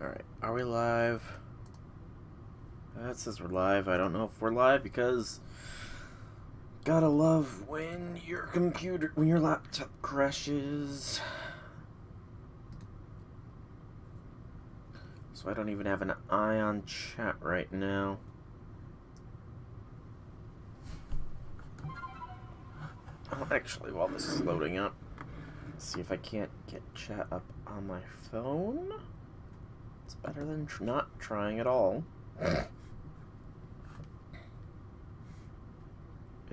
Alright, are we live? That says we're live. I don't know if we're live because gotta love when your laptop crashes. So I don't even have an eye on chat right now. Oh, actually, while this is loading up, let's see if I can't get chat up on my phone. It's better than not trying at all. It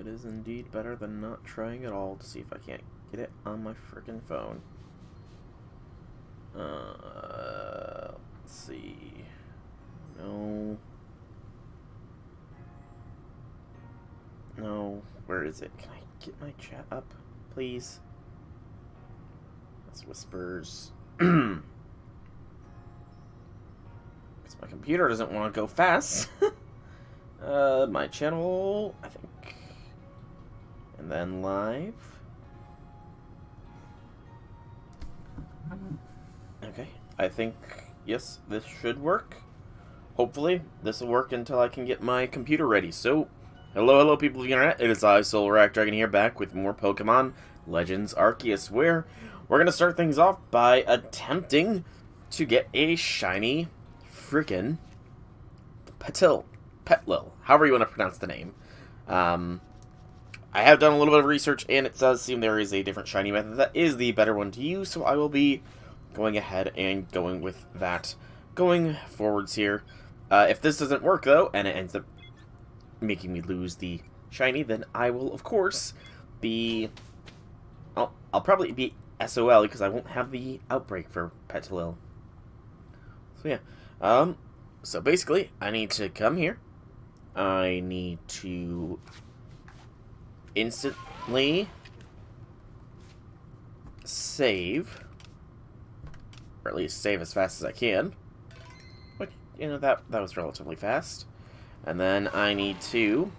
is indeed better than not trying at all to see if I can't get it on my freaking phone. Let's see. No. No. Where is it? Can I get my chat up, please? That's whispers. Because my computer doesn't want to go fast. My channel, I think. And then live. Okay, I think, yes, this should work. Hopefully, this will work until I can get my computer ready. So, hello people of the internet. It is I, Solar Dragon here, back with more Pokemon Legends Arceus, where we're going to start things off by attempting to get a shiny frickin' Petlil, however you want to pronounce the name. I have done a little bit of research, and it does seem there is a different shiny method that is the better one to use, so I will be going ahead and going with that going forwards here. If this doesn't work, though, and it ends up making me lose the shiny, then I will, of course, be... I'll probably be SOL, because I won't have the outbreak for Petlil. So, yeah. So, basically, I need to come here. I need to instantly save, or at least save as fast as I can. Which, you know, that was relatively fast. And then I need to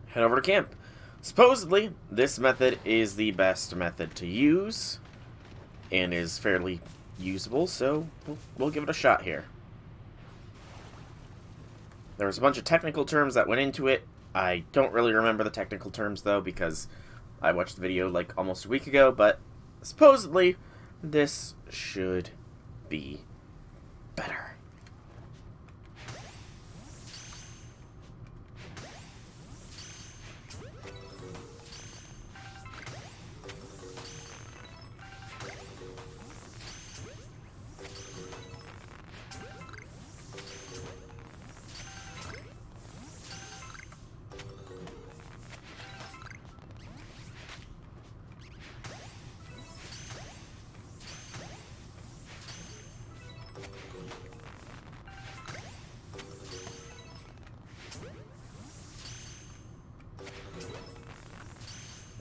head over to camp. Supposedly, this method is the best method to use, and is fairly usable, so we'll give it a shot here. There was a bunch of technical terms that went into it. I don't really remember the technical terms, though, because I watched the video, like, almost a week ago, but supposedly, this should be better.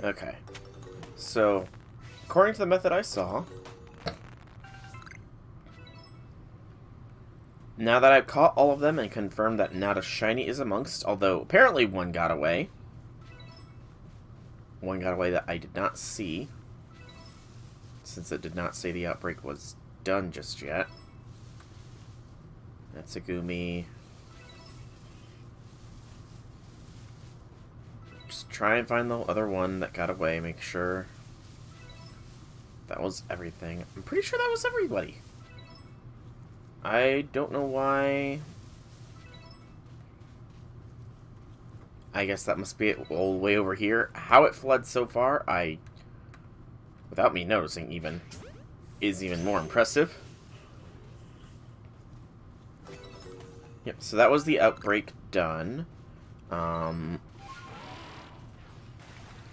Okay, so, according to the method I saw, now that I've caught all of them and confirmed that not a shiny is amongst, although apparently one got away. One got away that I did not see, since it did not say the outbreak was done just yet. That's a Gumi. Just try and find the other one that got away, make sure that was everything. I'm pretty sure that was everybody. I don't know why. I guess that must be it all the way over here. How it fled so far, without me noticing even, is even more impressive. Yep, so that was the outbreak done.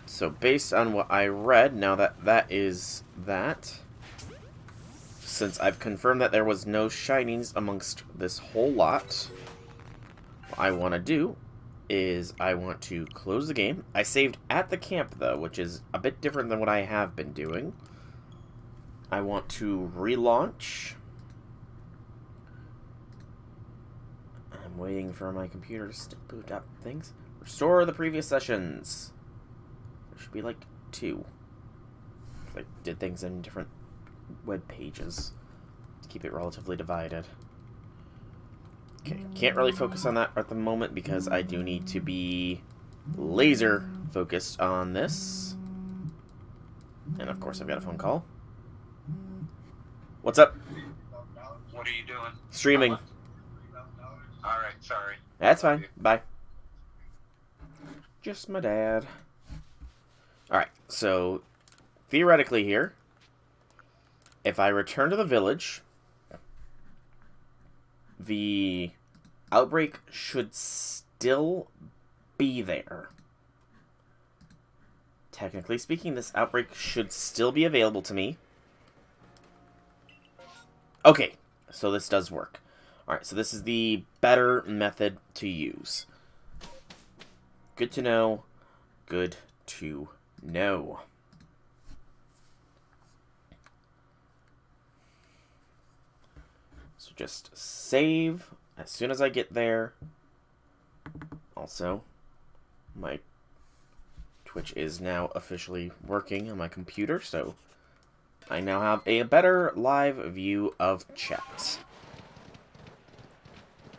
So based on what I read, now that is that, since I've confirmed that there was no shinies amongst this whole lot, what I want to do is I want to close the game. I saved at the camp, though, which is a bit different than what I have been doing. I want to relaunch. I'm waiting for my computer to boot up things. Restore the previous sessions. There should be like 2. I did things in different web pages. keep it relatively divided. Okay, can't really focus on that at the moment because I do need to be laser focused on this. And of course I've got a phone call. What's up? What are you doing? Streaming. Alright, sorry. That's fine. Bye. Just my dad. Alright, so theoretically here, if I return to the village, the outbreak should still be there. Technically speaking, this outbreak should still be available to me. Okay, so this does work. Alright, so this is the better method to use. Good to know. Good to know. So just save as soon as I get there. Also, my Twitch is now officially working on my computer, so I now have a better live view of chat.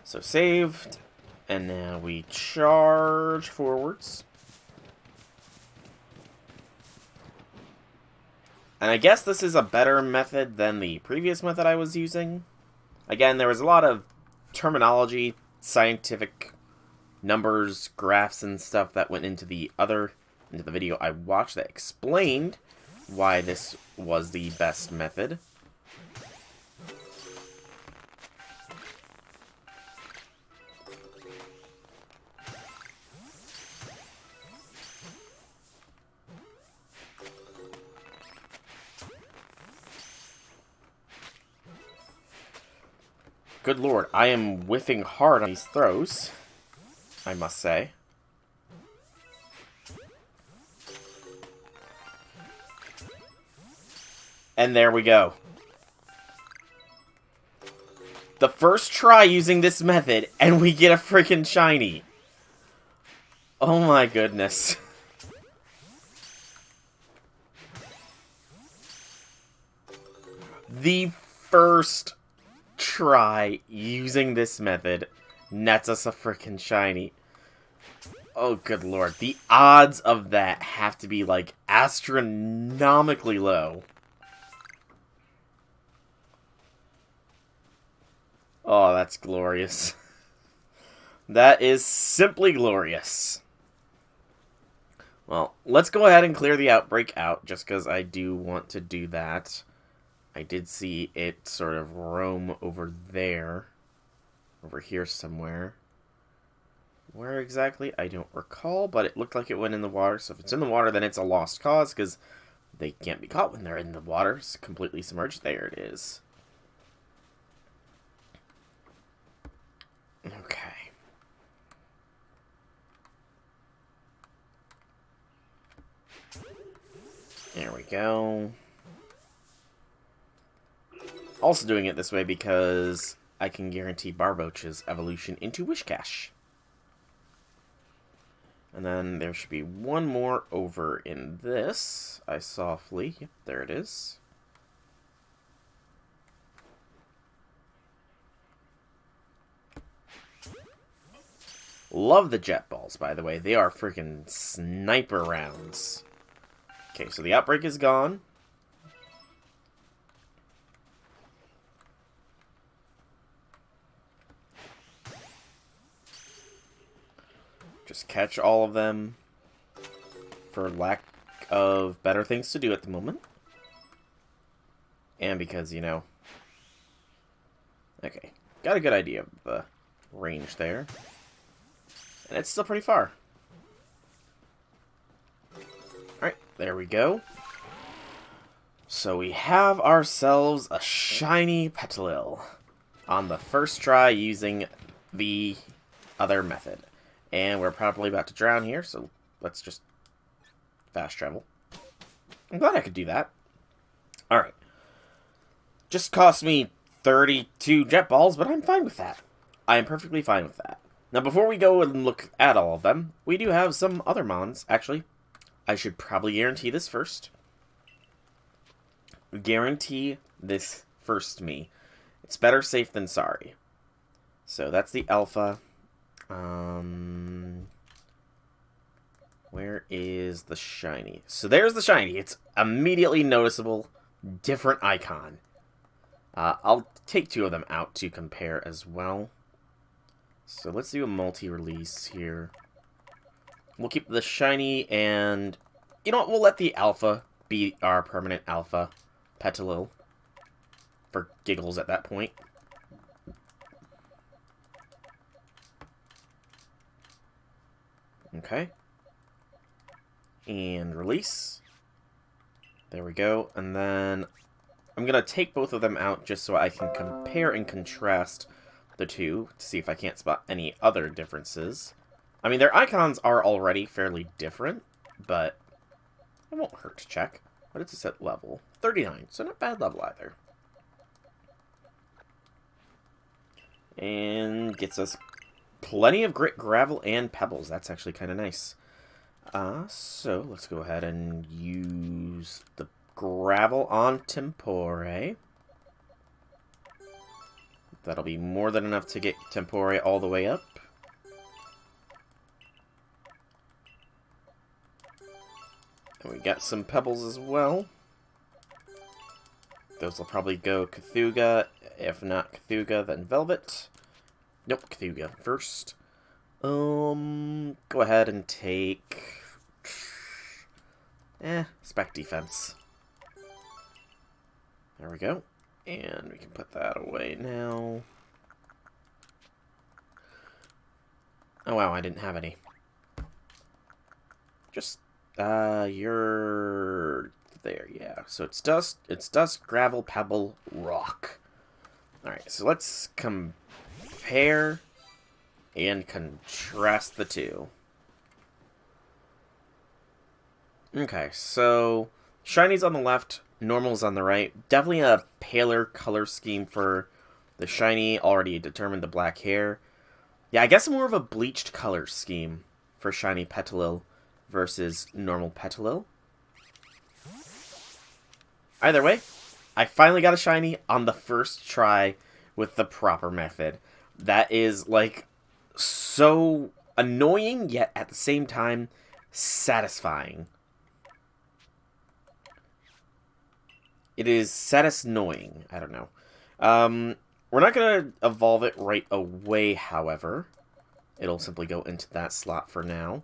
So saved, and now we charge forwards. And I guess this is a better method than the previous method I was using. Again, there was a lot of terminology, scientific numbers, graphs, and stuff that went into the video I watched that explained why this was the best method. Good lord, I am whiffing hard on these throws, I must say. And there we go. The first try using this method, and we get a freaking shiny. Oh my goodness. The first try using this method nets us a freaking shiny. Oh, good lord. The odds of that have to be, like, astronomically low. Oh, that's glorious. That is simply glorious. Well, let's go ahead and clear the outbreak out, just because I do want to do that. I did see it sort of roam over there. Over here somewhere. Where exactly? I don't recall, but it looked like it went in the water. So if it's in the water, then it's a lost cause, because they can't be caught when they're in the water. It's completely submerged. There it is. Okay. There we go. Also doing it this way because I can guarantee Barboach's evolution into Wishcash. And then there should be one more over in this. I saw a flea. Yep, there it is. Love the jet balls, by the way. They are freaking sniper rounds. Okay, so the outbreak is gone. Just catch all of them for lack of better things to do at the moment. And because, you know... Okay, got a good idea of the range there. And it's still pretty far. Alright, there we go. So we have ourselves a shiny Petalil on the first try using the other method. And we're probably about to drown here, so let's just fast travel. I'm glad I could do that. Alright. Just cost me 32 jet balls, but I'm fine with that. I am perfectly fine with that. Now, before we go and look at all of them, we do have some other mons. Actually, I should probably guarantee this first. Guarantee this first me. It's better safe than sorry. So that's the alpha. Where is the shiny? So there's the shiny. It's immediately noticeable. Different icon. I'll take 2 of them out to compare as well. So let's do a multi-release here. We'll keep the shiny, and you know what? We'll let the alpha be our permanent alpha, Petalil, for giggles at that point. Okay. And release. There we go. And then I'm going to take both of them out just so I can compare and contrast the 2 to see if I can't spot any other differences. I mean, their icons are already fairly different, but it won't hurt to check. What is it set level? 39, so not bad level either. And gets us plenty of grit, gravel, and pebbles. That's actually kind of nice. So let's go ahead and use the gravel on Tempore. That'll be more than enough to get Tempore all the way up. And we got some pebbles as well. Those will probably go Cthulhu. If not Cthulhu, then Velvet. Nope, Cthulhu first. Go ahead and take... Spec Defense. There we go. And we can put that away now. Oh wow, I didn't have any. Just, you're... there, yeah. So it's dust, gravel, pebble, rock. Alright, so let's compare and contrast the 2. Okay, so shiny's on the left, normal's on the right. Definitely a paler color scheme for the shiny, already determined the black hair. Yeah, I guess more of a bleached color scheme for shiny Petalil versus normal Petalil. Either way, I finally got a shiny on the first try with the proper method. That is, like, so annoying, yet at the same time, satisfying. It is satisfying. I don't know. We're not going to evolve it right away, however. It'll simply go into that slot for now.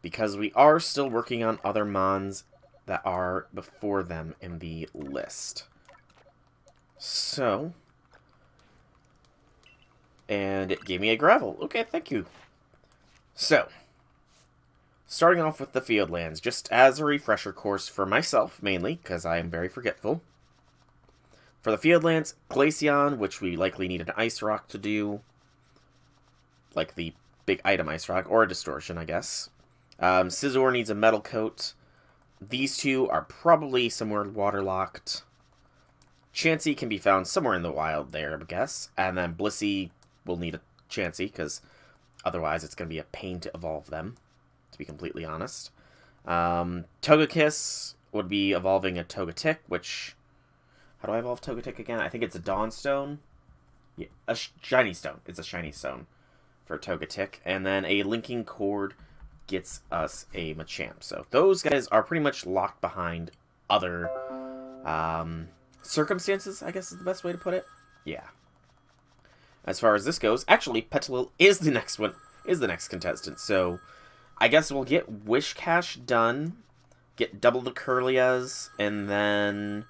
Because we are still working on other mons that are before them in the list. So... and it gave me a gravel. Okay, thank you. So, starting off with the Fieldlands, just as a refresher course for myself, mainly, because I am very forgetful. For the Fieldlands, Glaceon, which we likely need an Ice Rock to do. Like the big item Ice Rock, or a Distortion, I guess. Scizor needs a Metal Coat. These 2 are probably somewhere waterlocked. Chansey can be found somewhere in the wild there, I guess. And then Blissey will need a Chansey, because otherwise it's going to be a pain to evolve them, to be completely honest. Togekiss would be evolving a Togetic, which... how do I evolve Togetic again? I think it's a Dawnstone. Yeah, a Shiny Stone. It's a Shiny Stone for Togetic. And then a Linking Cord gets us a Machamp. So those guys are pretty much locked behind other circumstances, I guess is the best way to put it. Yeah. As far as this goes, actually, Petalil is the next one, is the next contestant. So I guess we'll get Wish Cash done, get double the Curlias, and then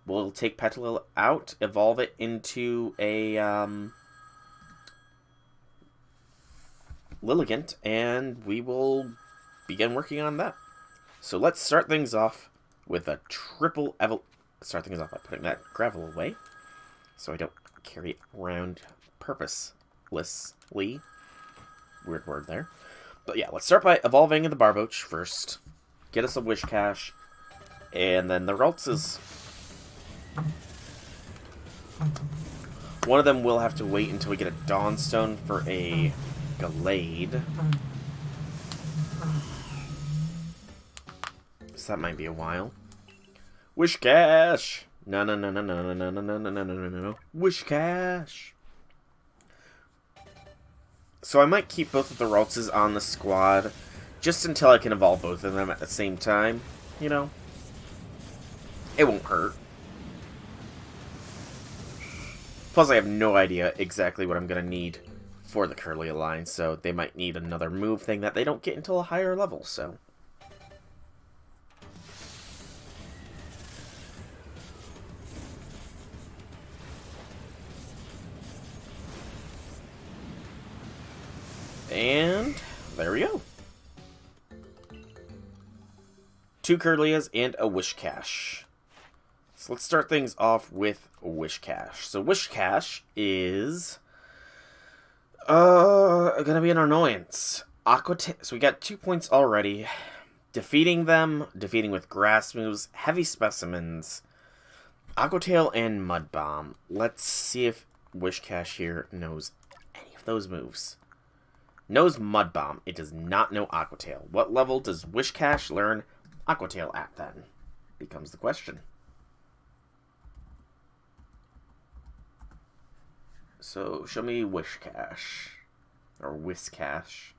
we'll take Petalil out, evolve it into a Lilligant, and we will begin working on that. So let's start things off with a triple start things off by putting that gravel away, so I don't carry it around purposelessly. Weird word there. But yeah, let's start by evolving the Barboach first. Get us a Wish Cash, and then the Ralts is... one of them will have to wait until we get a Dawnstone for a Gallade. So that might be a while. Wish Cash! No, no, no, no, no, no, no, no, no, no, no, no, no. Wish Cash. So I might keep both of the Raltses on the squad, just until I can evolve both of them at the same time. You know, it won't hurt. Plus, I have no idea exactly what I'm gonna need for the Curlia line, so they might need another move thing that they don't get until a higher level. So. And there we go. 2 Curlias and a Wish Cash. So let's start things off with Wish Cash. So Wish Cash is gonna be an annoyance. So we got 2 points already. Defeating with grass moves, heavy specimens, Aqua Tail, and Mud Bomb. Let's see if Wish Cash here knows any of those moves. Knows Mud Bomb. It does not know Aqua Tail. What level does Wish Cash learn Aqua Tail at then? Becomes the question. So, show me Wish Cash. Or Whiskash.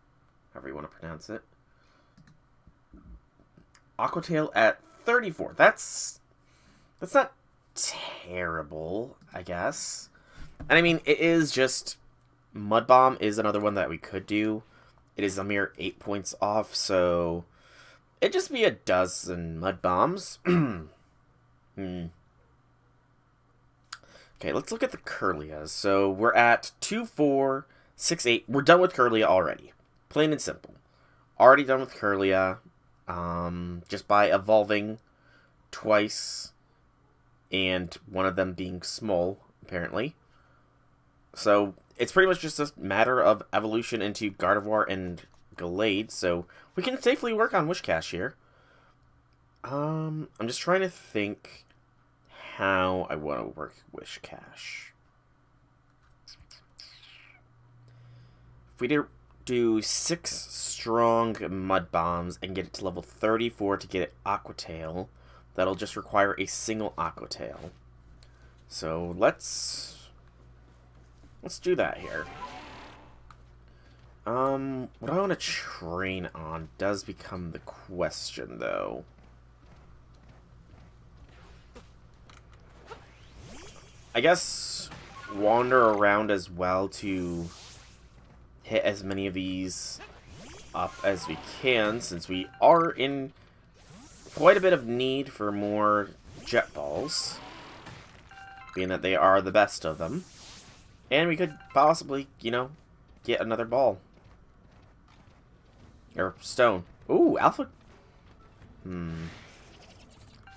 However you want to pronounce it. Aqua Tail at 34. That's not terrible, I guess. And I mean, it is just... Mud Bomb is another one that we could do. It is a mere 8 points off, so... It'd just be a dozen Mud Bombs. Okay, let's look at the Curlias. So, we're at 2, 4, 6, 8. We're done with Curlia already. Plain and simple. Already done with Curlia. Just by evolving twice. And one of them being small, apparently. So, it's pretty much just a matter of evolution into Gardevoir and Gallade, so we can safely work on Wish Cash here. I'm just trying to think how I want to work Wish Cash. If we do 6 strong Mud Bombs and get it to level 34 to get it Aqua Tail, that'll just require a single Aqua Tail. So let's do that here. What I want to train on does become the question, though. I guess wander around as well to hit as many of these up as we can, since we are in quite a bit of need for more Jet Balls, being that they are the best of them. And we could possibly, get another ball. Or stone. Ooh, Alpha...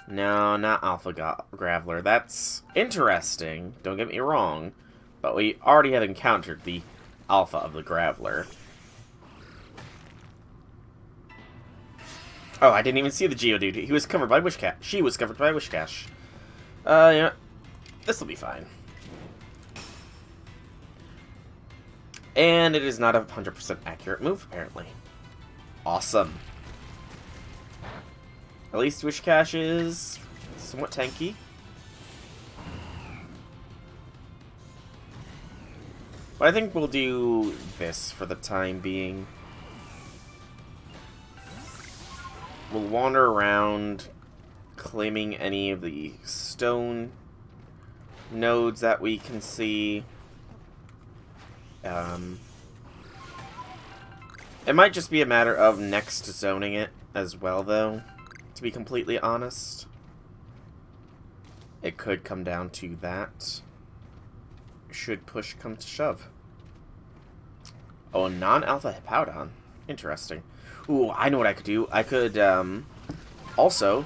No, not Alpha Graveler. That's interesting, don't get me wrong. But we already have encountered the Alpha of the Graveler. Oh, I didn't even see the Geodude. He was covered by Wish Cash. She was covered by Wish Cash. Yeah. This'll be fine. And it is not a 100% accurate move, apparently. Awesome. At least Wish Cash is somewhat tanky. But I think we'll do this for the time being. We'll wander around, claiming any of the stone nodes that we can see. It might just be a matter of next zoning it as well, though, to be completely honest. It could come down to that. Should push come to shove. Oh, a non-alpha Hippowdon. Interesting. Ooh, I know what I could do. I could, also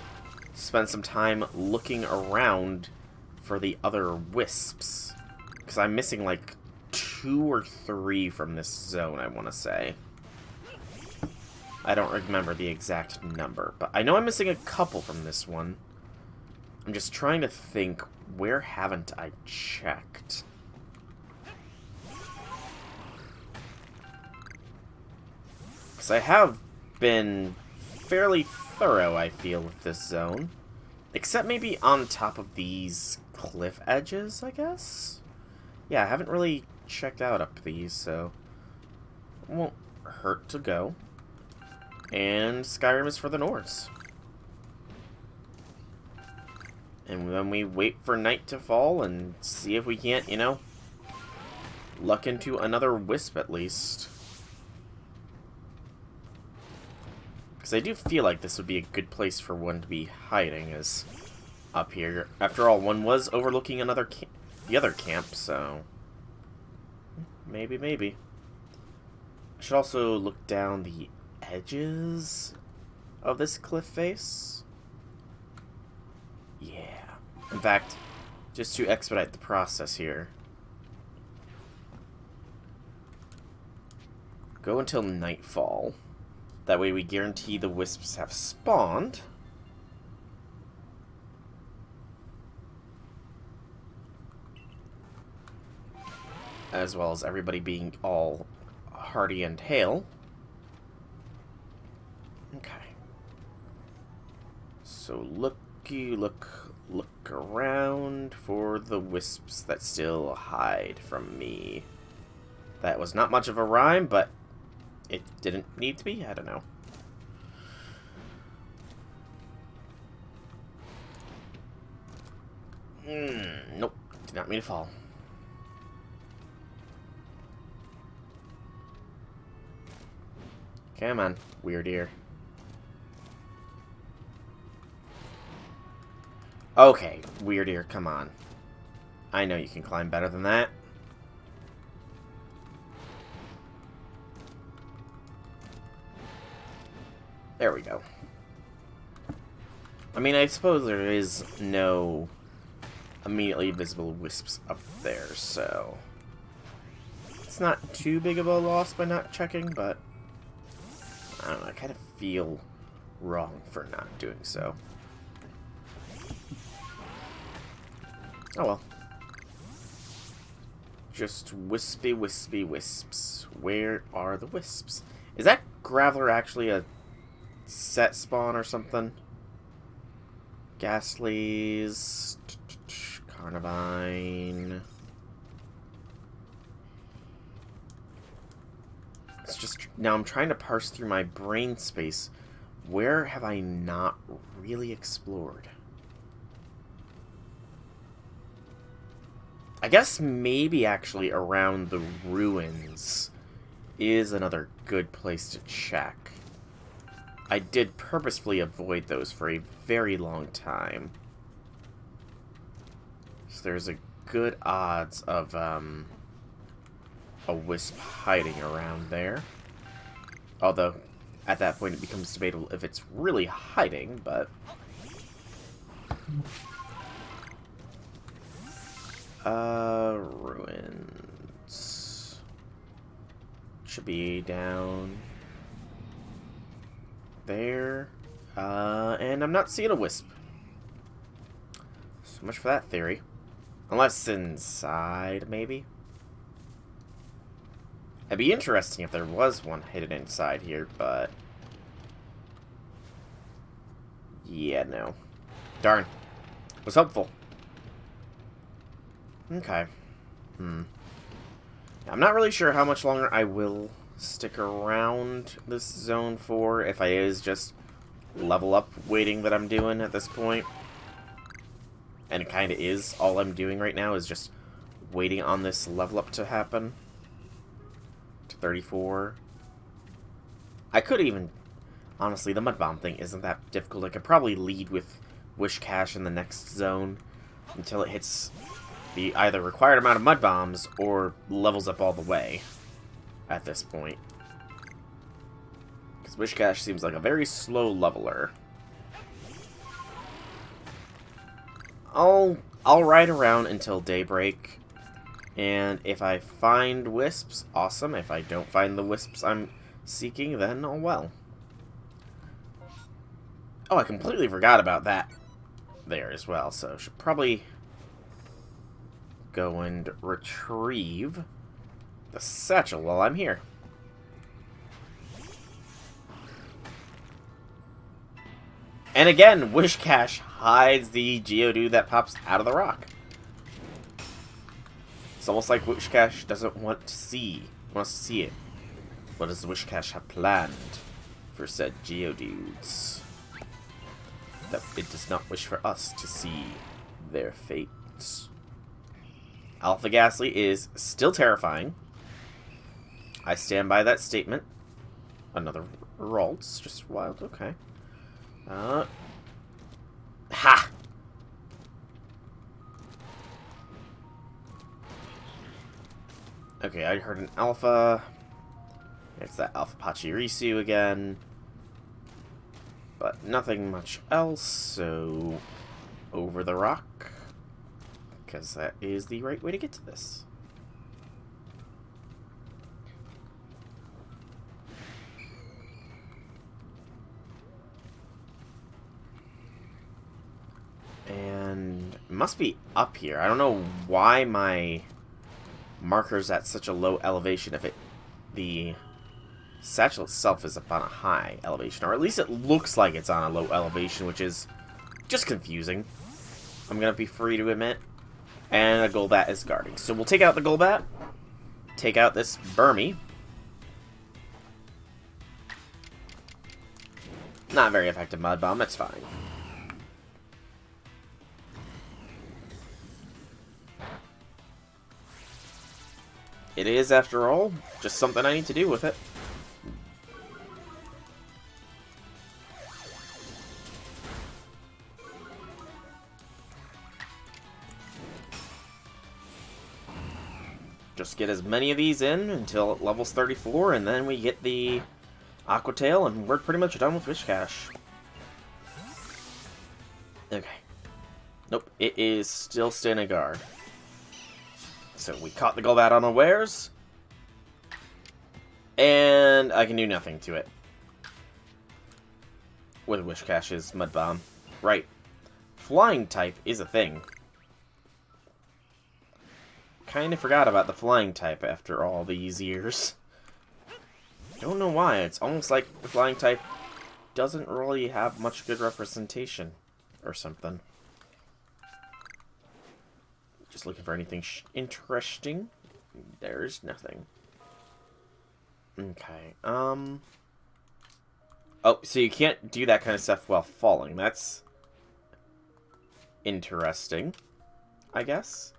spend some time looking around for the other wisps. Because I'm missing, like, 2 or 3 from this zone, I want to say. I don't remember the exact number, but I know I'm missing a couple from this one. I'm just trying to think, where haven't I checked? Because I have been fairly thorough, I feel, with this zone. Except maybe on top of these cliff edges, I guess? Yeah, I haven't really checked out up these, so it won't hurt to go. And Skyrim is for the Nords. And then we wait for night to fall and see if we can't, you know, luck into another wisp at least. Because I do feel like this would be a good place for one to be hiding, is up here. After all, one was overlooking another the other camp, so maybe. I should also look down the edges of this cliff face. Yeah. In fact, just to expedite the process here, go until nightfall. That way we guarantee the wisps have spawned. As well as everybody being all hearty and hale. Okay. So look around for the wisps that still hide from me. That was not much of a rhyme, but it didn't need to be? I don't know. Nope. Did not mean to fall. Come on, weird ear. Okay, weird ear, come on. I know you can climb better than that. There we go. I mean, I suppose there is no immediately visible wisps up there, so it's not too big of a loss by not checking, but I don't know, I kind of feel wrong for not doing so. Oh well. Just wispy wisps. Where are the wisps? Is that Graveler actually a set spawn or something? Ghastlies, Carnivine. It's just now I'm trying to parse through my brain space. Where have I not really explored? I guess maybe actually around the ruins is another good place to check. I did purposefully avoid those for a very long time. So there's a good odds of a wisp hiding around there. Although, at that point it becomes debatable if it's really hiding, but ruins should be down there, and I'm not seeing a wisp. So much for that theory. Unless inside, maybe? It'd be interesting if there was one hidden inside here, but yeah, no. Darn. Was hopeful. Okay. I'm not really sure how much longer I will stick around this zone for, if I is just level up waiting that I'm doing at this point. And it kind of is. All I'm doing right now is just waiting on this level up to happen. To 34. I could even... Honestly, the Mud Bomb thing isn't that difficult. I could probably lead with Wish Cache in the next zone until it hits the either required amount of Mud Bombs or levels up all the way at this point. Because Wish Cache seems like a very slow leveler. I'll ride around until daybreak, and if I find wisps, awesome. If I don't find the wisps I'm seeking, then oh well. Oh, I completely forgot about that there as well, so should probably go and retrieve the satchel while I'm here. And again, Wish Cache hides the Geodude that pops out of the rock. It's almost like Wish Cache doesn't want to see. Wants to see it. What does Wish Cache have planned for said Geodudes? That it does not wish for us to see their fates. Alpha Ghastly is still terrifying. I stand by that statement. Another Ralts, just wild, okay. Ha! Okay, I heard an Alpha. It's that Alpha Pachirisu again. But nothing much else, so over the rock. Because that is the right way to get to this. And it must be up here. I don't know why my marker's at such a low elevation if the satchel itself is up on a high elevation, or at least it looks like it's on a low elevation, which is just confusing. I'm gonna be free to admit. And a Golbat is guarding. So we'll take out the Golbat, take out this Burmy. Not very effective Mud Bomb, it's fine. It is, after all, just something I need to do with it. Just get as many of these in until it levels 34, and then we get the Aqua Tail, and we're pretty much done with Wish Cache. Okay. Nope, it is still standing guard. So we caught the Golbat unawares, and I can do nothing to it with Wish Cache's Mud Bomb. Right. Flying type is a thing. Kind of forgot about the flying type after all these years. Don't know why. It's almost like the flying type doesn't really have much good representation or something. Just looking for anything interesting. There's nothing. Okay. Oh, so you can't do that kind of stuff while falling. That's interesting, I guess.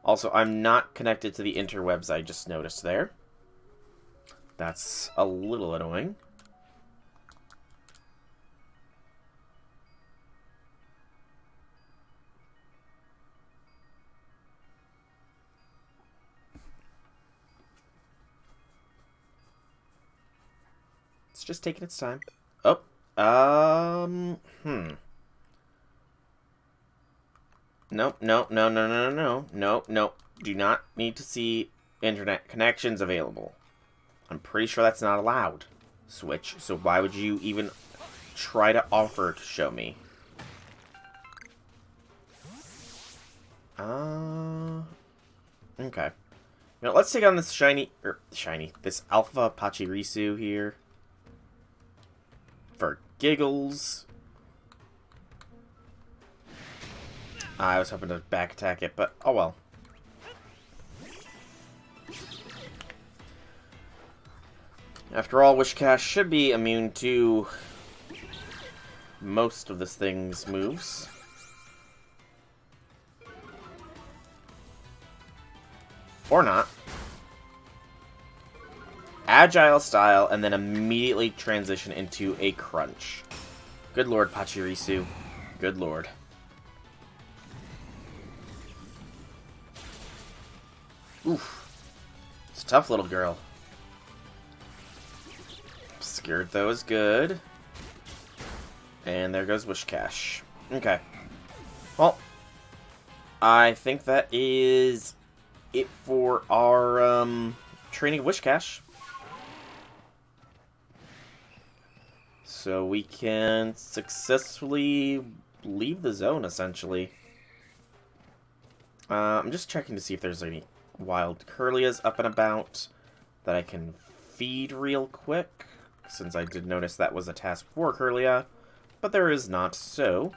Also, I'm not connected to the interwebs, I just noticed there. That's a little annoying. It's just taking its time. Oh, Nope, no, no, no, no, no, no, no. Do not need to see internet connections available. I'm pretty sure that's not allowed. Switch, so why would you even try to offer to show me? Okay. Now let's take on this this Alpha Pachirisu here. For giggles. I was hoping to back attack it, but oh well. After all, Wish Cache should be immune to most of this thing's moves. Or not. Agile style, and then immediately transition into a crunch. Good lord, Pachirisu. Good lord. Oof. It's a tough little girl. Scared, though, is good. And there goes Wish Cache. Okay. Well, I think that is it for our training of Wish Cache. So we can successfully leave the zone, essentially. I'm just checking to see if there's any wild Curlias up and about that I can feed real quick, since I did notice that was a task for Curlia, but there is not, so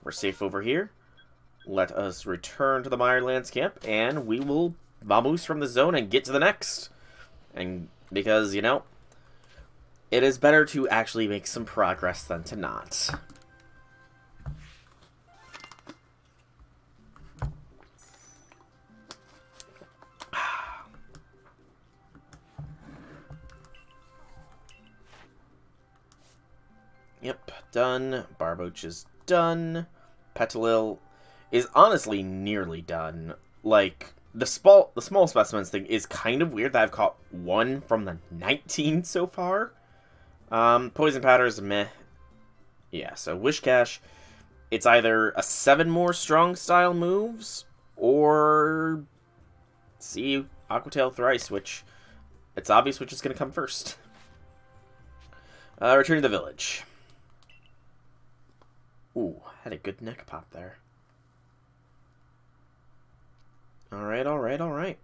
we're safe over here. Let us return to the Mirelands camp, and we will vamoose from the zone and get to the next. And because, you know, it is better to actually make some progress than to not. Yep, done. Barboach is done. Petalil is honestly nearly done. Like, the small specimens thing is kind of weird that I've caught one from the 19 so far. Poison Powder's meh. Yeah, so Wishcash, it's either a 7 more strong style moves, or see Aquatail Thrice, which it's obvious which is going to come first. Return to the village. Ooh, had a good neck pop there. Alright, alright, alright.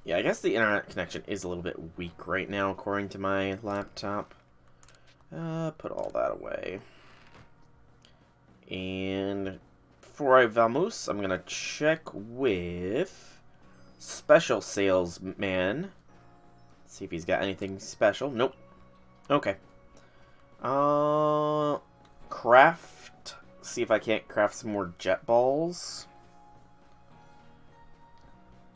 Yeah, I guess the internet connection is a little bit weak right now, according to my laptop. Put all that away. And before I vamoose, I'm gonna check with Special Salesman. See if he's got anything special. Nope. Okay. Craft. See if I can't craft some more jet balls.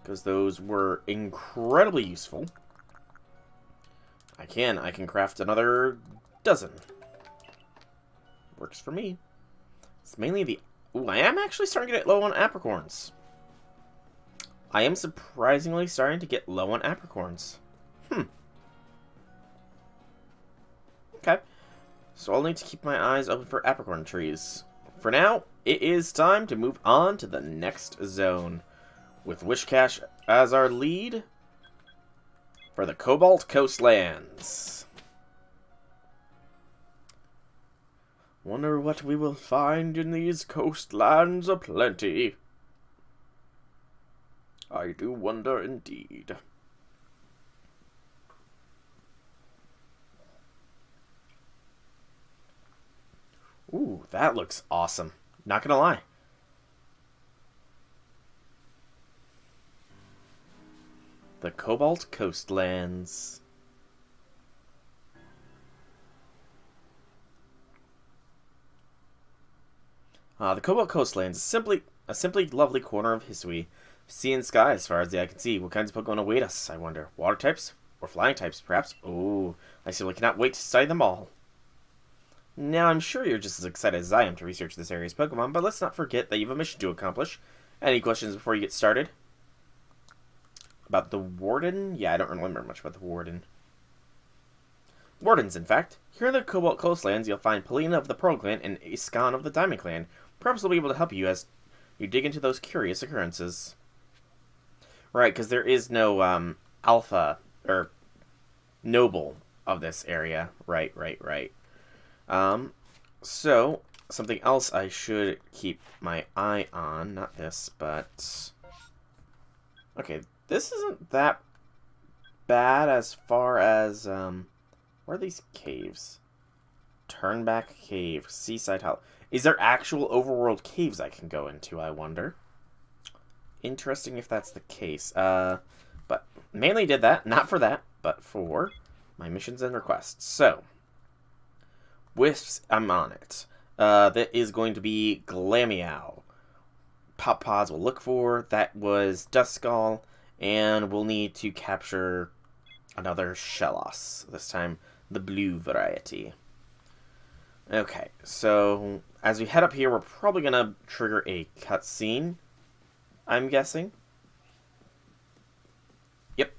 Because those were incredibly useful. I can craft another dozen. Works for me. It's mainly the... Ooh, I am actually starting to get low on apricorns. I am surprisingly starting to get low on apricorns. Okay. So I'll need to keep my eyes open for apricorn trees. For now, it is time to move on to the next zone. With Wishcash as our lead for the Cobalt Coastlands. Wonder what we will find in these coastlands aplenty. I do wonder indeed. Ooh, that looks awesome. Not gonna lie. The Cobalt Coastlands. The Cobalt Coastlands is a simply lovely corner of Hisui. Sea and sky as far as the eye can see. What kinds of Pokemon await us, I wonder? Water types? Or flying types, perhaps? Ooh, I simply cannot wait to study them all. Now, I'm sure you're just as excited as I am to research this area's Pokemon, but let's not forget that you have a mission to accomplish. Any questions before you get started? About the Warden? Yeah, I don't remember much about the Warden. Wardens, in fact. Here in the Cobalt Coastlands, you'll find Polina of the Pearl Clan and Iskan of the Diamond Clan. Perhaps they'll be able to help you as you dig into those curious occurrences. Right, because there is no, alpha, or noble of this area. Right. So, something else I should keep my eye on. Not this, but... Okay, this isn't that bad as far as, where are these caves? Turnback Cave, Seaside Hollow. Is there actual overworld caves I can go into, I wonder? Interesting if that's the case. But mainly did that, not for that, but for my missions and requests. So, Wisps, I'm on it. That is going to be Glameow. Pop Pods will look for. That was Duskull. And we'll need to capture another Shellos. This time, the blue variety. Okay, so as we head up here, we're probably going to trigger a cutscene, I'm guessing. Yep.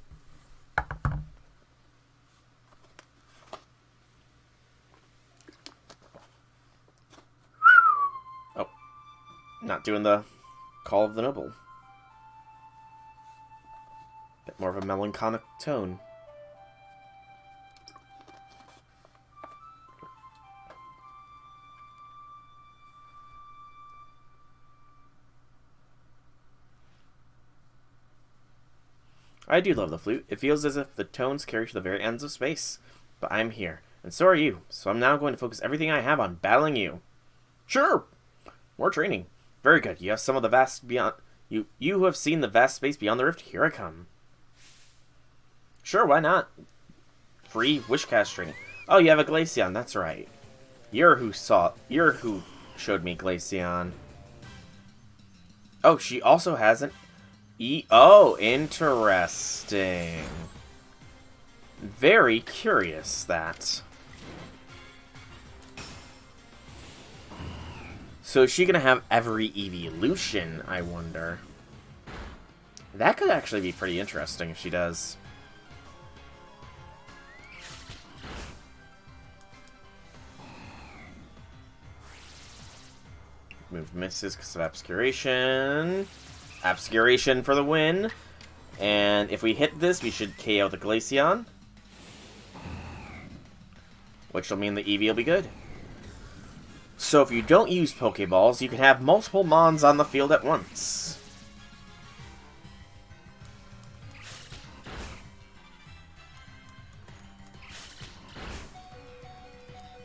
Oh, not doing the Call of the Noble. Bit more of a melancholic tone. I do love the flute. It feels as if the tones carry to the very ends of space. But I'm here, and so are you, so I'm now going to focus everything I have on battling you. Sure! More training. Very good. You have some of the vast beyond... You who have seen the vast space beyond the rift, here I come. Sure, why not? Free Wishcast training. Oh, you have a Glaceon, that's right. You're who showed me Glaceon. Oh, she also has an Oh, interesting. Very curious, that. So is she gonna have every evolution, I wonder? That could actually be pretty interesting if she does. Move misses because of Obscuration. Obscuration for the win. And if we hit this, we should KO the Glaceon. Which will mean the Eevee will be good. So if you don't use Pokeballs, you can have multiple Mons on the field at once.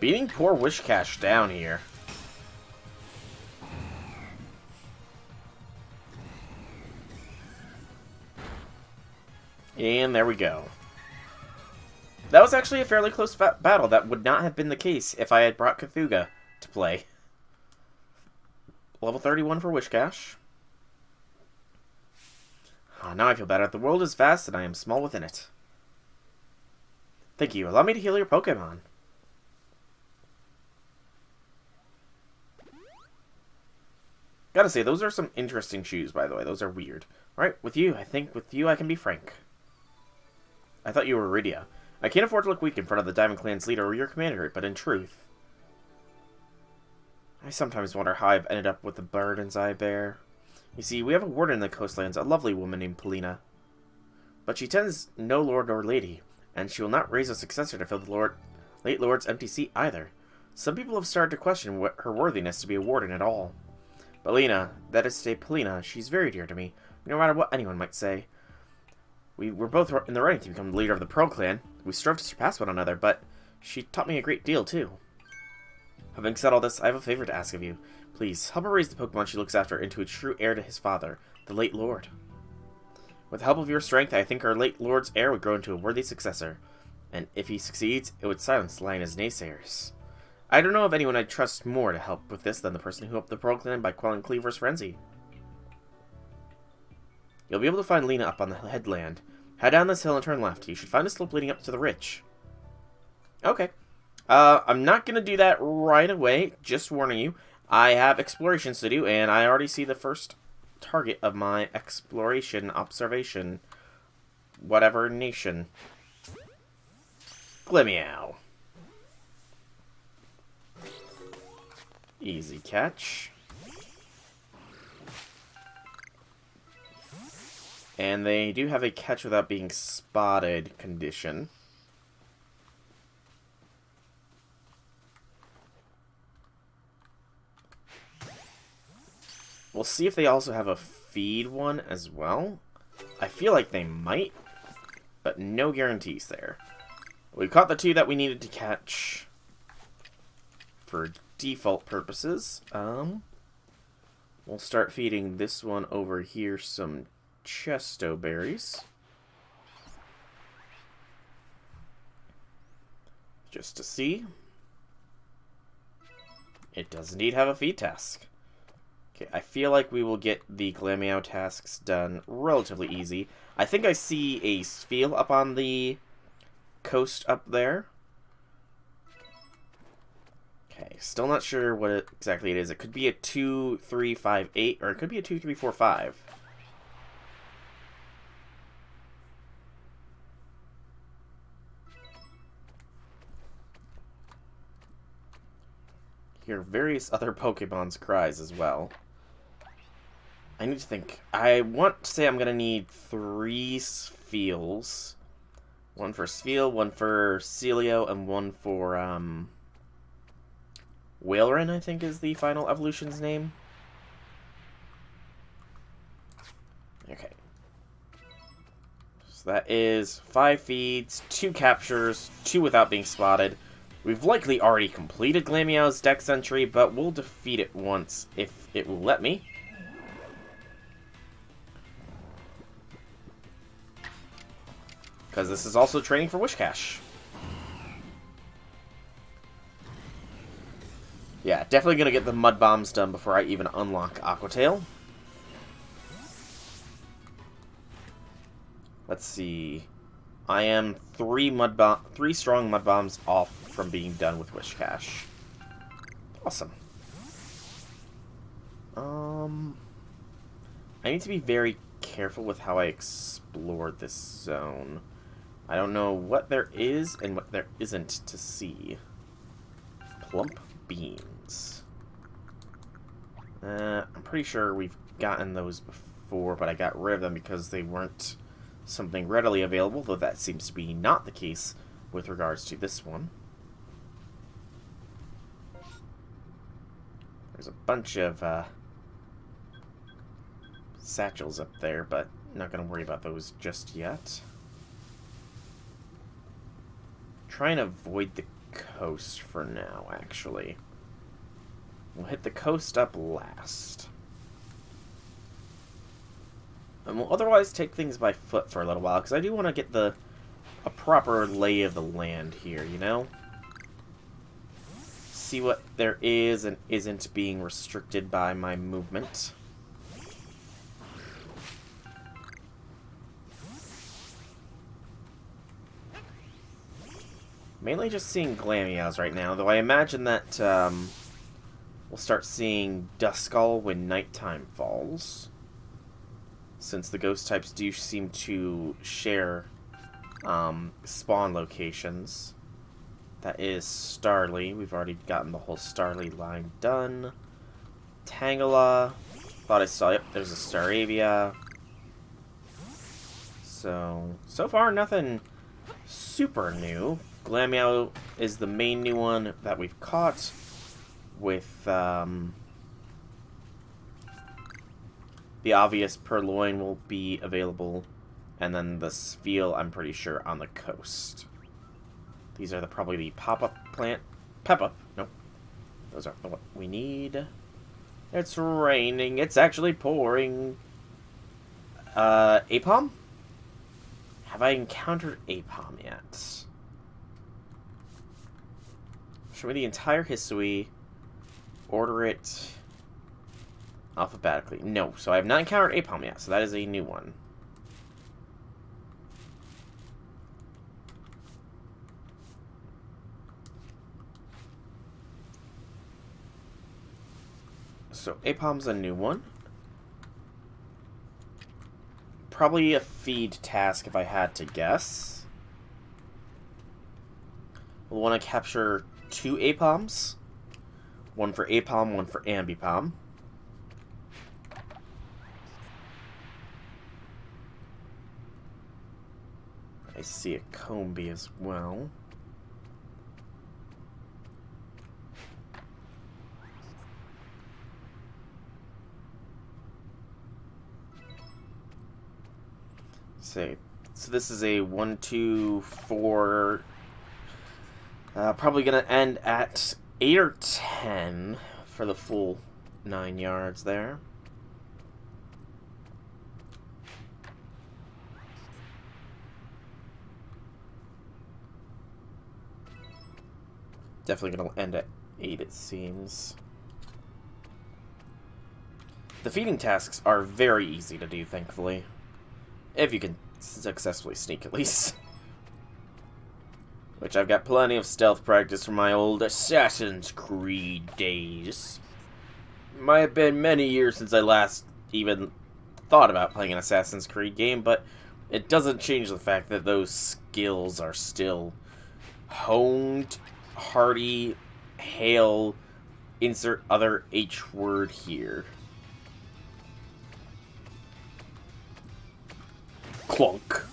Beating poor Wishcash down here. And there we go. That was actually a fairly close battle. That would not have been the case if I had brought Cthulhu to play. Level 31 for Wishcash. Now I feel better. The world is vast and I am small within it. Thank you. Allow me to heal your Pokemon. Gotta say, those are some interesting shoes, by the way. Those are weird. Alright, with you, I think with you I can be frank. I thought you were Iridia. I can't afford to look weak in front of the Diamond Clan's leader or your commander, but in truth... I sometimes wonder how I've ended up with the burdens I bear. You see, we have a warden in the Coastlands, a lovely woman named Polina. But she tends no lord or lady, and she will not raise a successor to fill the late lord's empty seat either. Some people have started to question her worthiness to be a warden at all. Polina, that is to say Polina, she's very dear to me, no matter what anyone might say. We were both in the running to become the leader of the Pearl Clan. We strove to surpass one another, but she taught me a great deal, too. Having said all this, I have a favor to ask of you. Please, help her raise the Pokemon she looks after into a true heir to his father, the late Lord. With the help of your strength, I think our late Lord's heir would grow into a worthy successor. And if he succeeds, it would silence Lina's naysayers. I don't know of anyone I'd trust more to help with this than the person who helped the Pearl Clan by quelling Cleaver's frenzy. You'll be able to find Lina up on the headland. Head down this hill and turn left. You should find a slope leading up to the ridge. Okay. I'm not going to do that right away. Just warning you. I have explorations to do, and I already see the first target of my exploration observation. Whatever nation. Glimmeow. Easy catch. And they do have a catch without being spotted condition. We'll see if they also have a feed one as well. I feel like they might, but no guarantees there. We caught the two that we needed to catch for default purposes. We'll start feeding this one over here some Chesto berries. Just to see. It does indeed have a feed task. Okay, I feel like we will get the Glammeow tasks done relatively easy. I think I see a Spheal up on the coast up there. Okay, still not sure what exactly it is. It could be a 2-3-5-8, or it could be a 2-3-4-5. Hear various other Pokemon's cries as well. I need to think. I want to say I'm going to need 3 Spheals. One for Spheal, one for Celio, and one for, Whaleren, I think is the final evolution's name. Okay. So that is 5 feeds, 2 captures, 2 without being spotted. We've likely already completed Glameow's dex entry, but we'll defeat it once if it will let me. Because this is also training for Wishcash. Yeah, definitely going to get the Mud Bombs done before I even unlock Aquatail. Let's see. I am 3 strong Mud Bombs off from being done with Wishcash. Awesome. I need to be very careful with how I explore this zone. I don't know what there is and what there isn't to see. Plump beans. I'm pretty sure we've gotten those before, but I got rid of them because they weren't something readily available, though that seems to be not the case with regards to this one. There's a bunch of satchels up there, but not going to worry about those just yet. Try and avoid the coast for now, actually. We'll hit the coast up last. And we'll otherwise take things by foot for a little while, because I do want to get a proper lay of the land here, you know? See what there is and isn't being restricted by my movement. Mainly just seeing Glameows right now, though I imagine that we'll start seeing Duskull when nighttime falls. Since the ghost types do seem to share spawn locations. That is Starly. We've already gotten the whole Starly line done. Tangela. Thought I saw, yep, there's a Staravia. So far nothing super new. Glameow is the main new one that we've caught, with the obvious Purloin will be available, and then the Spheal, I'm pretty sure, on the coast. These are probably the pop-up plant. Pep-up. Nope. Those aren't what we need. It's raining. It's actually pouring. Apom? Have I encountered Apom yet? Show me the entire Hisui. Order it alphabetically. No, so I have not encountered Apom yet, so that is a new one. So Apom's a new one. Probably a feed task if I had to guess. We'll want to capture 2 Apoms. One for Apom, one for Ambipom. I see a Combee as well. So this is a 1, 2, 4. Probably gonna end at 8 or 10 for the full 9 yards there. Definitely gonna end at 8, it seems. The feeding tasks are very easy to do, thankfully. If you can successfully sneak, at least. Which I've got plenty of stealth practice from my old Assassin's Creed days. Might have been many years since I last even thought about playing an Assassin's Creed game, but it doesn't change the fact that those skills are still honed, hardy, hail, insert other H word here. Clunk.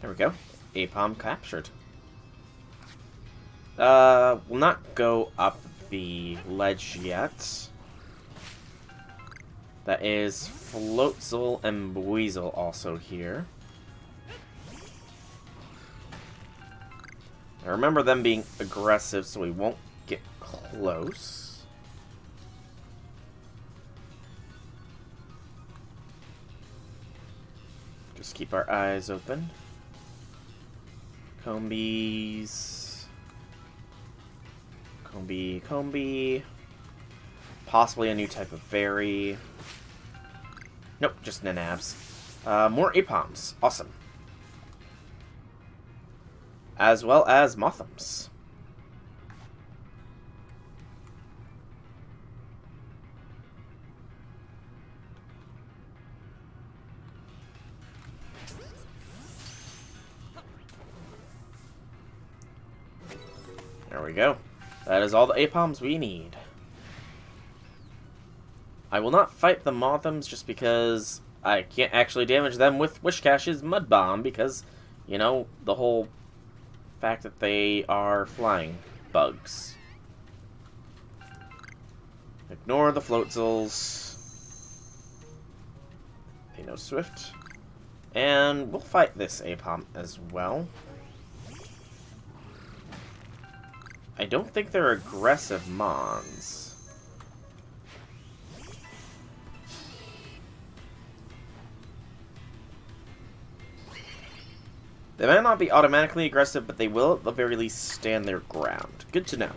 There we go. Apom captured. We'll not go up the ledge yet. That is Floatzel and Buizel also here. I remember them being aggressive, so we won't get close. Just keep our eyes open. Combies. Combi. Possibly a new type of berry. Nope, just Nanabs. More Apoms. Awesome. As well as Mothams. There we go. That is all the Apoms we need. I will not fight the Mothams just because I can't actually damage them with Wishcash's Mud Bomb because, you know, the whole fact that they are flying bugs. Ignore the Floatzels. They know Swift. And we'll fight this Apom as well. I don't think they're aggressive Mons. They might not be automatically aggressive, but they will at the very least stand their ground. Good to know.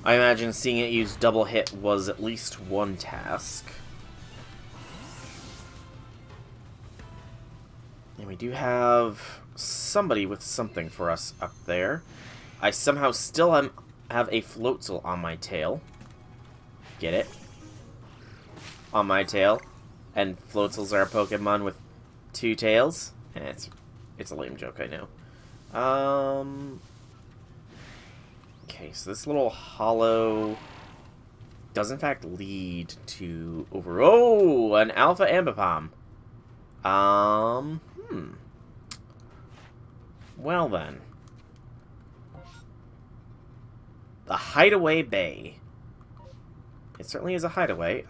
I imagine seeing it use double hit was at least one task. And we do have somebody with something for us up there. I somehow still have a Floatzel on my tail. Get it? On my tail. And Floatzels are a Pokemon with two tails. It's a lame joke, I know. Okay, so this little hollow does in fact lead to Oh, an Alpha Ambipom. Well then. The Hideaway Bay. It certainly is a hideaway.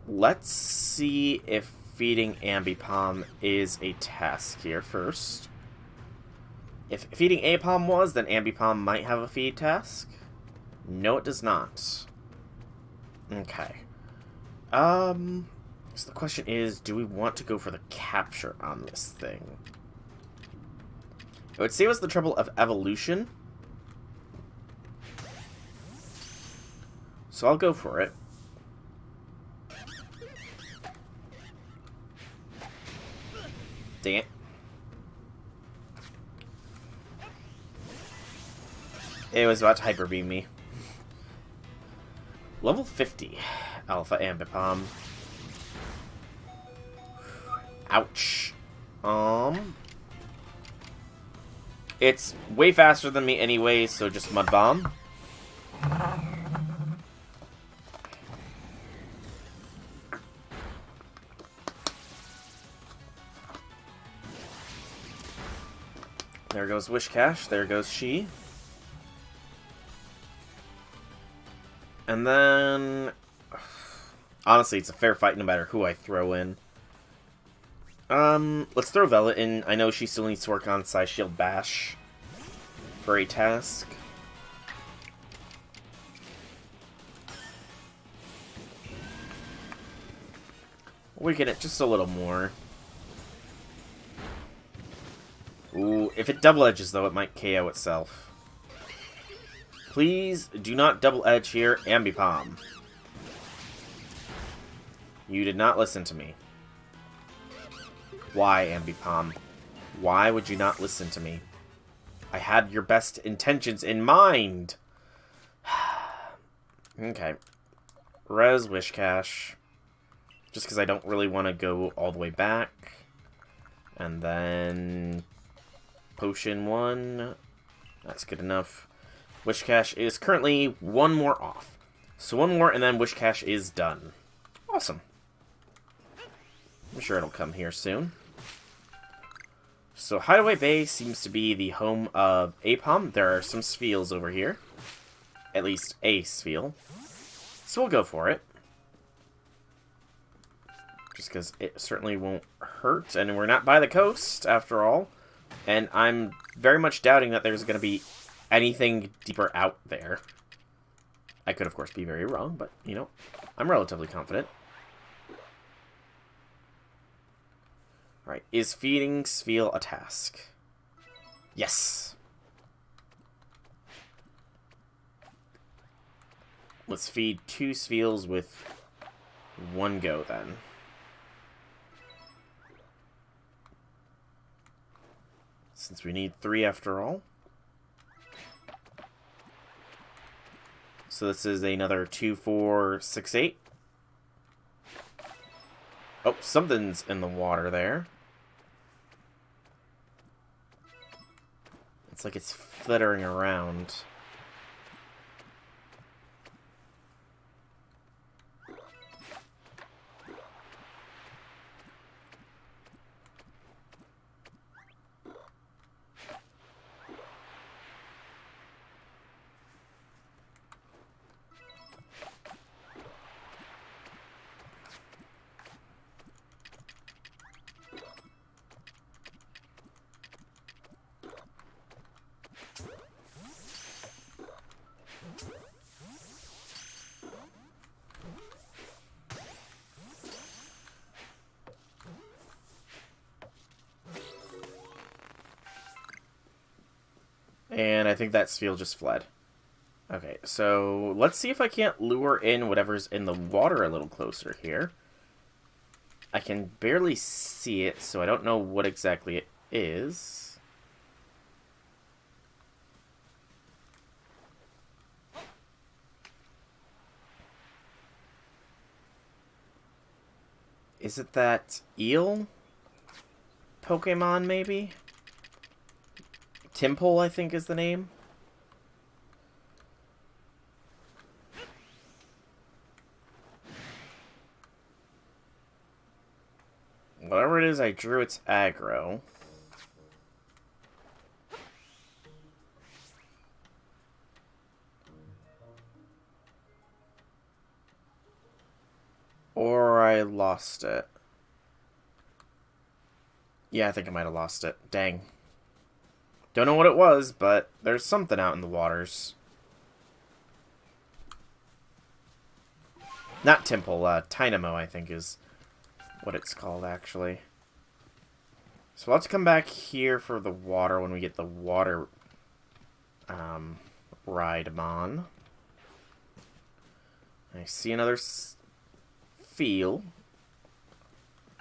Let's see if feeding Ambipom is a task here first. If feeding Apom was, then Ambipom might have a feed task. No, it does not. Okay. So the question is, do we want to go for the capture on this thing? It would save us the trouble of evolution. So I'll go for it. Dang it. It was about to Hyper Beam me. Level 50. Alpha Ambipom. Ouch. It's way faster than me anyway, so just Mud Bomb. There goes Wishcash. There goes she. And then... honestly, it's a fair fight no matter who I throw in. Let's throw Vela in. I know she still needs to work on Psy Shield Bash for a task. Weaken it just a little more. Ooh, if it double edges though, it might KO itself. Please do not double edge here, Ambipom. You did not listen to me. Why, Ambipom? Why would you not listen to me? I had your best intentions in mind! Okay. Res Wishcash. Just because I don't really want to go all the way back. And then... Potion 1. That's good enough. Wishcash is currently one more off. So one more and then Wishcash is done. Awesome. I'm sure it'll come here soon. So Hideaway Bay seems to be the home of Apom. There are some Spheals over here. At least a Spheal. So we'll go for it. Just because it certainly won't hurt. And we're not by the coast, after all. And I'm very much doubting that there's going to be anything deeper out there. I could, of course, be very wrong, but, you know, I'm relatively confident. Alright, is feeding Spheal a task? Yes! Let's feed 2 Spheals with 1 go, then. Since we need 3 after all. So this is another 2, 4, 6, 8. Oh, something's in the water there. It's like it's flittering around. And I think that Spheal just fled. Okay, so let's see if I can't lure in whatever's in the water a little closer here. I can barely see it, so I don't know what exactly it is. Is it that eel Pokemon, maybe? Timple, I think, is the name. Whatever it is, I drew its aggro. Or I lost it. Yeah, I think I might have lost it. Dang. Don't know what it was, but there's something out in the waters. Not Timple, Tynamo, I think is what it's called, actually. So let's come back here for the water when we get the water Ride-mon. I see another Spheal.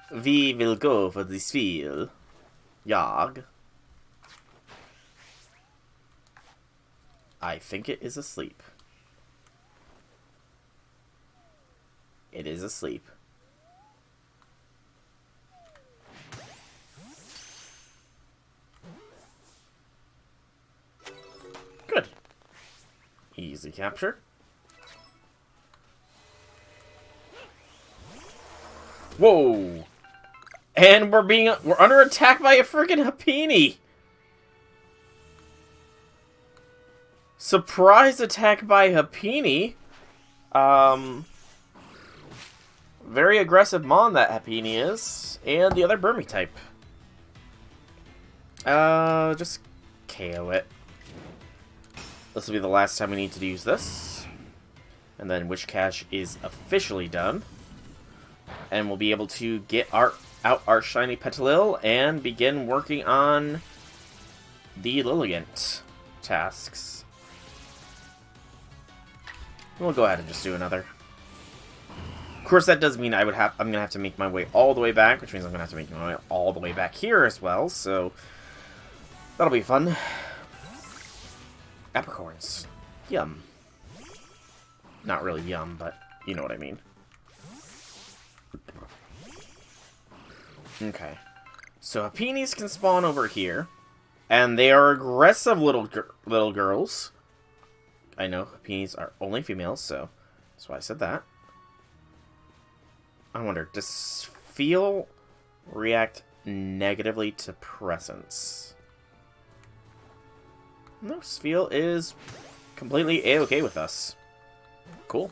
We will go for the Spheal. Yag. I think it is asleep. It is asleep. Good. Easy capture. Whoa! And we're under attack by a freaking Happini! Surprise attack by Happini. Very aggressive mon that Happini is. And the other Burmy type. Just KO it. This will be the last time we need to use this. And then Witch Cache is officially done. And we'll be able to get out our shiny Petalil and begin working on the Lilligant tasks. We'll go ahead and just do another. Of course, that does mean I'm gonna have to make my way all the way back, which means I'm gonna have to make my way all the way back here as well. So that'll be fun. Apricorns, yum. Not really yum, but you know what I mean. Okay, so Happinis can spawn over here, and they are aggressive little girls. I know Happinis are only females, so that's why I said that. I wonder, does Spheal react negatively to presence. No, Spheal is completely A-okay with us. Cool.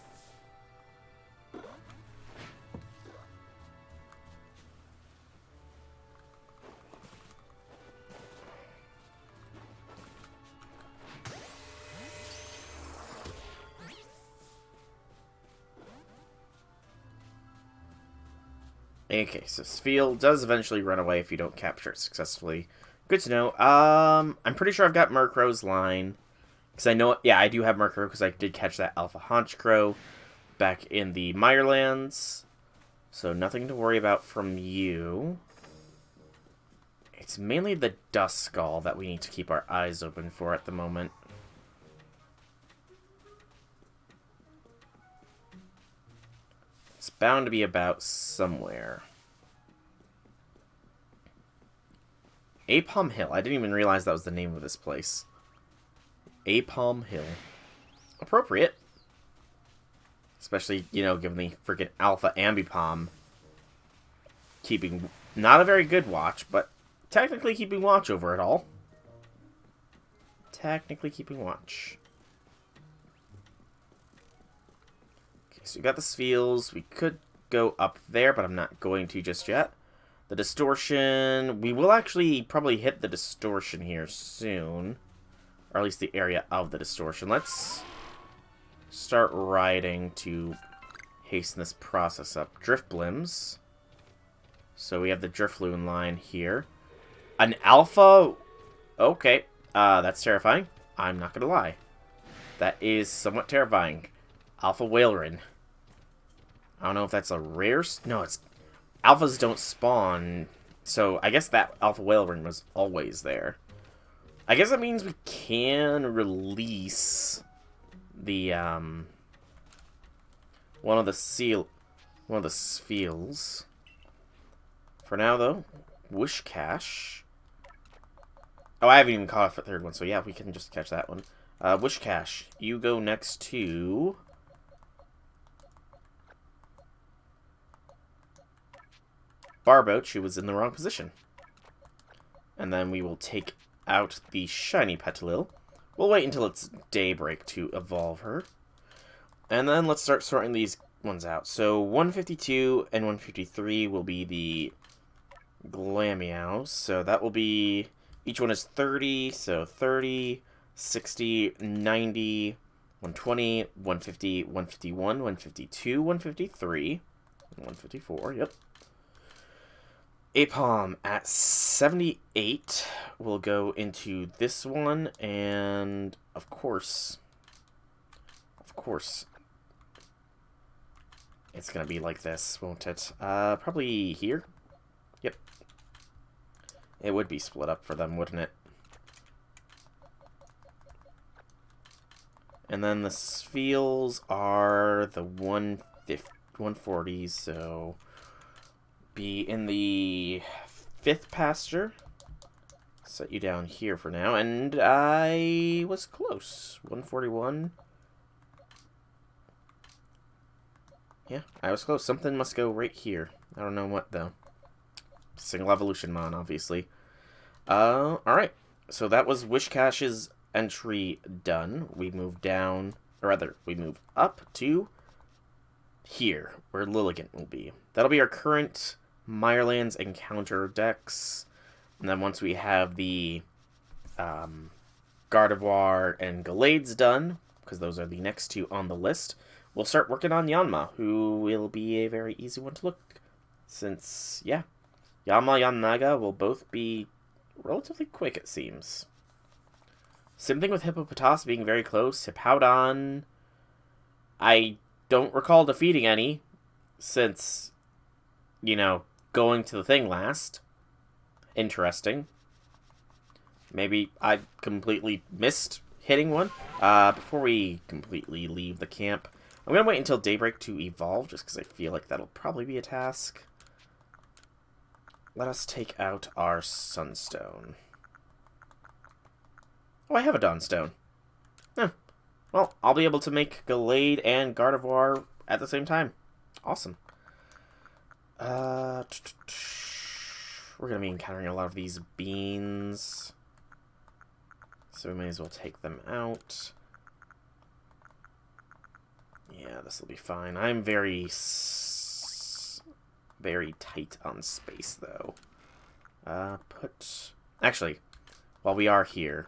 Okay, so Spheal does eventually run away if you don't capture it successfully. Good to know. I'm pretty sure I've got Murkrow's line. Because I know, yeah, I do have Murkrow because I did catch that Alpha Honchkrow back in the Mirelands. So nothing to worry about from you. It's mainly the Duskull that we need to keep our eyes open for at the moment. It's bound to be about somewhere. Apalm Hill. I didn't even realize that was the name of this place. Apalm Hill. Appropriate. Especially, you know, given the freaking Alpha Ambipom keeping not a very good watch, but technically keeping watch over it all. Technically keeping watch. Okay, so we got the Spheals. We could go up there, but I'm not going to just yet. The Distortion. We will actually probably hit the Distortion here soon. Or at least the area of the Distortion. Let's start riding to hasten this process up. Driftblims. So we have the Drifloon line here. An Alpha... Okay. That's terrifying. I'm not gonna lie. That is somewhat terrifying. Alpha Whaleren. I don't know if that's a rare... No, it's... Alphas don't spawn. So I guess that Alpha Whaleren was always there. I guess that means we can release the, one of the Spheals. For now, though, Wishcash. Oh, I haven't even caught off the third one, so yeah, we can just catch that one. Wishcash, you go next to... Barboach, who was in the wrong position. And then we will take out the shiny Petilil. We'll wait until it's daybreak to evolve her. And then let's start sorting these ones out. So 152 and 153 will be the Glameows. So that will be... Each one is 30, so 30, 60, 90, 120, 150, 151, 152, 153, 154, yep. Apalm at 78 will go into this one, and of course, it's gonna be like this, won't it? Probably here. Yep. It would be split up for them, wouldn't it? And then the Spheals are the 140s, so... be in the 5th pasture. Set you down here for now, and I was close. 141. Yeah, I was close. Something must go right here. I don't know what, though. Single Evolution Mon, obviously. Alright. So that was Wishcash's entry done. We move down, or rather, we move up to here, where Lilligant will be. That'll be our current Mirelands encounter decks. And then once we have the Gardevoir and Gallades done, because those are the next two on the list, we'll start working on Yanma, who will be a very easy one to look. Since, yeah, Yanma, Yannaga will both be relatively quick, it seems. Same thing with Hippopotas being very close. Hippowdon, I don't recall defeating any, since, you know, going to the thing last. Interesting. Maybe I completely missed hitting one. Before we completely leave the camp, I'm going to wait until daybreak to evolve, just because I feel like that'll probably be a task. Let us take out our Sunstone. Oh, I have a Dawnstone. Huh. Well, I'll be able to make Gallade and Gardevoir at the same time. Awesome. we're going to be encountering a lot of these beans. So we may as well take them out. Yeah, this will be fine. I'm very tight on space, though. Actually, while we are here,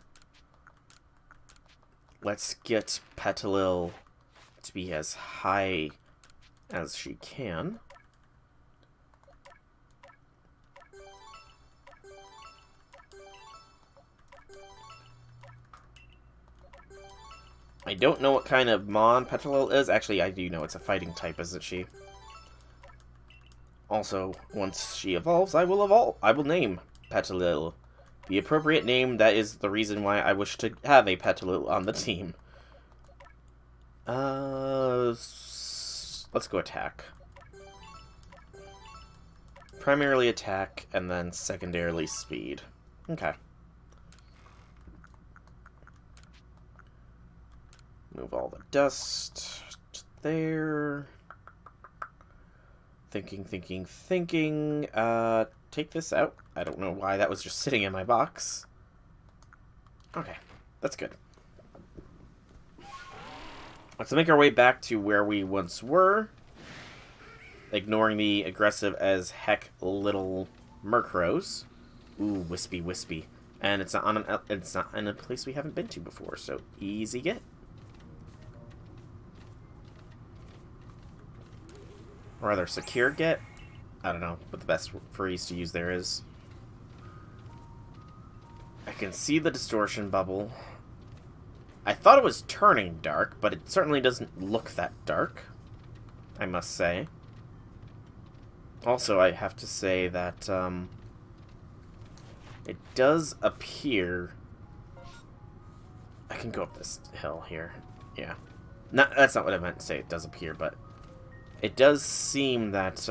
let's get Petalil to be as high as she can. I don't know what kind of Mon Petalil is. Actually, I do know it's a fighting type, isn't she? Also, once she evolves, I will name Petalil the appropriate name. That is the reason why I wish to have a Petalil on the team. Let's go attack. Primarily attack, and then secondarily speed. Okay. Move all the dust there. Thinking. Take this out. I don't know why that was just sitting in my box. Okay, that's good. Let's make our way back to where we once were. Ignoring the aggressive as heck little Murkrows. Ooh, wispy. And it's not in a place we haven't been to before, so easy get. Or rather, secure get. I don't know what the best phrase to use there is. I can see the distortion bubble. I thought it was turning dark, but it certainly doesn't look that dark, I must say. Also, I have to say that it does appear... I can go up this hill here. Yeah. That's not what I meant to say. It does appear, but it does seem that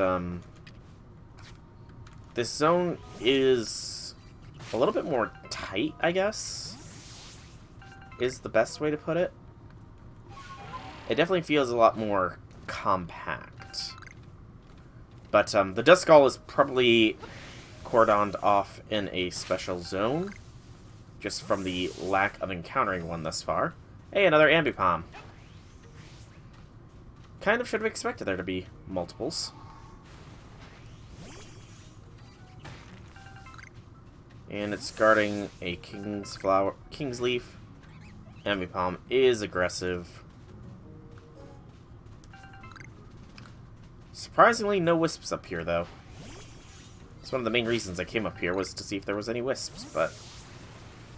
this zone is a little bit more tight, I guess, is the best way to put it. It definitely feels a lot more compact. But the Duskull is probably cordoned off in a special zone, just from the lack of encountering one thus far. Hey, another Ambipom. Kind of should have expected there to be multiples. And it's guarding a King's Leaf. Ambipom is aggressive. Surprisingly, no wisps up here, though. It's one of the main reasons I came up here, was to see if there was any wisps, but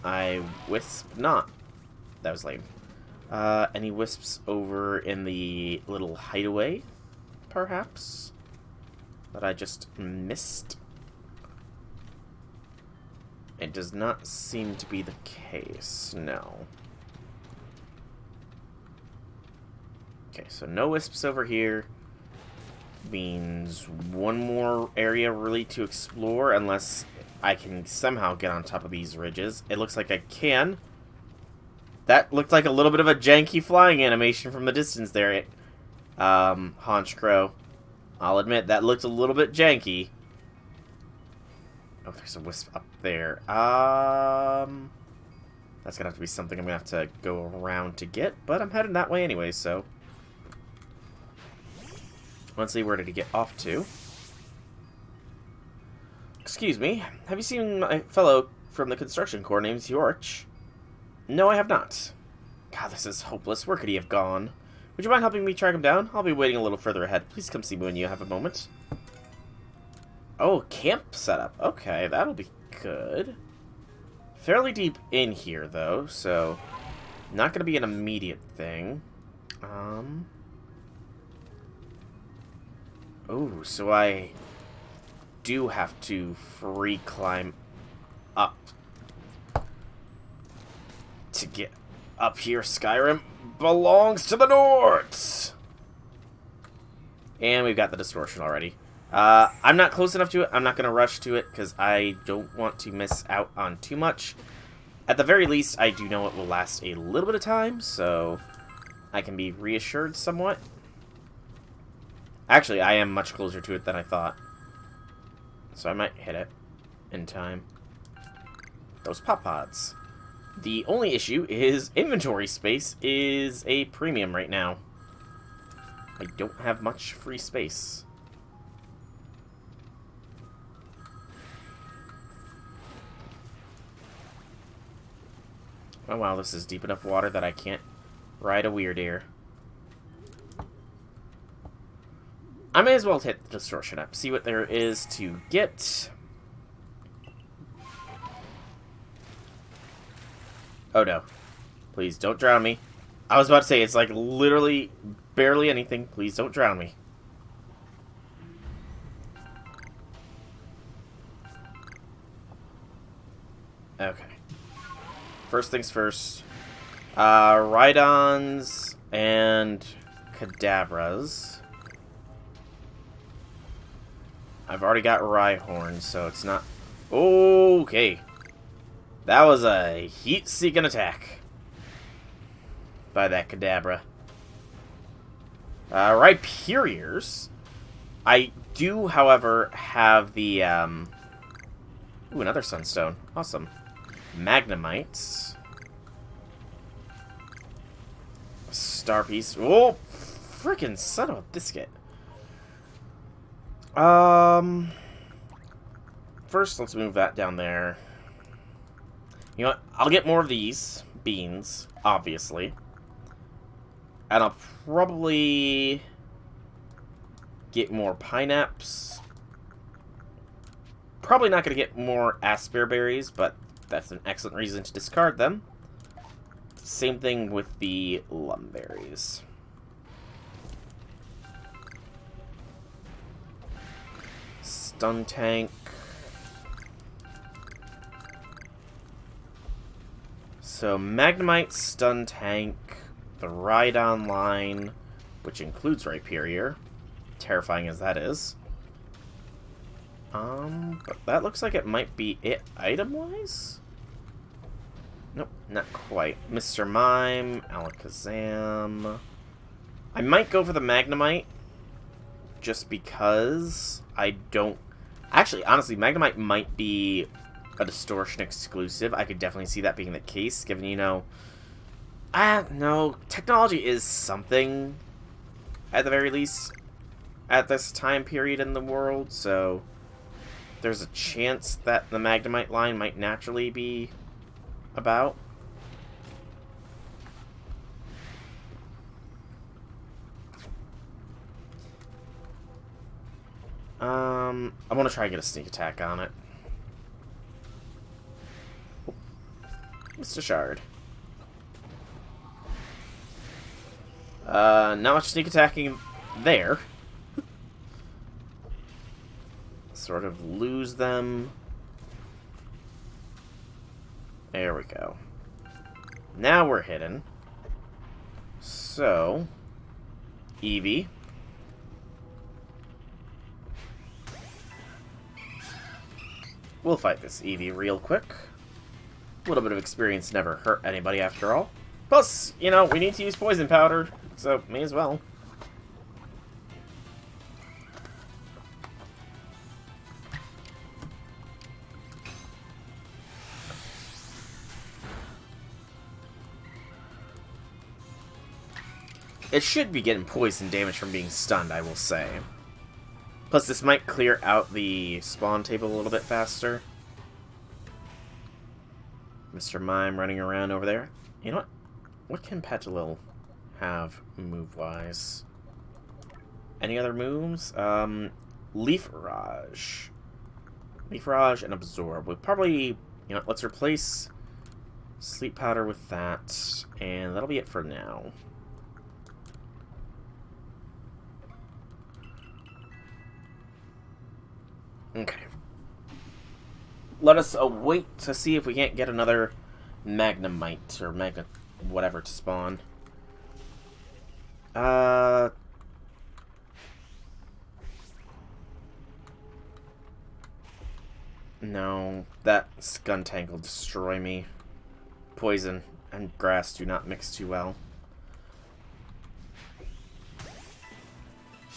I wisp not. That was lame. Any wisps over in the little hideaway, perhaps? That I just missed? It does not seem to be the case, no. Okay, so no wisps over here. Means one more area really to explore, unless I can somehow get on top of these ridges. It looks like I can. That looked like a little bit of a janky flying animation from the distance there, Honchcrow. I'll admit, that looked a little bit janky. Oh, there's a wisp up there. That's gonna have to be something I'm gonna have to go around to get, but I'm heading that way anyway, so... Let's see, where did he get off to? Excuse me, have you seen my fellow from the construction corps named Yorch? No, I have not. God, this is hopeless. Where could he have gone? Would you mind helping me track him down? I'll be waiting a little further ahead. Please come see me when you have a moment. Oh, camp setup. Okay, that'll be good. Fairly deep in here, though, so... Not gonna be an immediate thing. Oh, so I do have to free climb up to get up here. Skyrim belongs to the Nords! And we've got the distortion already. I'm not close enough to it. I'm not going to rush to it because I don't want to miss out on too much. At the very least, I do know it will last a little bit of time, so I can be reassured somewhat. Actually, I am much closer to it than I thought. So I might hit it. in time. Those pop pods. The only issue is inventory space is a premium right now. I don't have much free space. Oh wow, this is deep enough water that I can't ride a Weirdeer. I may as well hit the distortion up, see what there is to get. Oh no. Please don't drown me. I was about to say, it's like literally barely anything. Please don't drown me. Okay. First things first. Rhydons and Kadabras. I've already got Rhyhorn, so it's not... Okay. That was a heat-seeking attack by that Kadabra. Rhyperiors. I do, however, have the... Ooh, another Sunstone. Awesome. Magnemites. Star Piece. Oh, freaking son of a biscuit. First, let's move that down there. You know what? I'll get more of these beans, obviously. And I'll probably get more pineapples. Probably not going to get more Asper berries, but that's an excellent reason to discard them. Same thing with the lumberries. Stun tank. So Magnemite, Stun tank, the Rhydon line, which includes Rhyperior, terrifying as that is. But that looks like it might be it item-wise? Nope, not quite. Mr. Mime, Alakazam. I might go for the Magnemite, just because I don't... Actually, honestly, Magnemite might be a Distortion exclusive. I could definitely see that being the case, given, you know... no, technology is something, at the very least, at this time period in the world, so... There's a chance that the Magnemite line might naturally be about. I want to try and get a sneak attack on it. Mr. Shard. Not much sneak attacking there. Sort of lose them. There we go. Now we're hidden. So, Eevee. We'll fight this Eevee real quick. A little bit of experience never hurt anybody after all. Plus, you know, we need to use poison powder, so may as well. It should be getting poison damage from being stunned, I will say. Plus, this might clear out the spawn table a little bit faster. Mr. Mime running around over there. You know what? What can Petalil have move-wise? Any other moves? Leaf Barrage. Leaf Barrage and Absorb. We'll probably... You know, let's replace Sleep Powder with that. And that'll be it for now. Okay. Let us wait to see if we can't get another Magnemite or whatever to spawn. No, that Skuntank will destroy me. Poison and grass do not mix too well.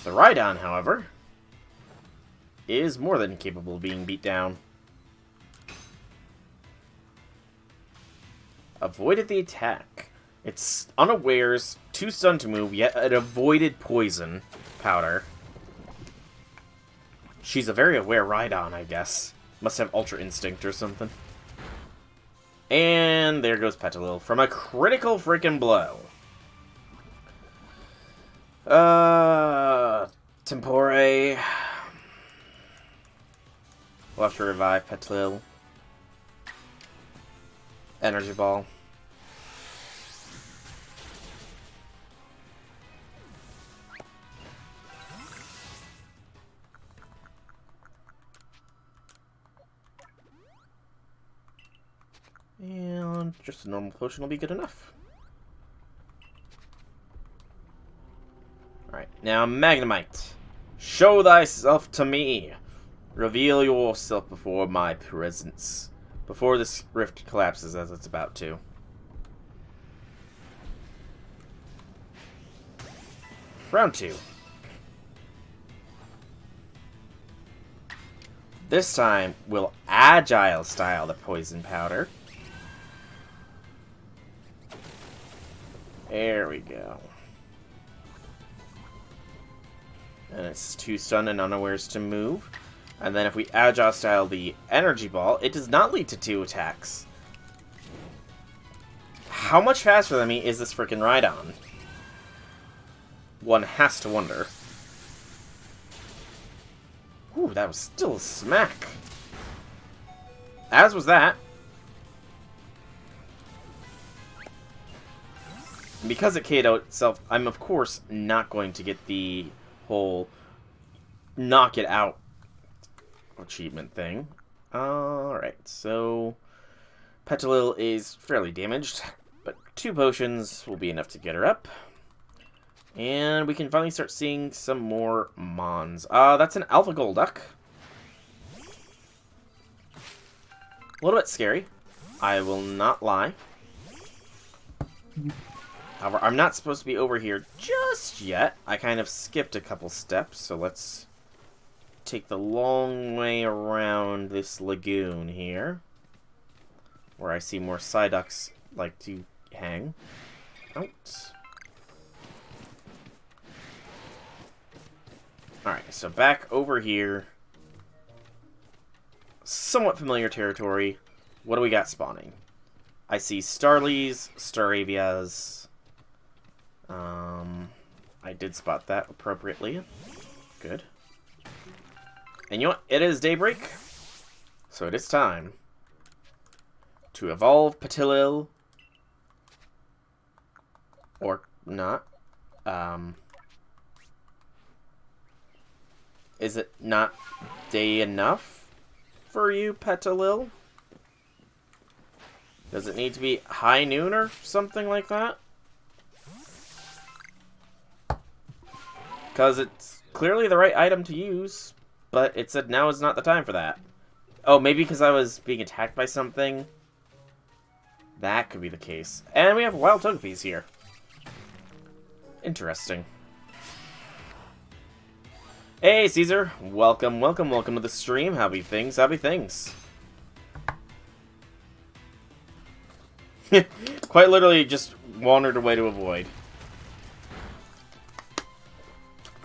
The Rhydon, however, is more than capable of being beat down. Avoided the attack. It's unawares, too stunned to move, yet it avoided poison powder. She's a very aware Rhydon, I guess. Must have Ultra Instinct or something. And there goes Petalil from a critical freaking blow. Tempore. We'll have to revive Petalil. Energy Ball. And just a normal potion will be good enough. Alright, now Magnemite. Show thyself to me. Reveal yourself before my presence. Before this rift collapses as it's about to. Round 2. This time, we'll Agile style the poison powder. There we go. And it's too stunned and unawares to move. And then if we Agile style the energy ball, it does not lead to 2 attacks. How much faster than me is this freaking Rhydon? One has to wonder. Ooh, that was still a smack. As was that. Because it KO'd itself, I'm of course not going to get the whole knock it out achievement thing. Alright, so Petalil is fairly damaged, but 2 potions will be enough to get her up. And we can finally start seeing some more Mons. That's an Alpha Golduck. A little bit scary. I will not lie. However, I'm not supposed to be over here just yet. I kind of skipped a couple steps, so let's take the long way around this lagoon here. Where I see more Psyducks like to hang out. Alright, so back over here. Somewhat familiar territory. What do we got spawning? I see Starlies, Staravias. I did spot that appropriately. Good. And you know what? It is daybreak. So it is time to evolve Petalil. Or not. Is it not day enough for you, Petalil? Does it need to be high noon or something like that? Because it's clearly the right item to use, but it said now is not the time for that. Oh, maybe because I was being attacked by something? That could be the case. And we have Wild Togepi's here. Interesting. Hey, Caesar. Welcome, welcome, welcome to the stream. Happy things, happy things. Quite literally just wandered away to avoid.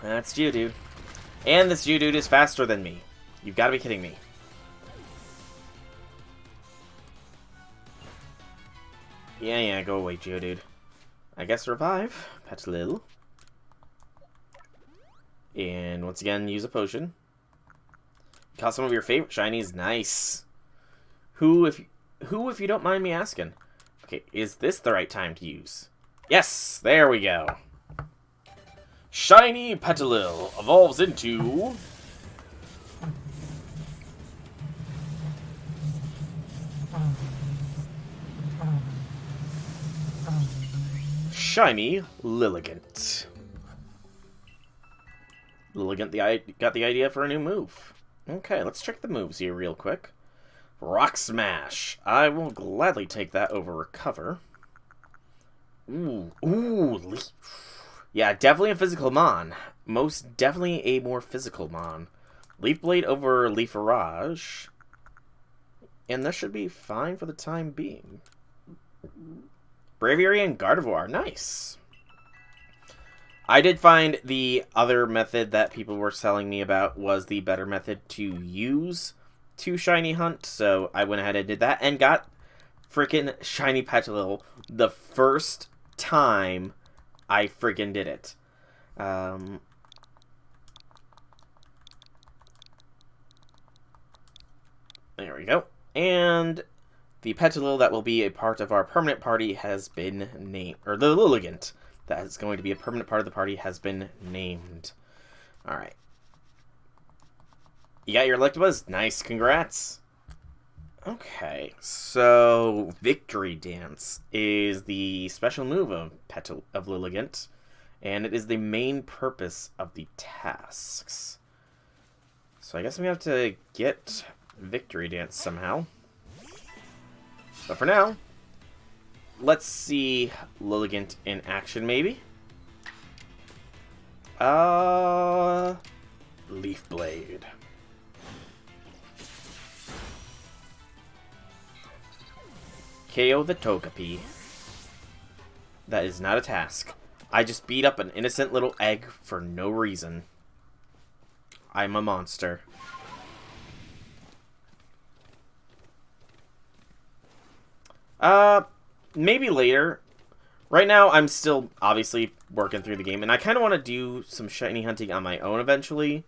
That's Geodude. And this Geodude is faster than me. You've got to be kidding me. Yeah, go away, Geodude. I guess revive Petalil. And once again, use a potion. Caught some of your favorite shinies. Nice. Who, if you don't mind me asking? Okay, is this the right time to use? Yes, there we go. Shiny Petalil evolves into Shiny Lilligant. Lilligant got the idea for a new move. Okay, let's check the moves here real quick. Rock Smash. I will gladly take that over Recover. Ooh, yeah, definitely a physical Mon. Most definitely a more physical Mon. Leaf Blade over Leaf Barrage. And that should be fine for the time being. Braviary and Gardevoir. Nice. I did find the other method that people were telling me about was the better method to use to shiny hunt, so I went ahead and did that and got freaking shiny Petilil the first time I freaking did it. There we go. And the Petilil that will be a part of our permanent party has been named, or the Lilligant that is going to be a permanent part of the party has been named. Alright. You got your Electabuzz? Nice, congrats. Okay, so Victory Dance is the special move of Lilligant, and it is the main purpose of the tasks. So I guess we have to get Victory Dance somehow. But for now, let's see Lilligant in action, maybe. Leaf Blade. KO the Togepi. That is not a task. I just beat up an innocent little egg for no reason. I'm a monster. Maybe later. Right now, I'm still, obviously, working through the game, and I kind of want to do some shiny hunting on my own eventually.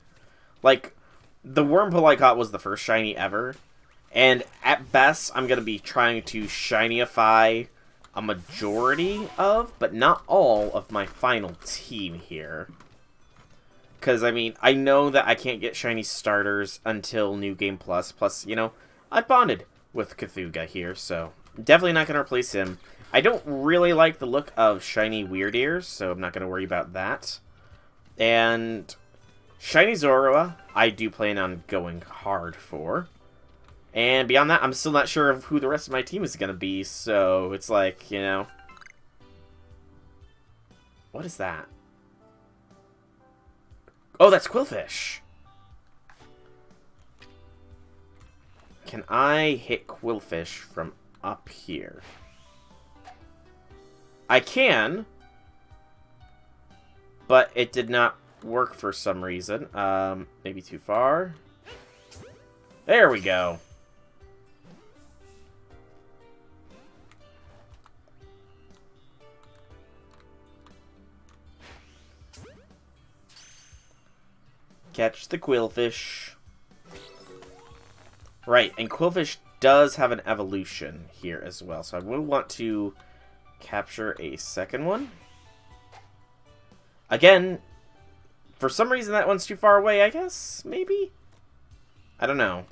Like, the Wurmple I caught was the first shiny ever, and at best, I'm going to be trying to shinyify a majority of, but not all, of my final team here. Because, I mean, I know that I can't get shiny starters until New Game Plus. Plus, you know, I bonded with Cthulhu here, so definitely not going to replace him. I don't really like the look of shiny Weird Ears, so I'm not going to worry about that. And shiny Zorua, I do plan on going hard for. And beyond that, I'm still not sure of who the rest of my team is going to be, so it's like, you know. What is that? Oh, that's Quillfish. Can I hit Quillfish from up here? I can, but it did not work for some reason. Maybe too far. There we go. Catch the Quillfish. Right, and Quillfish does have an evolution here as well, so I will want to capture a second one. Again, for some reason that one's too far away, I guess? Maybe? I don't know.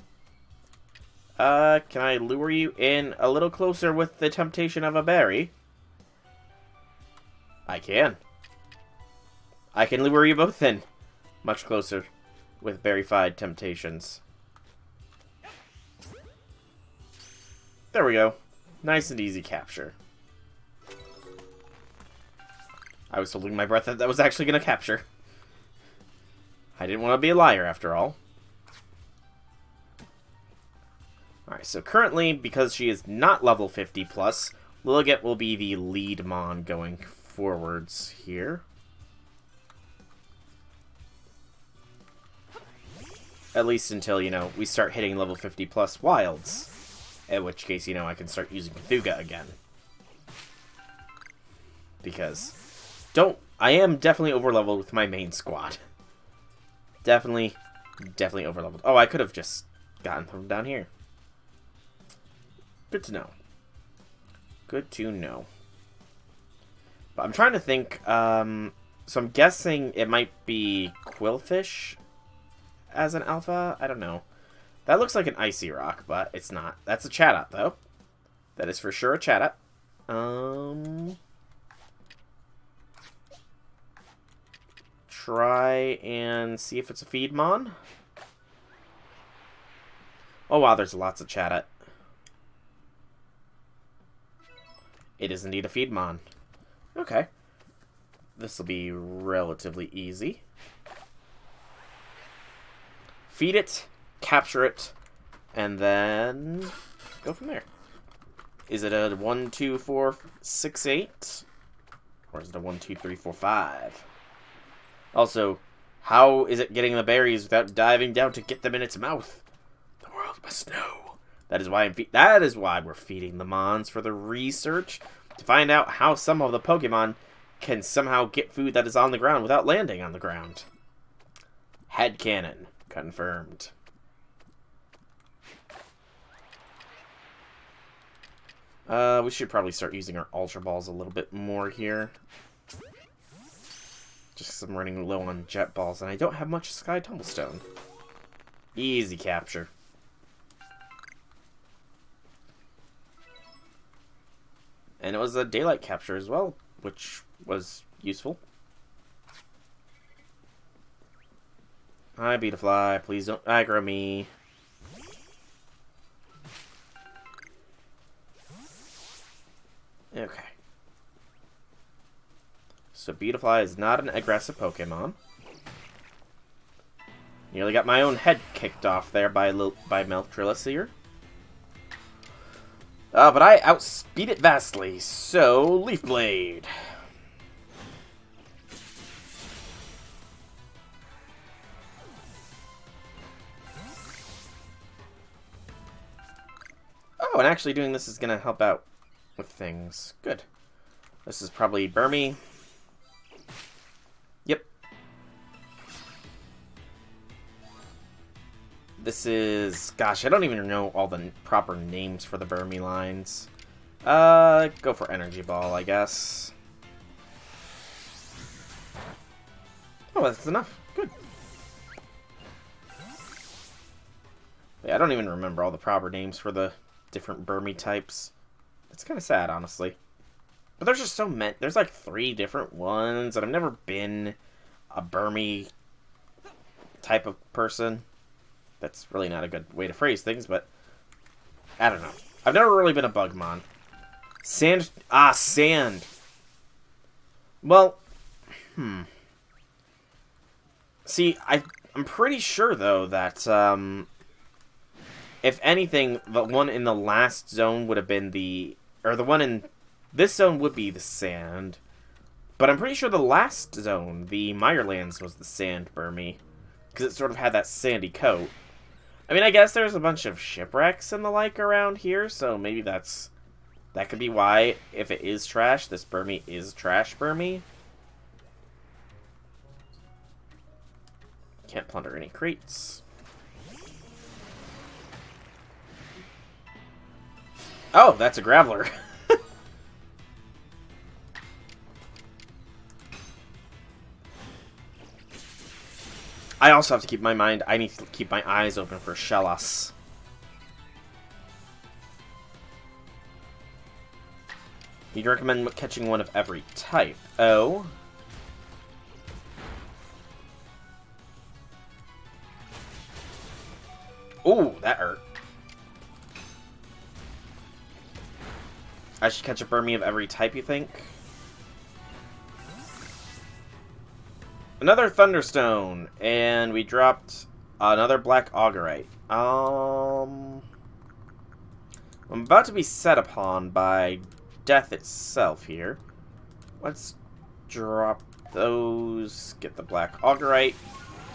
Can I lure you in a little closer with the temptation of a berry? I can. I can lure you both in much closer with berry-fied temptations. There we go. Nice and easy capture. I was holding my breath that that was actually going to capture. I didn't want to be a liar after all. Alright, so currently, because she is not level 50 plus, Lilligant will be the lead mon going forwards here. At least until, you know, we start hitting level 50 plus wilds. In which case, you know, I can start using Cthulhu again. Because I am definitely overleveled with my main squad. Definitely overleveled. Oh, I could have just gotten from down here. Good to know. Good to know. But I'm trying to think, so I'm guessing it might be Quillfish as an alpha? I don't know. That looks like an icy rock, but it's not. That's a Chatot, though. That is for sure a Chatot. Try and see if it's a Feedmon. Oh wow, there's lots of Chatot. It is indeed a Feedmon. Okay. This will be relatively easy. Feed it, capture it, and then go from there. Is it a 1, 2, 4, 6, 8? Or is it a 1, 2, 3, 4, 5? Also, how is it getting the berries without diving down to get them in its mouth? The world must know. That is why we're feeding the Mons for the research, to find out how some of the Pokemon can somehow get food that is on the ground without landing on the ground. Headcanon confirmed. We should probably start using our Ultra Balls a little bit more here. Just because I'm running low on Jet Balls, and I don't have much Sky Tumblestone. Easy capture. And it was a Daylight capture as well, which was useful. Hi, Beetafly. Please don't aggro me. Okay. So Beetafly is not an aggressive Pokemon. Nearly got my own head kicked off there by Meltrilus here. But I outspeed it vastly, so Leaf Blade. Oh, and actually doing this is going to help out with things. Good. This is probably Burmy. Yep. This is... Gosh, I don't even know all the proper names for the Burmy lines. Go for Energy Ball, I guess. Oh, that's enough. Good. Yeah, I don't even remember all the proper names for the different Burmy types. It's kind of sad, honestly. But there's just so many. There's like 3 different ones, and I've never been a Burmy type of person. That's really not a good way to phrase things, but I don't know. I've never really been a Bugmon. Sand. Ah, sand. Well, See, I'm pretty sure, though, that, if anything, the one in the last zone would have been or the one in this zone would be the sand. But I'm pretty sure the last zone, the Mirelands, was the sand Burmy. Because it sort of had that sandy coat. I mean, I guess there's a bunch of shipwrecks and the like around here, so maybe that could be why, if it is trash, this Burmy is trash Burmy. Can't plunder any crates. Oh, that's a Graveler. I also have to keep my mind... I need to keep my eyes open for Shellos. You'd recommend catching one of every type. Oh. Ooh, that hurt. I should catch a Burmy of every type, you think? Another Thunderstone, and we dropped another Black Augerite. I'm about to be set upon by death itself here. Let's drop those, get the Black Augerite,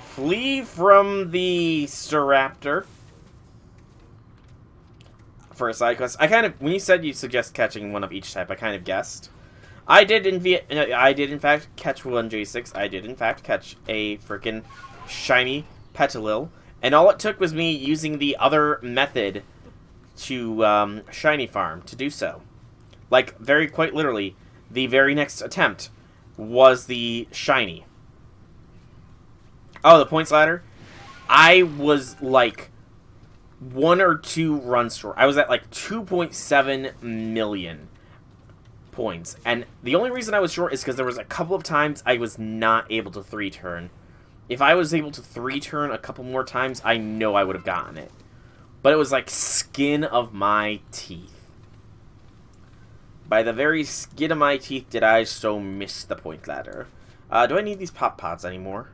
flee from the Staraptor for a side quest. When you said you suggest catching one of each type, I kind of guessed. I did in fact catch one J6. I did in fact catch a freaking shiny Petalil, and all it took was me using the other method to shiny farm to do so. Like, quite literally, the very next attempt was the shiny. Oh, the points ladder? I was like 1 or 2 runs short. I was at like 2.7 million points, and the only reason I was short is because there was a couple of times I was not able to 3-turn. If I was able to 3-turn a couple more times, I know I would have gotten it. But it was like skin of my teeth. By the very skin of my teeth did I so miss the point ladder. Do I need these pop pods anymore?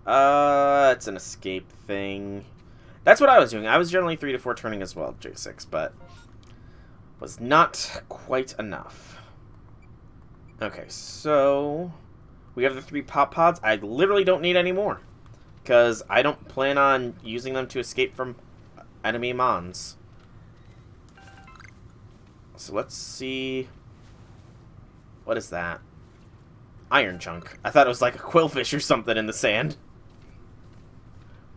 It's an escape thing. That's what I was doing. I was generally 3 to 4 turning as well, J6, but was not quite enough. Okay, so we have the 3 pop pods. I literally don't need any more, because I don't plan on using them to escape from enemy mons. So let's see. What is that? Iron chunk. I thought it was like a quillfish or something in the sand.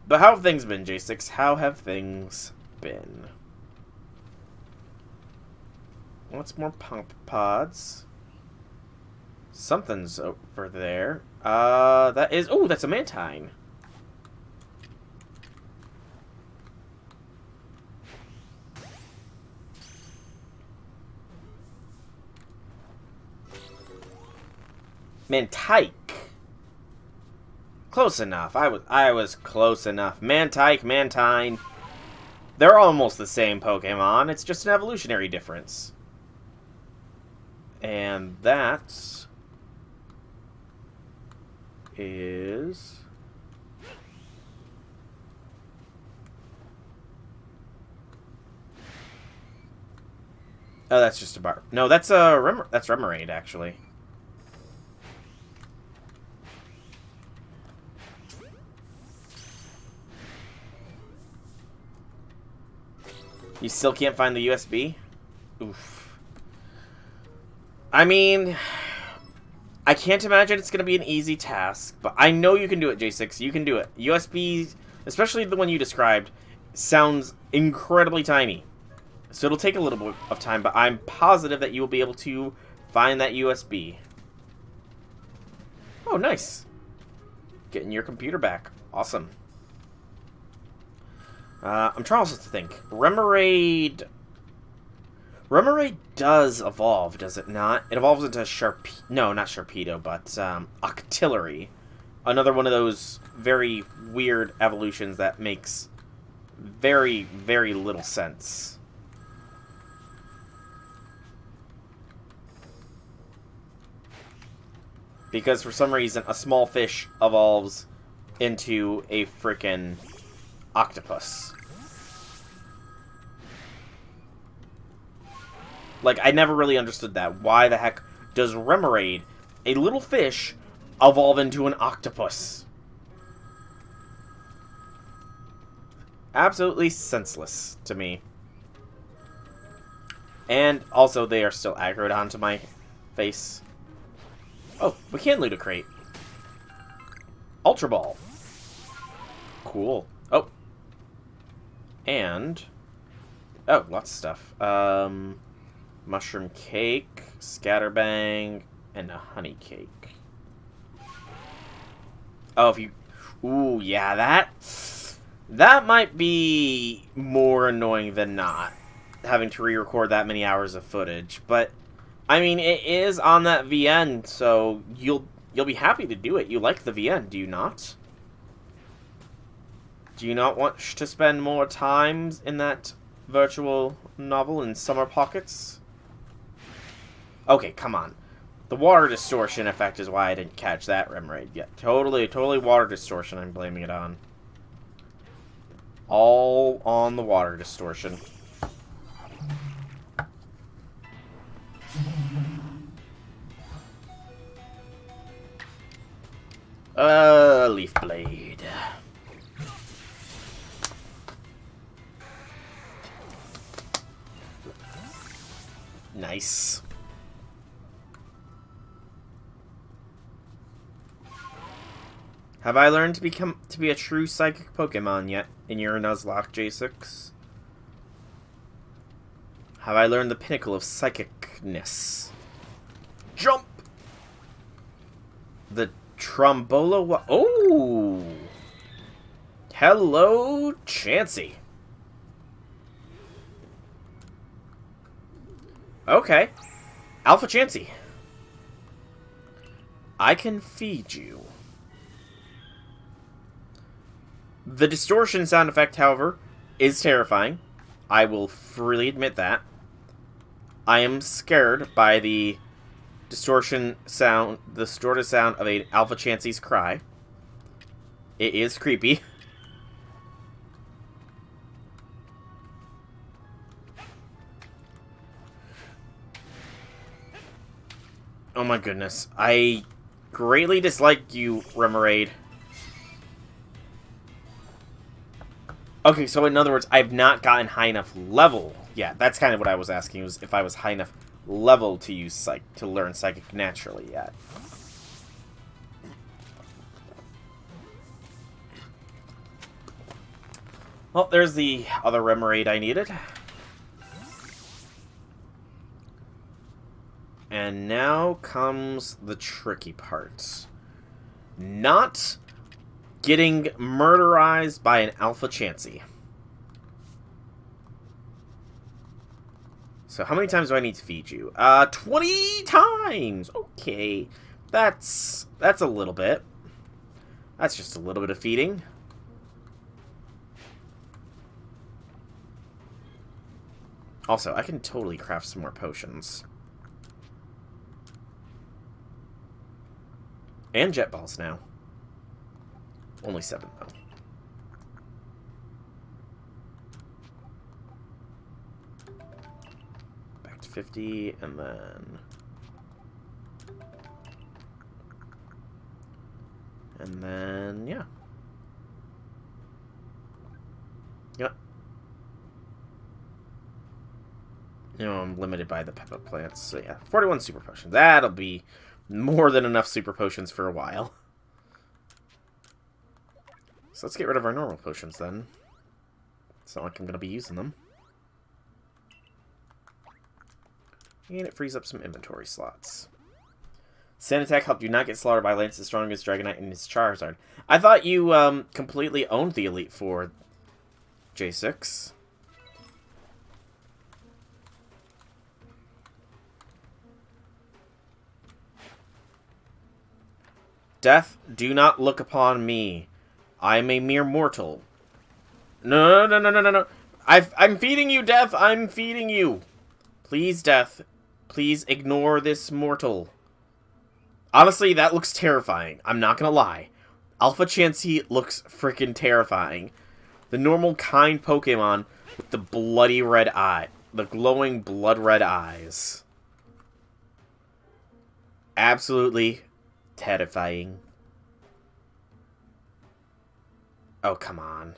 But how have things been, J6? How have things been? What's more pump pods? Something's over there. That is... Oh, that's a mantine. Mantike. Close enough. I was close enough. Mantike, Mantine. They're almost the same Pokemon. It's just an evolutionary difference. And that is... Oh, that's just a bar. No, that's a that's Remoraid, actually. You still can't find the USB? Oof. I mean, I can't imagine it's going to be an easy task, but I know you can do it, J6. You can do it. USB, especially the one you described, sounds incredibly tiny. So it'll take a little bit of time, but I'm positive that you will be able to find that USB. Oh, nice. Getting your computer back. Awesome. I'm trying also to think. Remoraid does evolve, does it not? It evolves into no, not Sharpedo, but Octillery. Another one of those very weird evolutions that makes very, very little sense. Because for some reason, a small fish evolves into a frickin' octopus. Like, I never really understood that. Why the heck does Remoraid, a little fish, evolve into an octopus? Absolutely senseless to me. And also, they are still aggroed onto my face. Oh, we can loot a crate. Ultra Ball. Cool. Oh. And... oh, lots of stuff. Mushroom cake, scatterbang, and a honey cake. Oh, if you... ooh, yeah, that might be more annoying than not, having to re-record that many hours of footage. But, I mean, it is on that VN, so you'll be happy to do it. You like the VN, do you not? Do you not want to spend more time in that virtual novel in summer pockets? Okay, come on. The water distortion effect is why I didn't catch that Remoraid yet. Totally water distortion I'm blaming it on. All on the water distortion. Leaf Blade. Nice. Have I learned to be a true psychic Pokemon yet in your Nuzlocke, J6? Have I learned the pinnacle of psychicness? Jump! The Trombola... oh! Hello, Chansey. Okay. Alpha Chansey. I can feed you. The distortion sound effect, however, is terrifying. I will freely admit that. I am scared by the distorted sound of an Alpha Chansey's cry. It is creepy. Oh my goodness. I greatly dislike you, Remoraid. Okay, so in other words, I've not gotten high enough level. Yeah, that's kind of what I was asking, was if I was high enough level to use to learn Psychic naturally yet. Well, there's the other Remoraid I needed. And now comes the tricky part. Not getting murderized by an Alpha Chansey. So how many times do I need to feed you? 20 times! Okay. That's a little bit. That's just a little bit of feeding. Also, I can totally craft some more potions. And jet balls now. Only 7, though. Back to 50, and then... And then, yeah. Yep. You know, I'm limited by the peppa plants, so yeah. 41 super potions. That'll be more than enough super potions for a while. So let's get rid of our normal potions, then. It's not like I'm going to be using them. And it frees up some inventory slots. Sand attack helped you not get slaughtered by Lance's strongest Dragonite and his Charizard. I thought you completely owned the Elite Four, J6. Death, do not look upon me. I am a mere mortal. No, no, no, no, no, no. I'm feeding you, Death. I'm feeding you. Please, Death. Please ignore this mortal. Honestly, that looks terrifying. I'm not gonna lie. Alpha Chansey looks freaking terrifying. The normal kind Pokemon with the bloody red eye. The glowing blood red eyes. Absolutely terrifying. Oh, come on.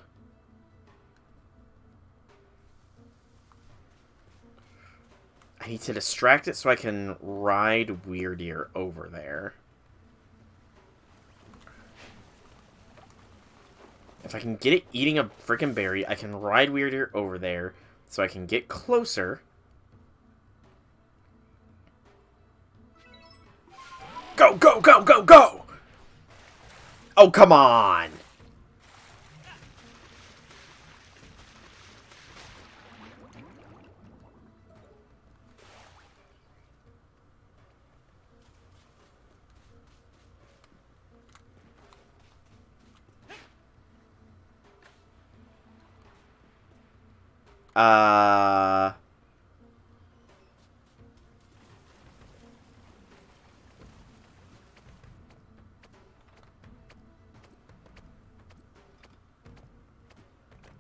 I need to distract it so I can ride Weirdeer over there. If I can get it eating a freaking berry, I can ride Weirdeer over there so I can get closer. Go, go, go, go, go! Oh, come on!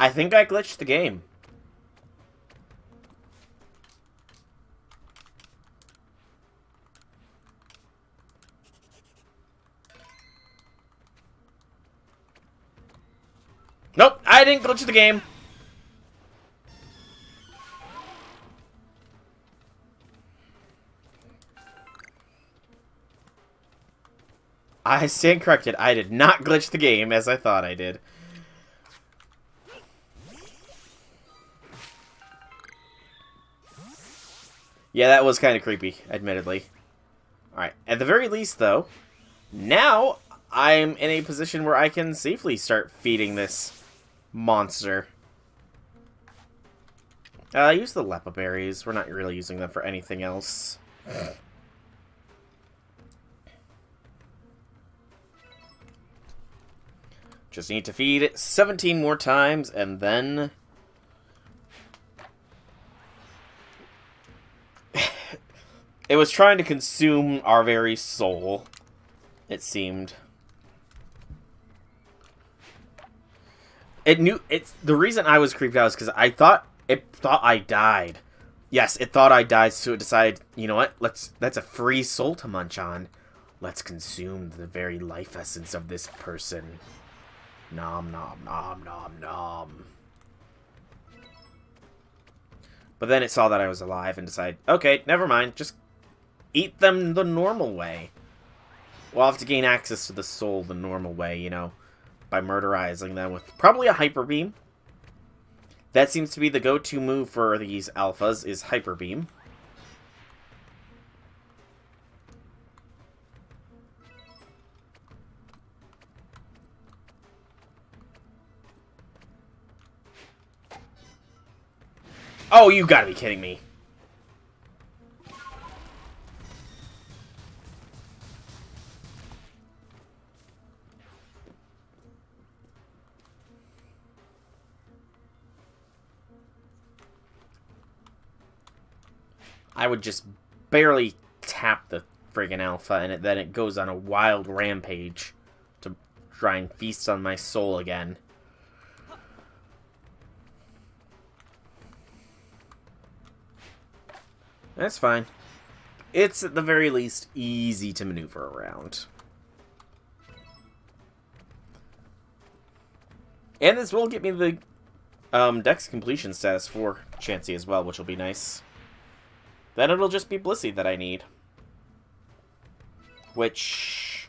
I think I glitched the game. Nope, I didn't glitch the game. I stand corrected. I did not glitch the game as I thought I did. Yeah, that was kind of creepy, admittedly. Alright, at the very least, though, now I'm in a position where I can safely start feeding this monster. Use the Lepa berries. We're not really using them for anything else. Just need to feed it 17 more times, and then... It was trying to consume our very soul, it seemed. The reason I was creeped out is because I thought I died. Yes, it thought I died, so it decided, you know what? That's a free soul to munch on. Let's consume the very life essence of this person. Nom nom nom nom nom. But then it saw that I was alive and decided, okay, never mind, just eat them the normal way. We'll have to gain access to the soul the normal way, you know, by murderizing them with probably a hyper beam. That seems to be the go-to move for these alphas, is hyper beam. Oh, you gotta be kidding me. I would just barely tap the friggin' alpha, and then it goes on a wild rampage to try and feast on my soul again. That's fine. It's, at the very least, easy to maneuver around. And this will get me the Dex completion status for Chansey as well, which will be nice. Then it'll just be Blissey that I need. Which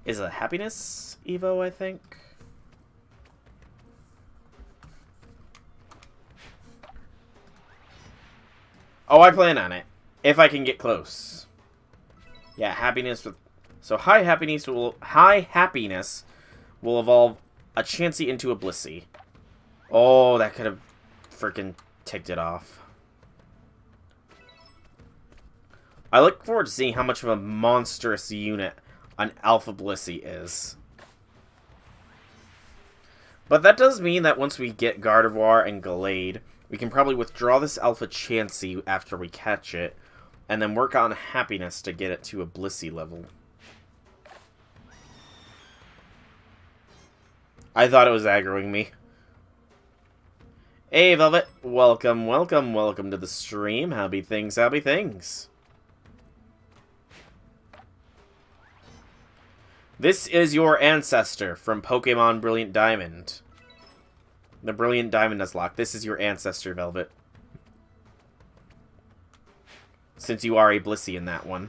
is a happiness Evo, I think. Oh, I plan on it. If I can get close. Yeah, happiness with... So high happiness will evolve a Chansey into a Blissey. Oh, that could have freaking ticked it off. I look forward to seeing how much of a monstrous unit an Alpha Blissey is. But that does mean that once we get Gardevoir and Gallade, we can probably withdraw this Alpha Chansey after we catch it, and then work on happiness to get it to a Blissey level. I thought it was aggroing me. Hey, Velvet. Welcome, welcome, welcome to the stream. How be things, how be things? This is your ancestor from Pokemon Brilliant Diamond. The Brilliant Diamond Nuzlocke. This is your ancestor, Velvet. Since you are a Blissey in that one.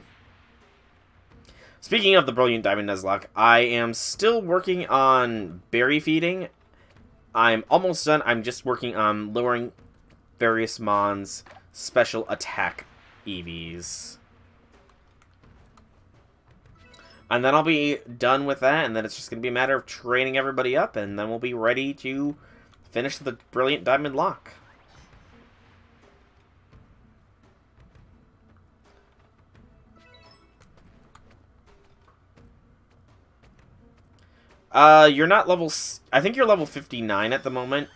Speaking of the Brilliant Diamond Nuzlocke, I am still working on berry feeding. I'm almost done. I'm just working on lowering various Mons' special attack EVs. And then I'll be done with that, and then it's just going to be a matter of training everybody up, and then we'll be ready to finish the Brilliant Diamond Lock. You're not level... I think you're level 59 at the moment.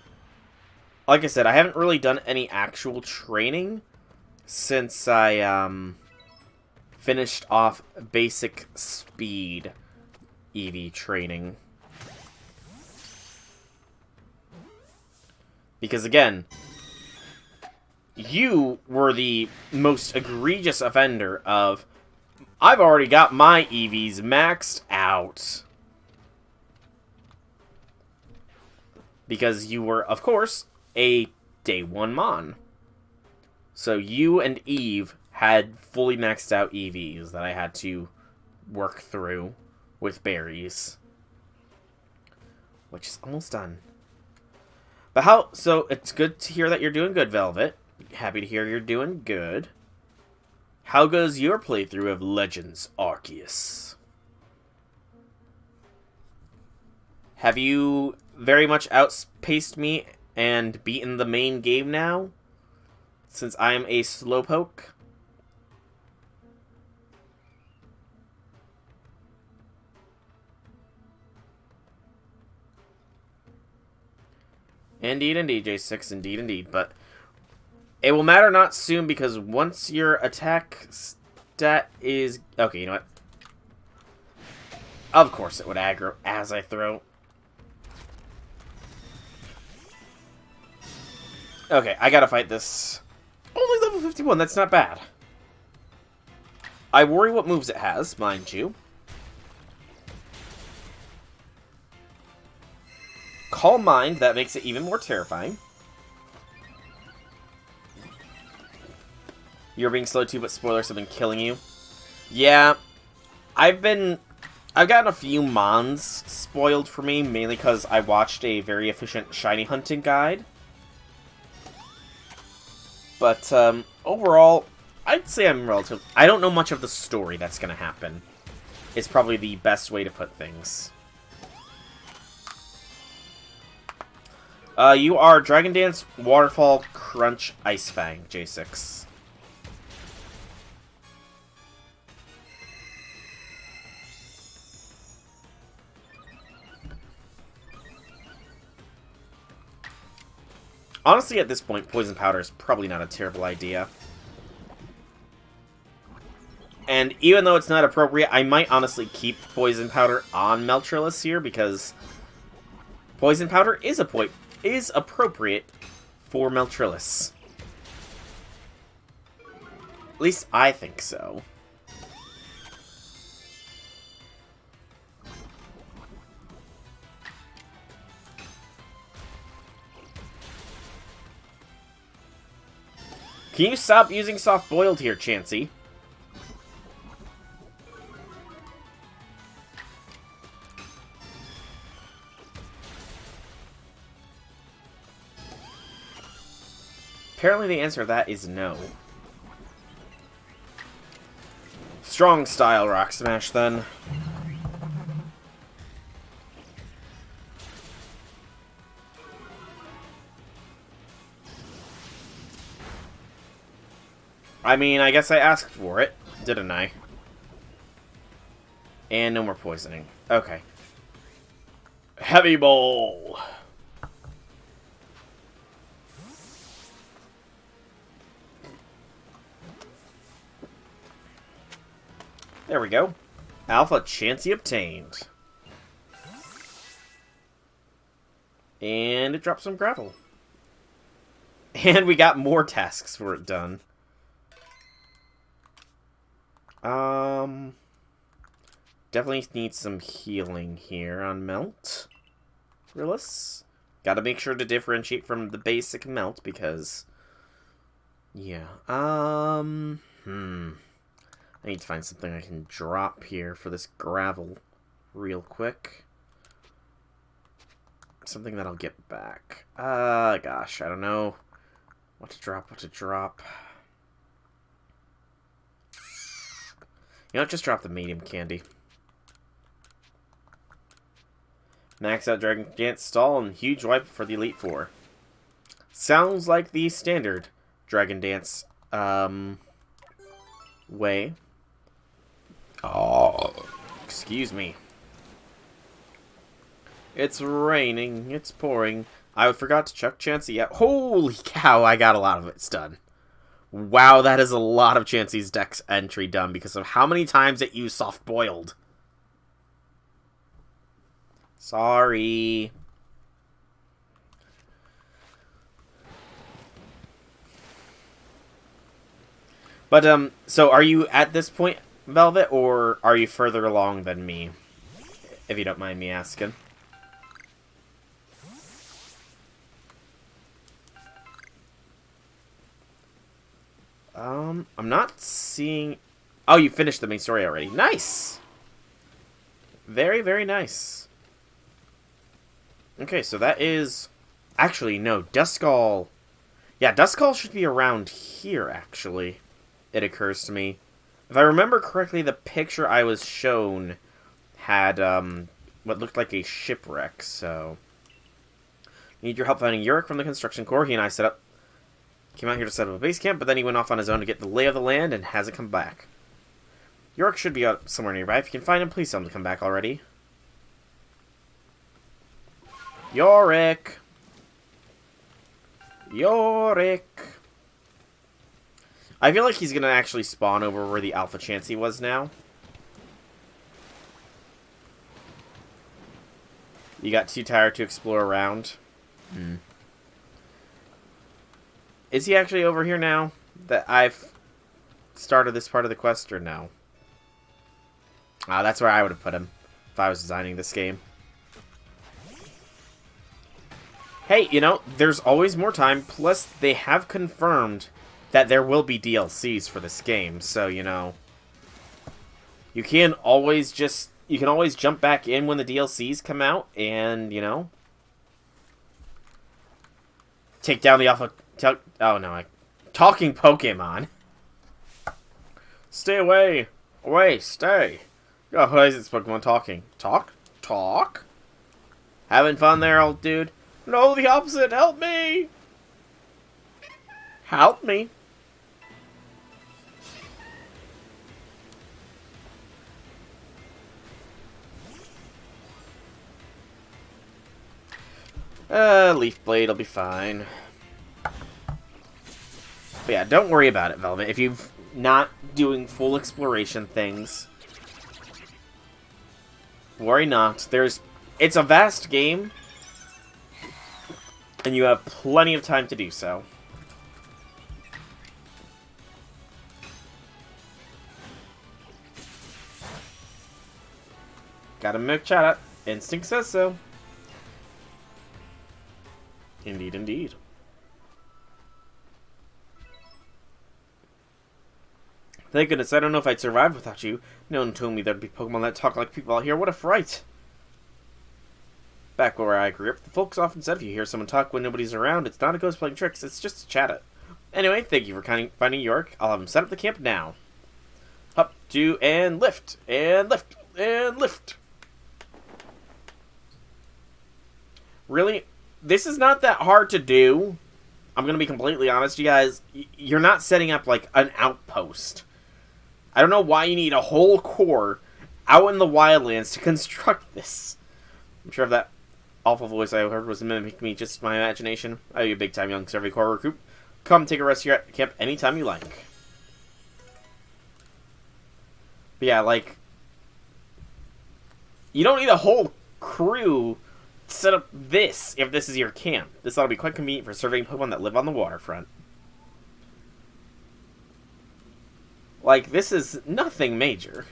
Like I said, I haven't really done any actual training since I, finished off basic speed EV training. Because again, you were the most egregious offender of, I've already got my EVs maxed out. Because you were, of course, a Day 1 Mon. So you and Eve had fully maxed out EVs that I had to work through with berries. Which is almost done. But how... So, it's good to hear that you're doing good, Velvet. Happy to hear you're doing good. How goes your playthrough of Legends Arceus? Have you very much outpaced me and beaten the main game now? Since I am a slowpoke? Indeed, indeed, J6, indeed, indeed. But it will matter not soon, because once your attack stat is... Okay, you know what? Of course it would aggro as I throw. Okay, I gotta fight this. Only level Level 51, that's not bad. I worry what moves it has, mind you. Calm Mind, that makes it even more terrifying. You're being slow too, but spoilers have been killing you. Yeah, I've gotten a few Mons spoiled for me, mainly because I watched a very efficient shiny hunting guide. But, overall, I'd say I'm relative. I don't know much of the story that's going to happen. It's probably the best way to put things. You are Dragon Dance, Waterfall, Crunch, Ice Fang, J6. Honestly, at this point, Poison Powder is probably not a terrible idea. And even though it's not appropriate, I might honestly keep Poison Powder on Meltrilus here, because Poison Powder is appropriate for Meltrilus. At least I think so. Can you stop using soft boiled here, Chansey? Apparently the answer to that is no. Strong style Rock Smash, then. I mean, I guess I asked for it, didn't I? And no more poisoning. Okay. Heavy Bowl! There we go. Alpha Chansey obtained. And it dropped some gravel. And we got more tasks for it done. Definitely need some healing here on Melt. Rillis. Gotta make sure to differentiate from the basic Melt, because... yeah. I need to find something I can drop here for this gravel real quick. Something that I'll get back. Gosh, I don't know what to drop. You know, just drop the medium candy. Max out Dragon Dance Stall and Huge Wipe for the Elite Four. Sounds like the standard Dragon Dance, way. Oh, excuse me. It's raining, it's pouring. I forgot to chuck Chansey out. Holy cow, I got a lot of it done. Wow, that is a lot of Chansey's Dex entry done because of how many times it used soft boiled. Sorry. But, so are you at this point, Velvet, or are you further along than me? If you don't mind me asking. I'm not seeing... oh, you finished the main story already. Nice! Very, very nice. Okay, so that is... actually, no, Duskull... yeah, Duskull should be around here, actually. It occurs to me. If I remember correctly, the picture I was shown had, what looked like a shipwreck, so... need your help finding Yurik from the construction corps. He and I came out here to set up a base camp, but then he went off on his own to get the lay of the land and hasn't come back. Yurik should be out somewhere nearby. If you can find him, please tell him to come back already. Yurik! Yurik! I feel like he's gonna actually spawn over where the Alpha Chansey was now. You got too tired to explore around? Is he actually over here now? that I've started this part of the quest, or no? That's where I would have put him if I was designing this game. Hey, you know, there's always more time, plus they have confirmed that there will be DLCs for this game, so, you know, you can always jump back in when the DLCs come out, and, you know, take down the talking Pokemon. Stay away! Away, stay! Oh, why is this Pokemon talking? Talk? Talk? Having fun there, old dude? No, the opposite! Help me! Help me! Leaf Blade will be fine. But yeah, don't worry about it, Velvet. If you're not doing full exploration things, worry not. It's a vast game, and you have plenty of time to do so. Gotta milk chat. Instinct says so. Indeed, indeed. Thank goodness, I don't know if I'd survive without you. No one told me there'd be Pokemon that talk like people out here. What a fright! Back where I grew up, the folks often said if you hear someone talk when nobody's around, it's not a ghost playing tricks, it's just a chat it. Anyway, thank you for finding York. I'll have him set up the camp now. Up, do, and lift, and lift, and lift. Really? This is not that hard to do. I'm going to be completely honest, you guys. You're not setting up, like, an outpost. I don't know why you need a whole core out in the wildlands to construct this. I'm sure if that awful voice I heard was mimicking me, just my imagination. I'll be a big-time young survey corps recruit. Come take a rest here at camp anytime you like. But yeah, like, you don't need a whole crew to set up this if this is your camp. This ought to be quite convenient for surveying Pokemon that live on the waterfront. Like, this is nothing major.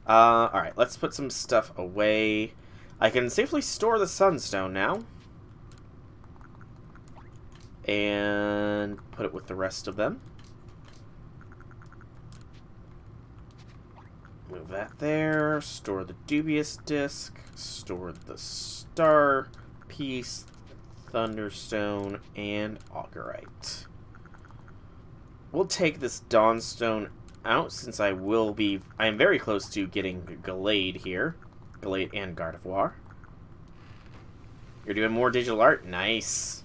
Alright, let's put some stuff away. I can safely store the Sunstone now. And put it with the rest of them. Move that there. Store the Dubious Disc. Store the Star Piece, Thunderstone, and Augurite. We'll take this Dawnstone out since I am very close to getting Gallade here. Gallade and Gardevoir. You're doing more digital art? Nice.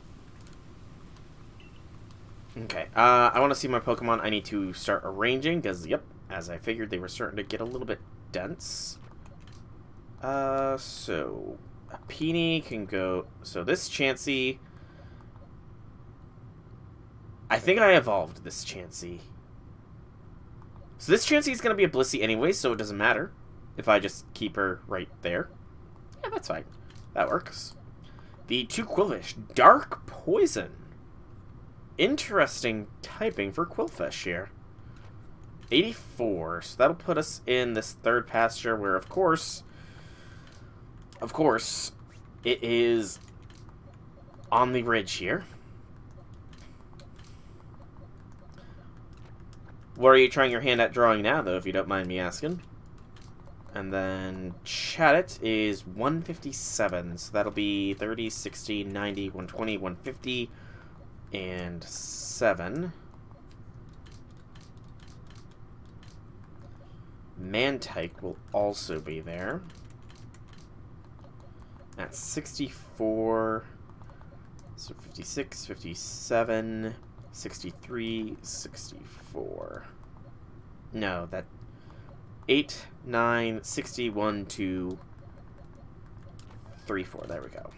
Okay, I want to see my Pokemon. I need to start arranging, because, yep, as I figured, they were starting to get a little bit dense. So, a Peony can go... So this Chansey... I think I evolved this Chansey. So this Chansey is going to be a Blissey anyway, so it doesn't matter if I just keep her right there. Yeah, that's fine. That works. The 2 Quillfish. Dark Poison. Interesting typing for Quillfish here. 84. So that'll put us in this third pasture where, of course, it is on the ridge here. What are you trying your hand at drawing now, though, if you don't mind me asking? And then Chatot is 157, so that'll be 30, 60, 90, 120, 150, and 7. Mantike will also be there. That's 64, so 56, 57, 63, 64. No, that 8, 9, 61, 2, 3, 4. There we go.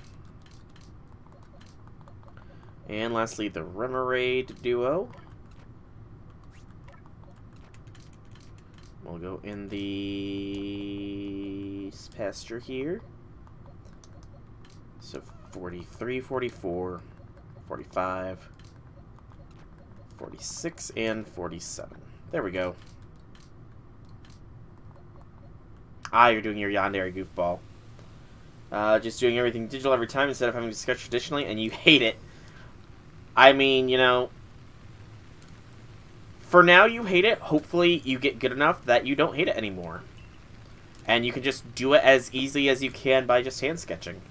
And lastly, the Remoraid duo. We'll go in the pasture here. So 43, 44, 45, 46 and 47. There we go. Ah, you're doing your yandere goofball. Just doing everything digital every time instead of having to sketch traditionally, and you hate it. I mean, you know, for now you hate it. Hopefully you get good enough that you don't hate it anymore. And you can just do it as easily as you can by just hand sketching.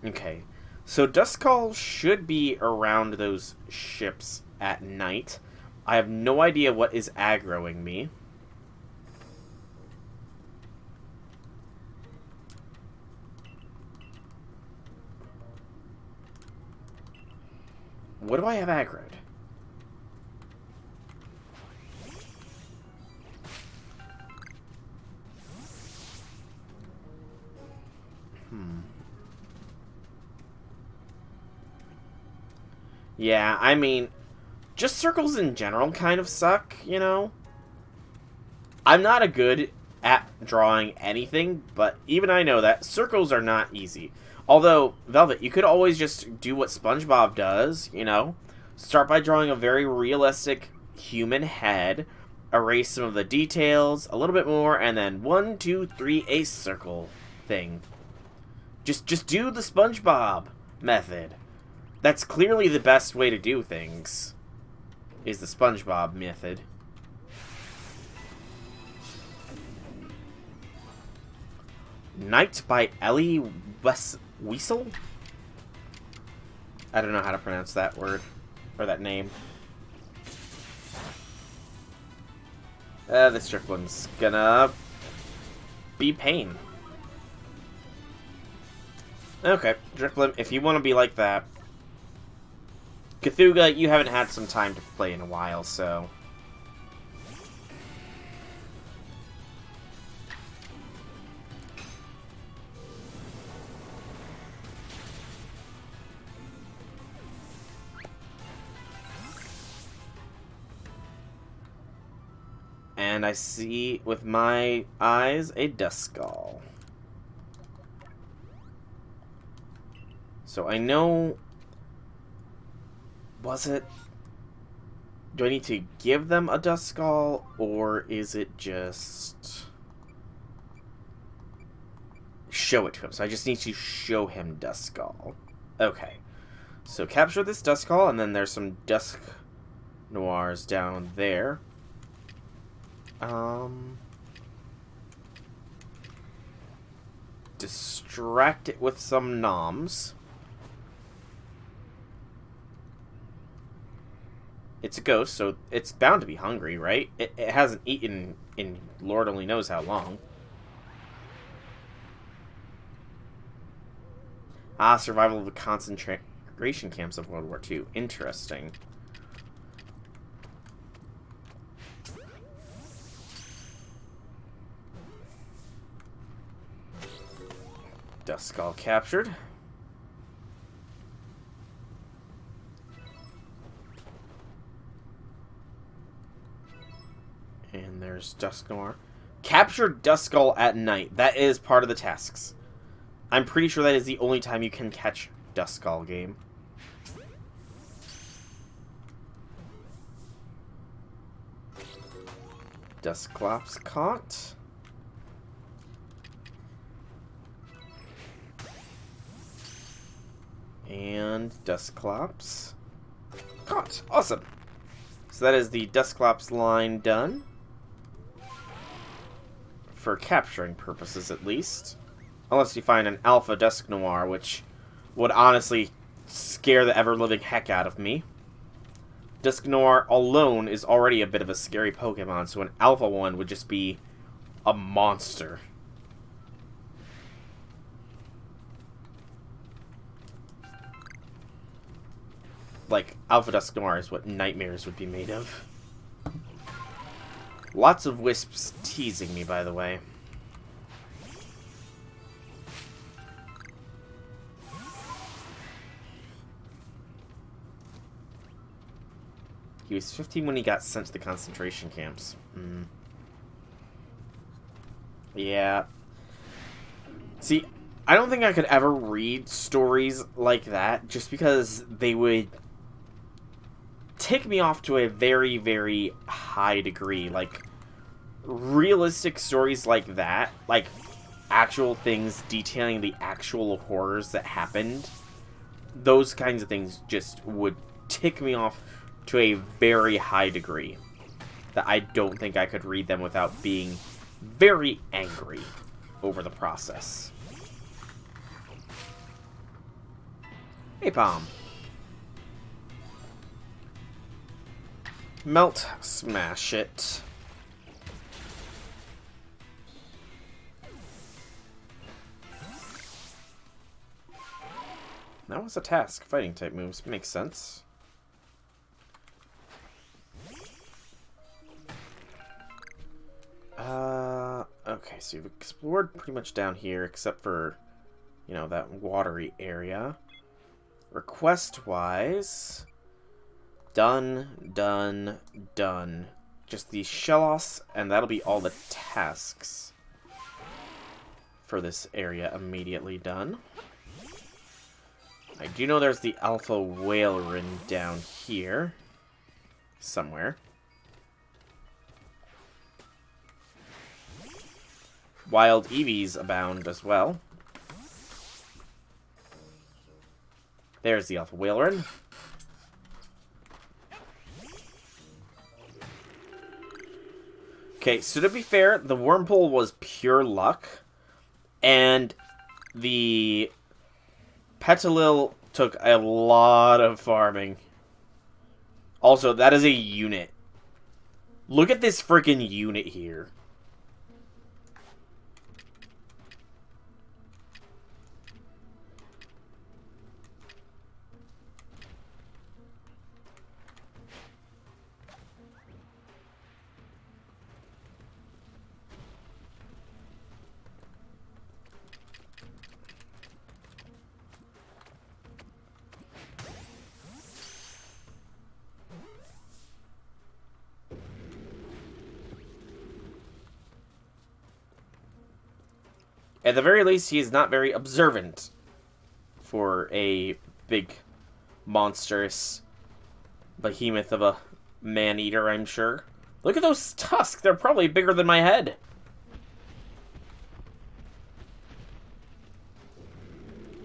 Okay, so Duskull should be around those ships at night. I have no idea what is aggroing me. What do I have aggroed? Yeah, I mean, just circles in general kind of suck, you know? I'm not a good at drawing anything, but even I know that circles are not easy. Although, Velvet, you could always just do what SpongeBob does, you know? Start by drawing a very realistic human head, erase some of the details, a little bit more, and then 1, 2, 3, a circle thing. Just do the SpongeBob method. That's clearly the best way to do things, is the SpongeBob method. Night by Ellie Weasel? I don't know how to pronounce that word, or that name. This Strickland's gonna be pain. Okay, Driplim, if you want to be like that. Cthulhu, you haven't had some time to play in a while, so... And I see, with my eyes, a Duskull. So I know... Was it... Do I need to give them a Duskull, or is it just... show it to him? So I just need to show him Duskull. Okay. So capture this Duskull, and then there's some Dusk Noirs down there. Distract it with some noms. It's a ghost, so it's bound to be hungry, right? It hasn't eaten in Lord only knows how long. Ah, survival of the concentration camps of World War II. Interesting. Duskull captured. And there's Dusk Noir. Capture Duskull at night. That is part of the tasks. I'm pretty sure that is the only time you can catch Duskull game. Dusclops caught. And Dusclops caught. Awesome. So that is the Dusclops line done. For capturing purposes, at least. Unless you find an Alpha Dusk Noir, which would honestly scare the ever-living heck out of me. Dusk Noir alone is already a bit of a scary Pokemon, so an Alpha one would just be a monster. Like, Alpha Dusk Noir is what nightmares would be made of. Lots of wisps teasing me, by the way. He was 15 when he got sent to the concentration camps. Yeah. See, I don't think I could ever read stories like that, just because they would tick me off to a very, very high degree. Like, realistic stories like that, like actual things detailing the actual horrors that happened, those kinds of things just would tick me off to a very high degree. That I don't think I could read them without being very angry over the process. Hey, Palm. Melt, smash it. That was a task. Fighting type moves. Makes sense. Okay, so you've explored pretty much down here, except for, you know, that watery area. Request-wise, done, done, done. Just the shell-offs, and that'll be all the tasks for this area immediately done. I do know there's the Alpha Whalerin down here. Somewhere. Wild Eevees abound as well. There's the Alpha Whalerin. Okay, so to be fair, the Wormhole was pure luck. And the Petalil took a lot of farming. Also, that is a unit. Look at this freaking unit here. At the very least, he is not very observant for a big, monstrous behemoth of a man-eater, I'm sure. Look at those tusks! They're probably bigger than my head!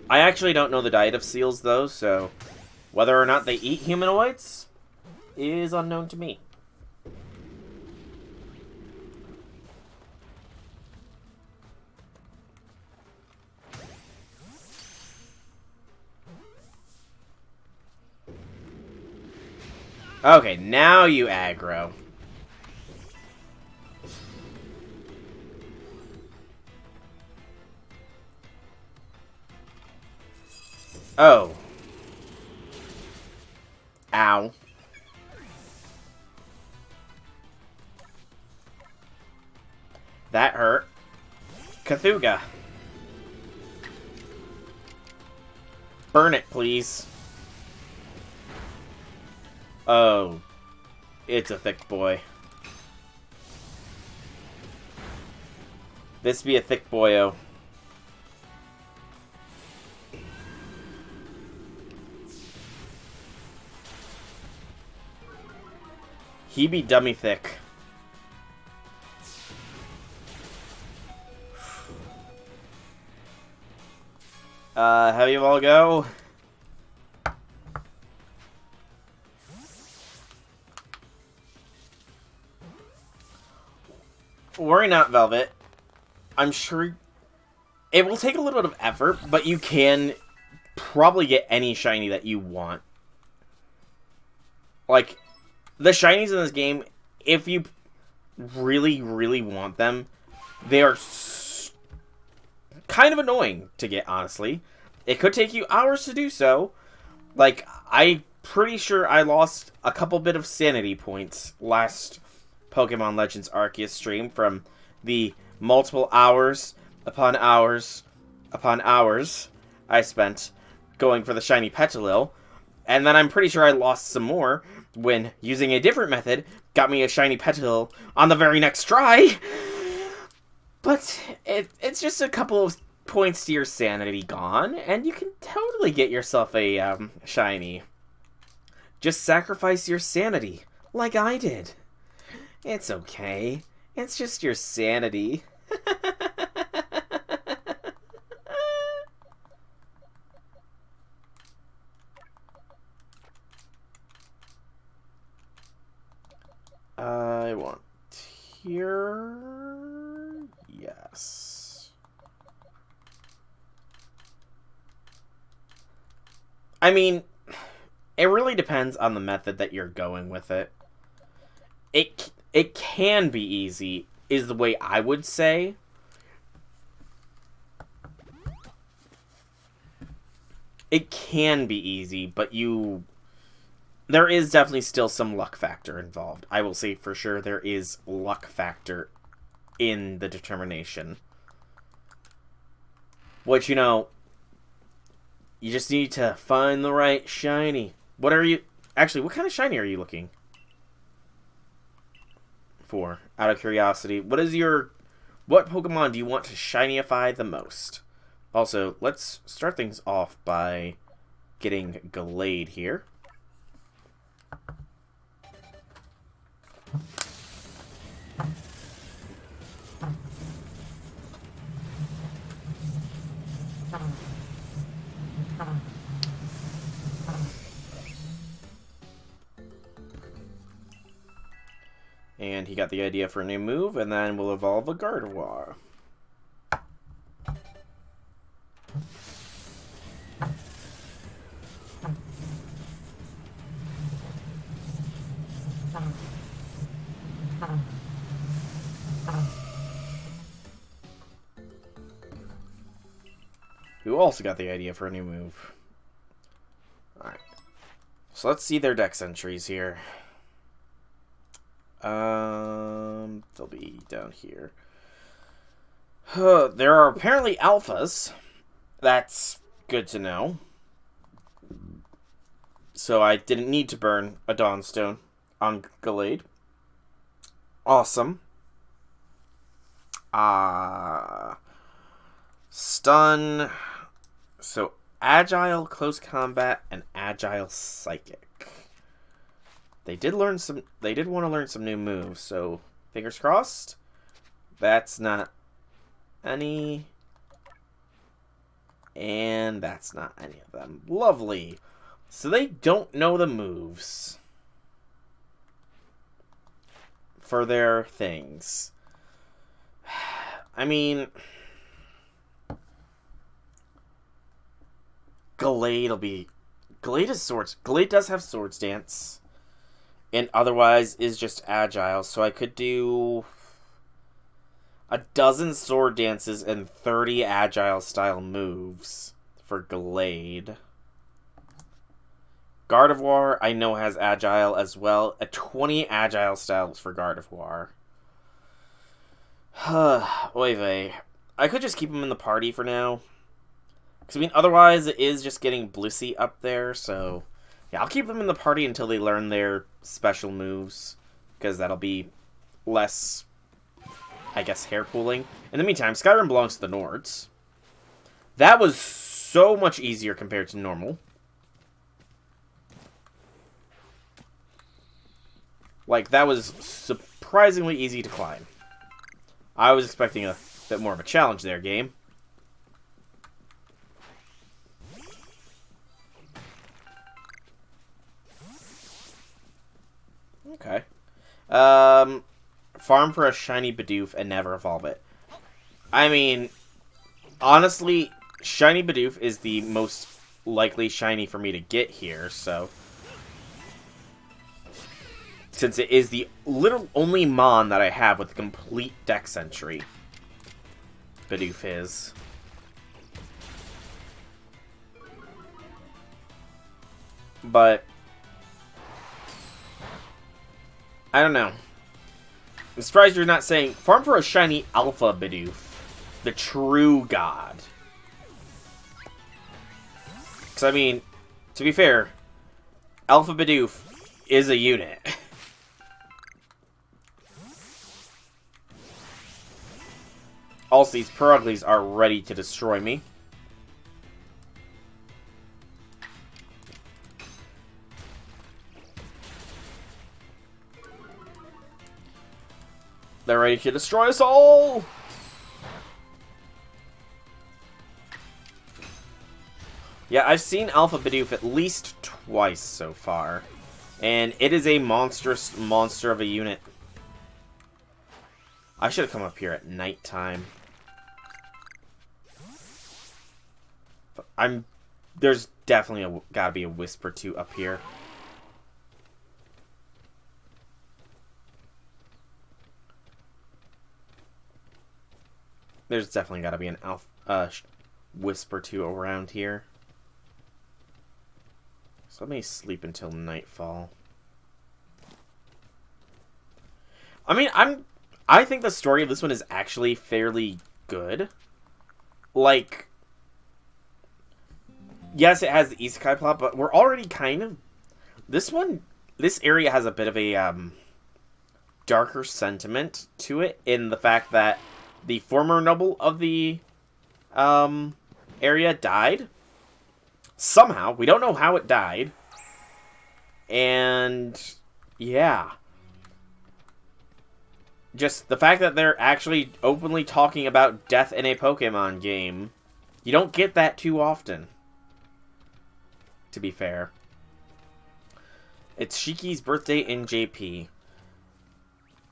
I actually don't know the diet of seals, though, so whether or not they eat humanoids is unknown to me. Okay, now you aggro. Oh. Ow. That hurt. Cthulhu. Burn it, please. Oh. It's a thick boy. This be a thick boyo. He be dummy thick. Have you all go? Worry not, Velvet. I'm sure it will take a little bit of effort, but you can probably get any shiny that you want. Like, the shinies in this game, if you really, really want them, they are kind of annoying to get, honestly. It could take you hours to do so. Like, I'm pretty sure I lost a couple bit of sanity points last Pokemon Legends Arceus stream from the multiple hours upon hours upon hours I spent going for the shiny Petalil. And then I'm pretty sure I lost some more when using a different method got me a shiny Petalil on the very next try. But it's just a couple of points to your sanity gone, and you can totally get yourself a shiny. Just sacrifice your sanity, like I did. It's okay. It's just your sanity. I want here. Yes. I mean, it really depends on the method that you're going with it. It can be easy, is the way I would say. It can be easy, but there is definitely still some luck factor involved. I will say for sure there is luck factor in the determination. Which, you know, you just need to find the right shiny. What are you... Actually, what kind of shiny are you looking for? Out of curiosity. What Pokemon do you want to shinyify the most? Also, let's start things off by getting Gallade here. And he got the idea for a new move, and then we'll evolve a Gardevoir. Who also got the idea for a new move. Alright. So let's see their dex entries here. They'll be down here. There are apparently alphas. That's good to know. So I didn't need to burn a Dawnstone on Gallade. Awesome. Stun. So Agile, Close Combat, and Agile Psychic. They did want to learn some new moves, so fingers crossed. That's not any. And that's not any of them. Lovely. So they don't know the moves for their things. I mean, Gallade is Swords. Gallade does have Swords Dance. And otherwise is just Agile. So I could do a dozen Sword Dances and 30 Agile style moves for Gallade. Gardevoir, I know, has Agile as well. 20 Agile styles for Gardevoir. Oy vey. I could just keep him in the party for now. Because, I mean, otherwise it is just getting Blissey up there, so... Yeah, I'll keep them in the party until they learn their special moves. Because that'll be less, I guess, hair pooling. In the meantime, Skyrim belongs to the Nords. That was so much easier compared to normal. Like, that was surprisingly easy to climb. I was expecting a bit more of a challenge there, game. Okay. Farm for a shiny Bidoof and never evolve it. I mean, honestly, shiny Bidoof is the most likely shiny for me to get here, so... Since it is the literal only Mon that I have with complete dex entry. Bidoof is. But... I don't know. I'm surprised you're not saying, farm for a shiny Alpha Bidoof. The true god. Because, I mean, to be fair, Alpha Bidoof is a unit. Also, these Peruglies are ready to destroy me. They're ready to destroy us all! Yeah, I've seen Alpha Bidoof at least twice so far. And it is a monstrous monster of a unit. I should have come up here at nighttime. But there's definitely gotta be a Whisper 2 up here. There's definitely gotta be an Whisper 2 around here. So let me sleep until nightfall. I mean, I think the story of this one is actually fairly good. Like, yes, it has the isekai plot, but we're already kind of... This area has a bit of a darker sentiment to it, in the fact that the former noble of the area died. Somehow. We don't know how it died. And, yeah. Just the fact that they're actually openly talking about death in a Pokemon game, you don't get that too often, to be fair. It's Shiki's birthday in JP.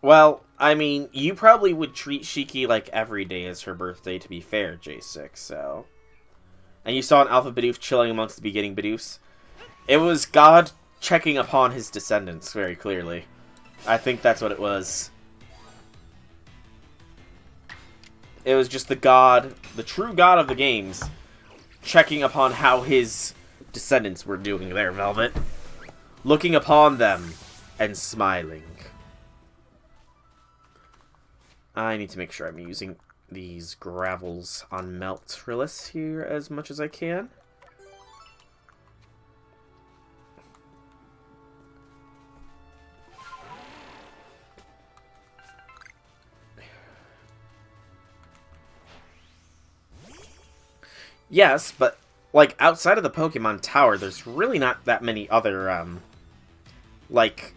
Well, I mean, you probably would treat Shiki like every day is her birthday, to be fair, J6, so... And you saw an Alpha Bidoof chilling amongst the beginning Bidoofs. It was God checking upon his descendants, very clearly. I think that's what it was. It was just the God, the true God of the games, checking upon how his descendants were doing there, Velvet. Looking upon them and smiling. I need to make sure I'm using these gravels on Meltrilus here as much as I can. Yes, but, like, outside of the Pokemon Tower, there's really not that many other, like,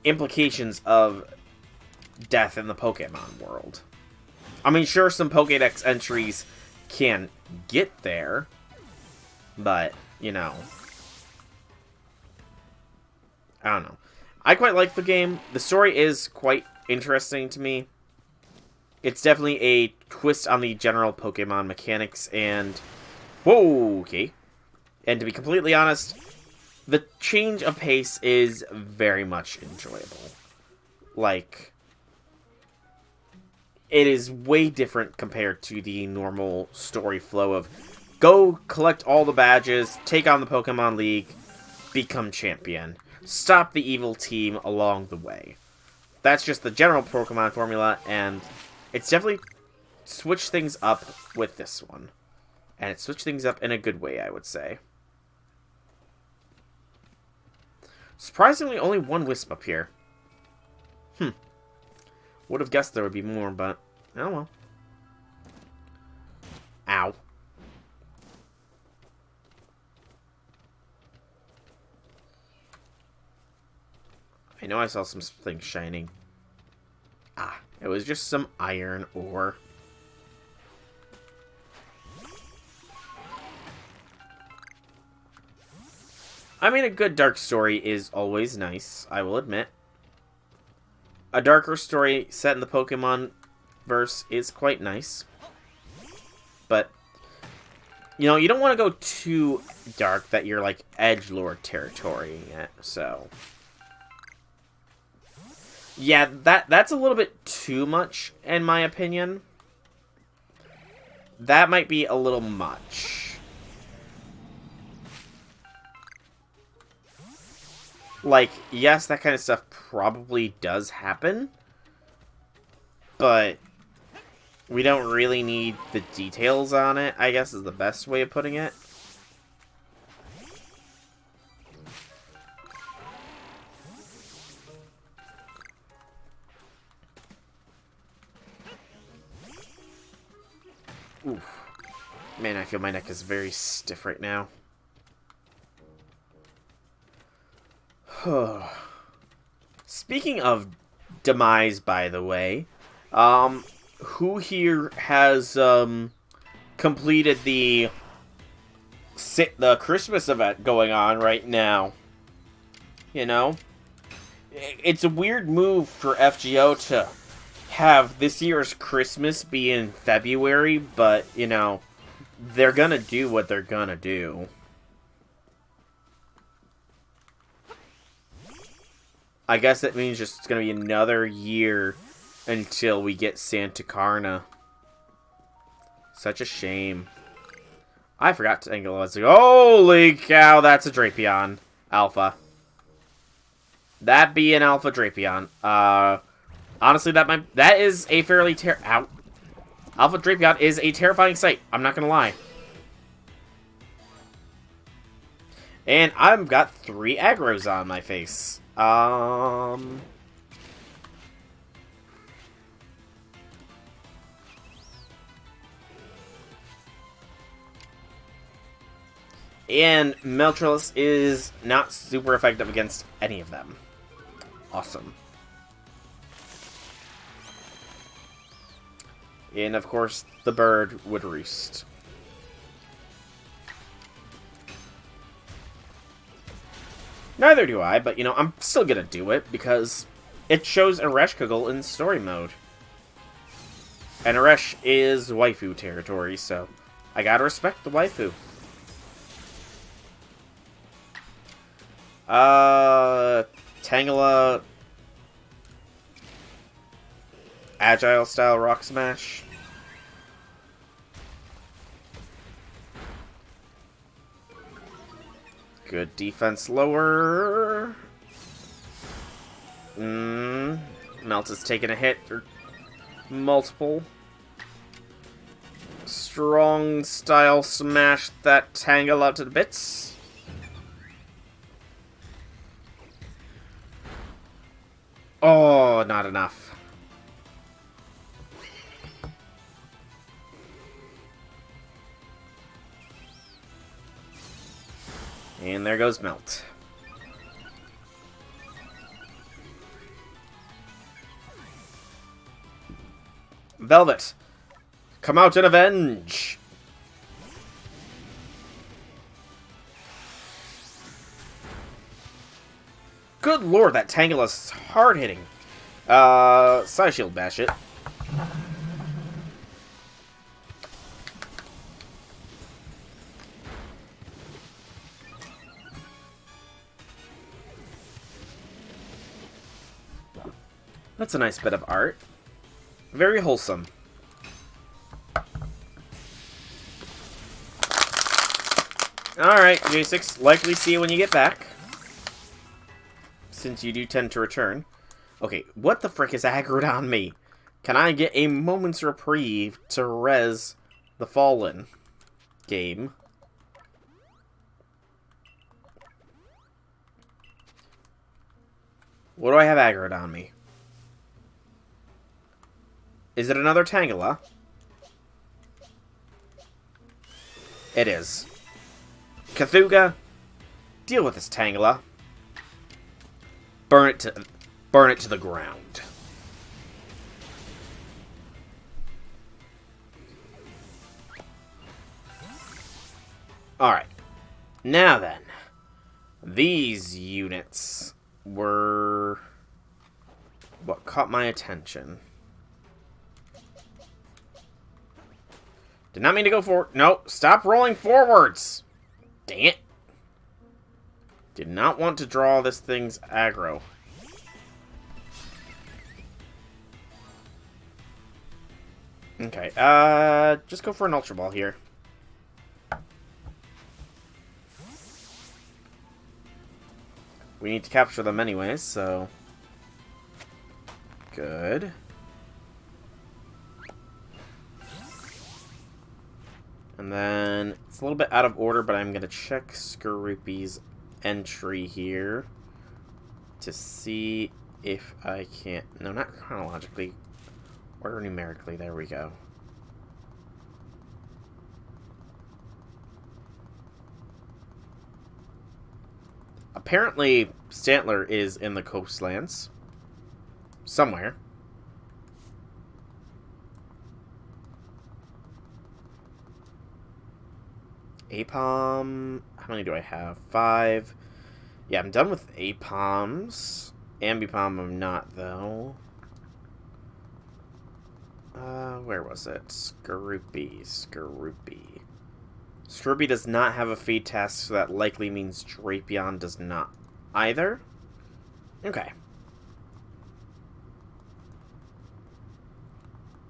implications of death in the Pokemon world. I mean, sure, some Pokédex entries can get there, but, you know. I don't know. I quite like the game. The story is quite interesting to me. It's definitely a twist on the general Pokemon mechanics, and... Whoa, okay. And to be completely honest, the change of pace is very much enjoyable. Like, it is way different compared to the normal story flow of go collect all the badges, take on the Pokemon League, become champion, stop the evil team along the way. That's just the general Pokemon formula, and it's definitely switched things up with this one. And it switched things up in a good way, I would say. Surprisingly, only one Wisp up here. Would have guessed there would be more, but... oh well. Ow. I know I saw some things shining. Ah, it was just some iron ore. I mean, a good dark story is always nice, I will admit. A darker story set in the Pokemon verse is quite nice. But, you know, you don't want to go too dark that you're, like, edgelord territory yet, so... yeah, that's a little bit too much, in my opinion. That might be a little much. Like, yes, that kind of stuff probably does happen, but we don't really need the details on it, I guess is the best way of putting it. Oof. Man, I feel my neck is very stiff right now. Speaking of demise, by the way, who here has completed the Christmas event going on right now? You know, it's a weird move for FGO to have this year's Christmas be in February, but you know, they're gonna do what they're gonna do. I guess that means just it's gonna be another year until we get Santa Carna. Such a shame. I forgot to angle it. Holy cow, that's a Drapion Alpha. That be an Alpha Drapion. Honestly, that is a fairly Alpha Drapion is a terrifying sight. I'm not gonna lie. And I've got 3 aggros on my face. And Meltrilus is not super effective against any of them. Awesome. And of course, the bird would roost. Neither do I, but you know, I'm still gonna do it because it shows Ereshkigal in story mode. And Eresh is waifu territory, so I gotta respect the waifu. Tangela Agile style Rock Smash. Good defense lower. Melt is taking a hit. Or multiple. Strong style smash that Tangela to the bits. Oh, not enough. And there goes Melt. Velvet, come out and avenge! Good lord, that Tangela's hard-hitting. Side shield bash it. That's a nice bit of art. Very wholesome. Alright, J6, likely see you when you get back. Since you do tend to return. Okay, what the frick is aggroed on me? Can I get a moment's reprieve to res the Fallen game? What do I have aggroed on me? Is it another Tangela? It is. Cthulhu, deal with this Tangela. Burn it to the ground. Alright. Now then. These units were what caught my attention. Did not mean to go forward. No, stop rolling forwards. Dang it. Did not want to draw this thing's aggro. Okay, just go for an Ultra Ball here. We need to capture them anyways, so... Good. And then, it's a little bit out of order, but I'm going to check Skorupi's entry here to see if I can't... No, not chronologically. Order numerically. There we go. Apparently, Stantler is in the Coastlands. Somewhere. Apom... How many do I have? 5. Yeah, I'm done with Apoms. Ambipom I'm not, though. Where was it? Skorupi. Skorupi does not have a feed task, so that likely means Drapion does not either. Okay.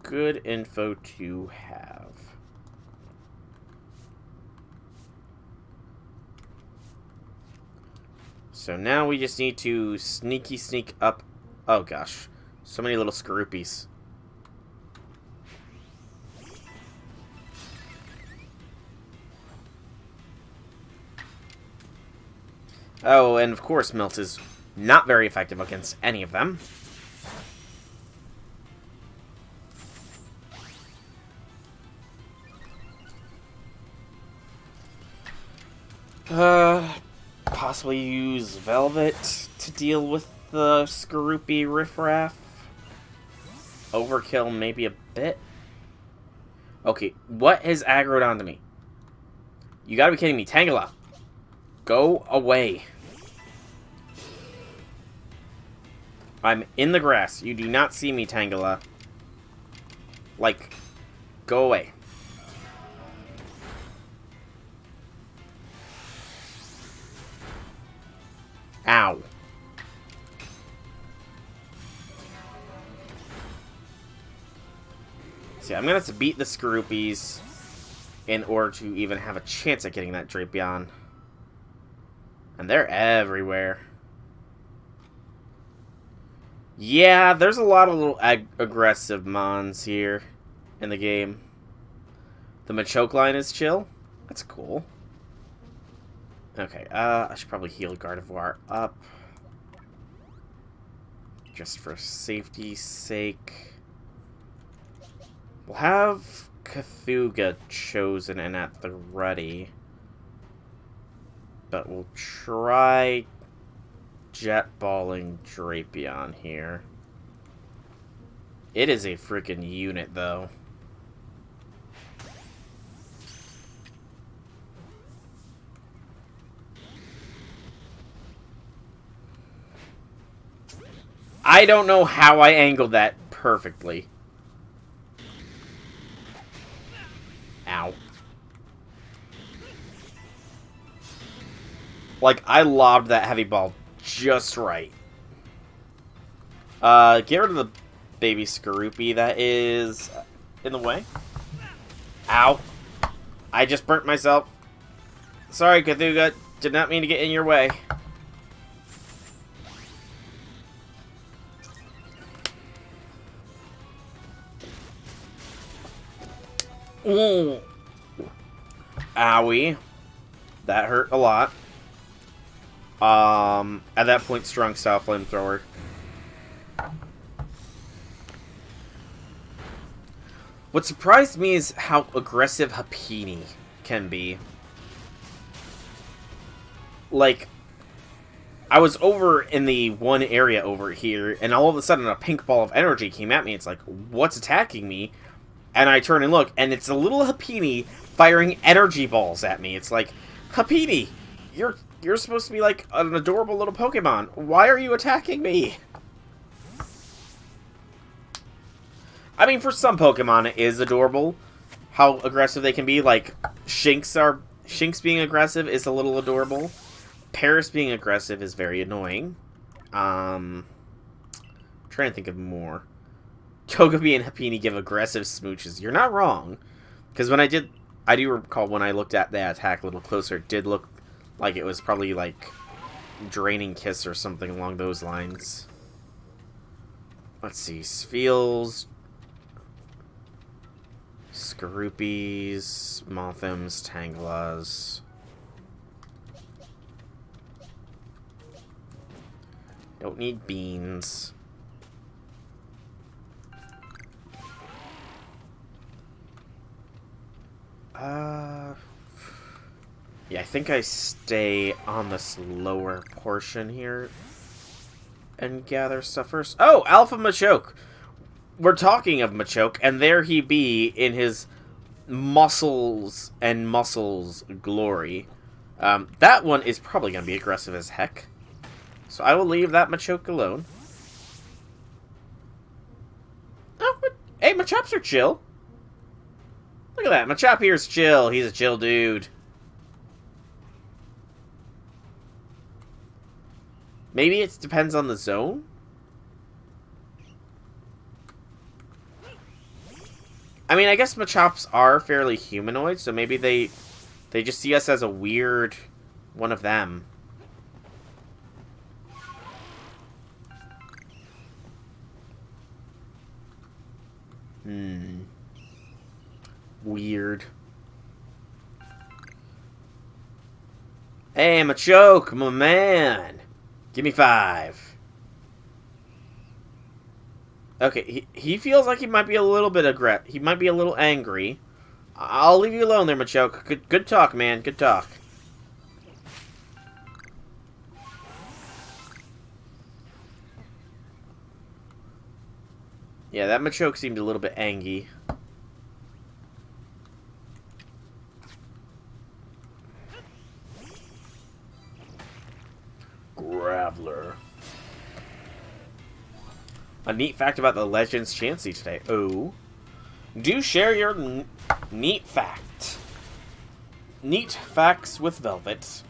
Good info to have. So now we just need to sneak up. Oh gosh. So many little Skorupies. Oh, and of course Melt is not very effective against any of them. Possibly use Velvet to deal with the Skorupi riffraff. Overkill maybe a bit. Okay, what has aggroed onto me? You gotta be kidding me. Tangela, go away. I'm in the grass. You do not see me, Tangela. Like, go away. Ow. See, I'm gonna have to beat the Skorupies in order to even have a chance at getting that Drapion. And they're everywhere. Yeah, there's a lot of little aggressive mons here in the game. The Machoke line is chill. That's cool. Okay, I should probably heal Gardevoir up. Just for safety's sake. We'll have Cthulhu chosen and at the ready. But we'll try Jet Balling Drapion here. It is a freaking unit, though. I don't know how I angled that perfectly. Ow. Like, I lobbed that heavy ball just right. Get rid of the baby Skorupi that is in the way. Ow. I just burnt myself. Sorry, Cthulhu. Did not mean to get in your way. Ooh. Owie. That hurt a lot. At that point, strong style flamethrower. What surprised me is how aggressive Happiny can be. Like, I was over in the one area over here, and all of a sudden a pink ball of energy came at me. It's like, what's attacking me? And I turn and look, and it's a little Happiny firing energy balls at me. It's like, Happiny, you're supposed to be like an adorable little Pokemon. Why are you attacking me? I mean, for some Pokemon, it is adorable how aggressive they can be. Like, Shinx being aggressive is a little adorable. Paris being aggressive is very annoying. I'm trying to think of more. Togepi and Happiny give aggressive smooches. You're not wrong. Because when I do recall when I looked at that attack a little closer, it did look like it was probably like Draining Kiss or something along those lines. Let's see. Spheals, Skorupies, Mothims, Tangelas. Don't need beans. Yeah, I think I stay on this lower portion here and gather stuff first. Oh, Alpha Machoke! We're talking of Machoke, and there he be in his muscles and muscles glory. That one is probably going to be aggressive as heck. So I will leave that Machoke alone. Oh, but, hey, Machops are chill. Look at that. Machop here's chill. He's a chill dude. Maybe it depends on the zone? I mean, I guess Machops are fairly humanoid, so maybe they just see us as a weird one of them. Weird. Hey, Machoke, my man. Give me 5. Okay, he feels like he might be a little bit he might be a little angry. I'll leave you alone there, Machoke. Good talk, man. Good talk. Yeah, that Machoke seemed a little bit angry. Graveler. A neat fact about the Legends Chansey today. Oh. Do share your neat fact. Neat facts with Velvet.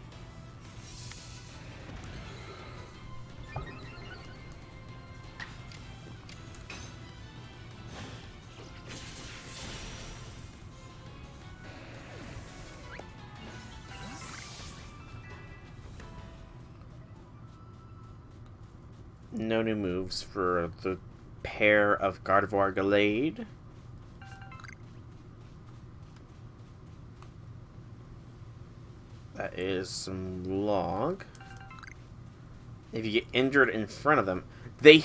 No new moves for the pair of Gardevoir Gallade. That is some log. If you get injured in front of them, they...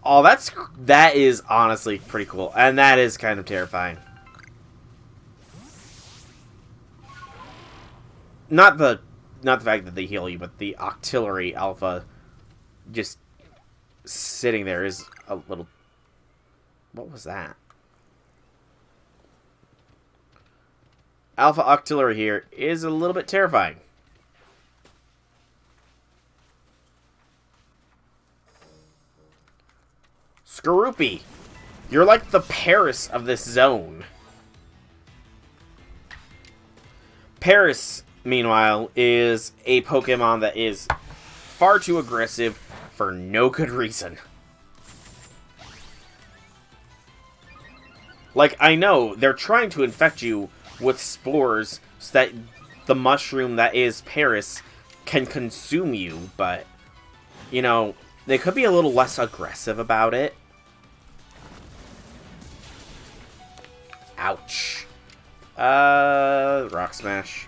Oh, that is honestly pretty cool. And that is kind of terrifying. Not the fact that they heal you, but the Octillery Alpha just sitting there is a little... What was that? Alpha Octillery here is a little bit terrifying. Skorupi, you're like the Paris of this zone. Paris, meanwhile, is a Pokemon that is far too aggressive for no good reason. Like, I know, they're trying to infect you with spores so that the mushroom that is Paris can consume you, but, you know, they could be a little less aggressive about it. Ouch. Rock Smash.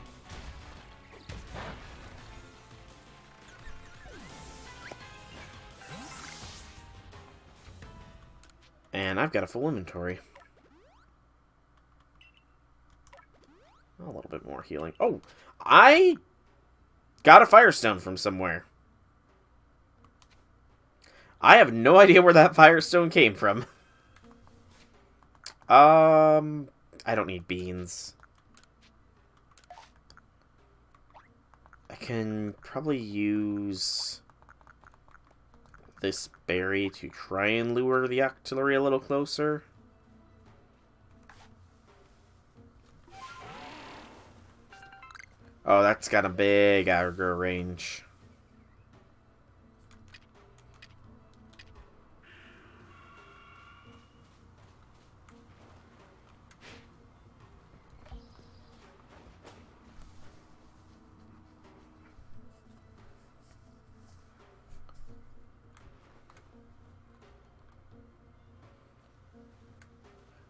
And I've got a full inventory. A little bit more healing. Oh, I got a Firestone from somewhere. I have no idea where that Firestone came from. I don't need beans. I can probably use this berry to try and lure the Octillery a little closer. Oh, that's got a big aggro range.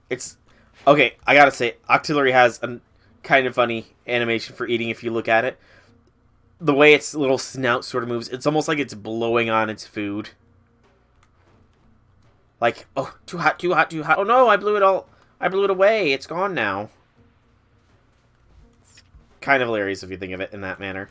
It's... Okay, I gotta say, Octillery has a kind of funny animation for eating if you look at it. The way its little snout sort of moves, it's almost like it's blowing on its food. Like, oh, too hot, too hot, too hot. Oh no, I blew it away. It's gone now. kind of hilarious if you think of it in that manner.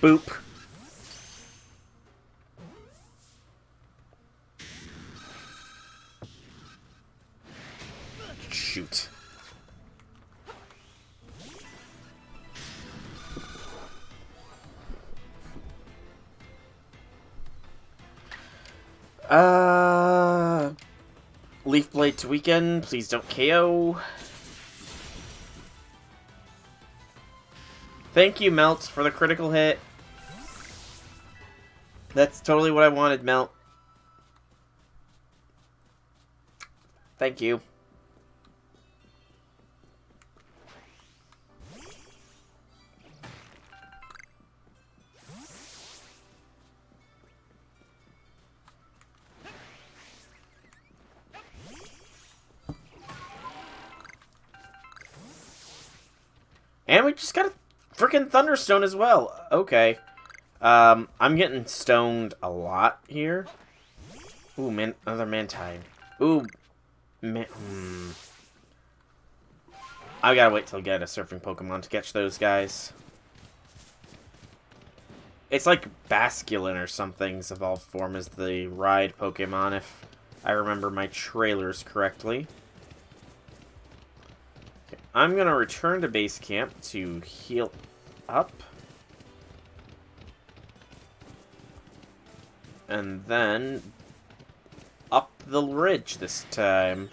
Boop. Shoot. Leaf Blade to weaken. Please don't KO. Thank you, Melt, for the critical hit. That's totally what I wanted, Melt. Thank you. And we just got a freaking Thunderstone as well. Okay. I'm getting stoned a lot here. Ooh, man, another Mantine. Ooh, man. I gotta wait till I get a surfing Pokemon to catch those guys. It's like Basculin or something's evolved form as the ride Pokemon, if I remember my trailers correctly. Okay, I'm gonna return to base camp to heal up. And then up the ridge this time.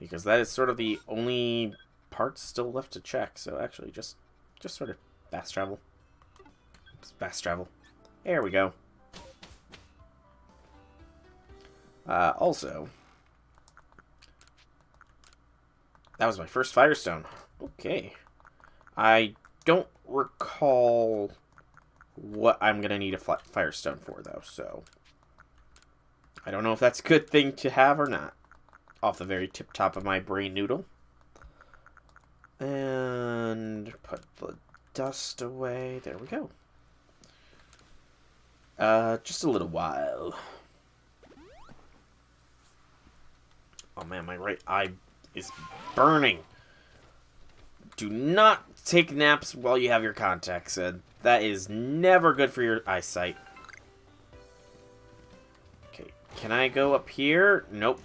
Because that is sort of the only part still left to check. So actually just sort of fast travel. Fast travel. There we go. Also, that was my first Firestone. Okay. I don't recall what I'm going to need a Firestone for, though, so I don't know if that's a good thing to have or not. Off the very tip top of my brain noodle. And put the dust away. There we go. Just a little while. Oh man, my right eye is burning. Do not take naps while you have your contacts in. That is never good for your eyesight. Okay, can I go up here? Nope.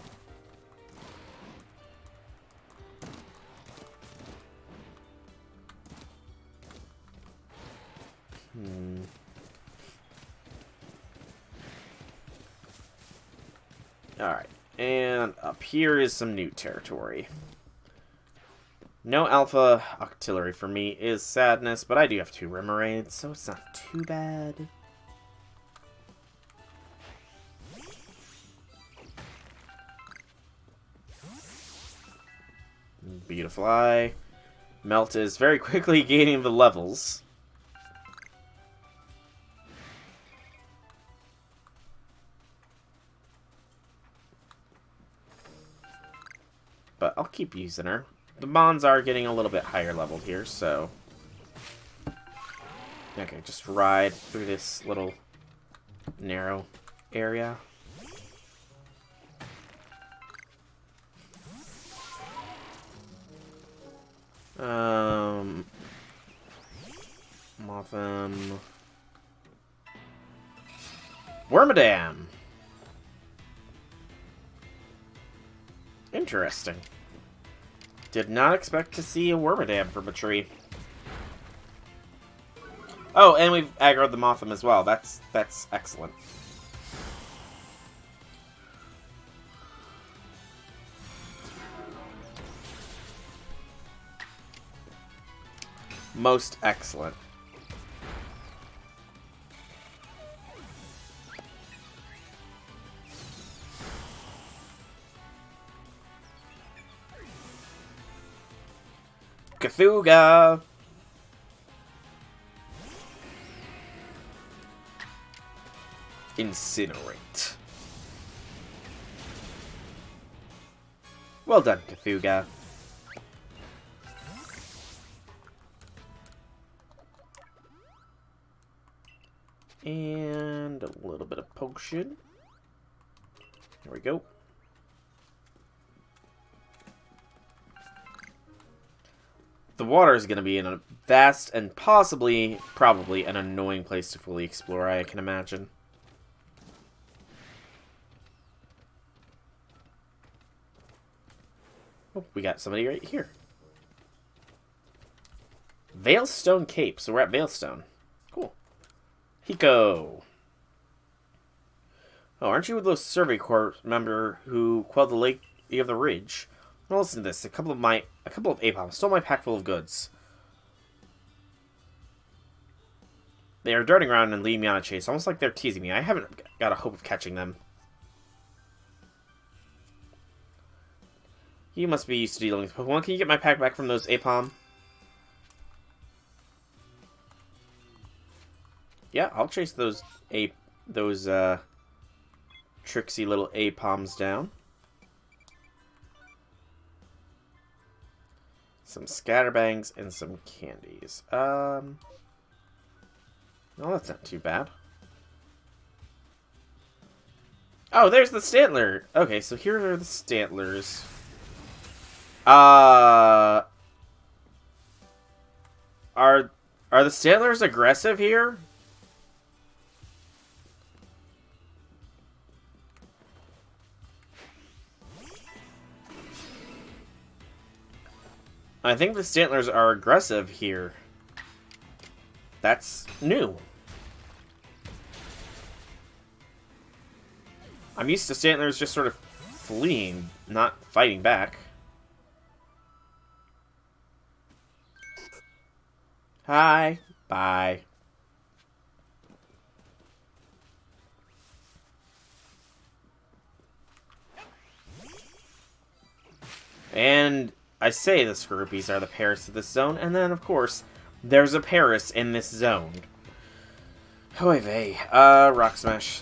Alright, and up here is some new territory. No Alpha Octillery for me is sadness, but I do have 2 Remoraid, so it's not too bad. Beautiful Eye. Melt is very quickly gaining the levels. But I'll keep using her. The Mons are getting a little bit higher leveled here, so... Okay, just ride through this little narrow area. Motham... Wormadam! Interesting. Did not expect to see a Wormadam from a tree. Oh, and we've aggroed the Motham as well. That's excellent. Most excellent. Cthulhu! Incinerate. Well done, Cthulhu. And a little bit of potion. There we go. The water is going to be in a vast and probably an annoying place to fully explore, I can imagine. Oh, we got somebody right here. Veilstone Cape. So we're at Veilstone. Cool. Hiko. Oh, aren't you the Survey Corps member who quelled the Lake of the Ridge? Well, listen to this. A couple of APOMs stole my pack full of goods. They are darting around and leading me on a chase, almost like they're teasing me. I haven't got a hope of catching them. You must be used to dealing with Pokemon. Can you get my pack back from those APOM? Yeah, I'll chase those tricksy little APOMs down. Some scatterbangs and some candies. No, that's not too bad. Oh, there's the Stantler. Okay, so here are the Stantlers. Are the Stantlers aggressive here? I think the Stantlers are aggressive here. That's new. I'm used to Stantlers just sort of fleeing, not fighting back. Hi. Bye. And I say the Scroopies are the Paris of this zone, and then, of course, there's a Paris in this zone. Oy vey. Rock Smash.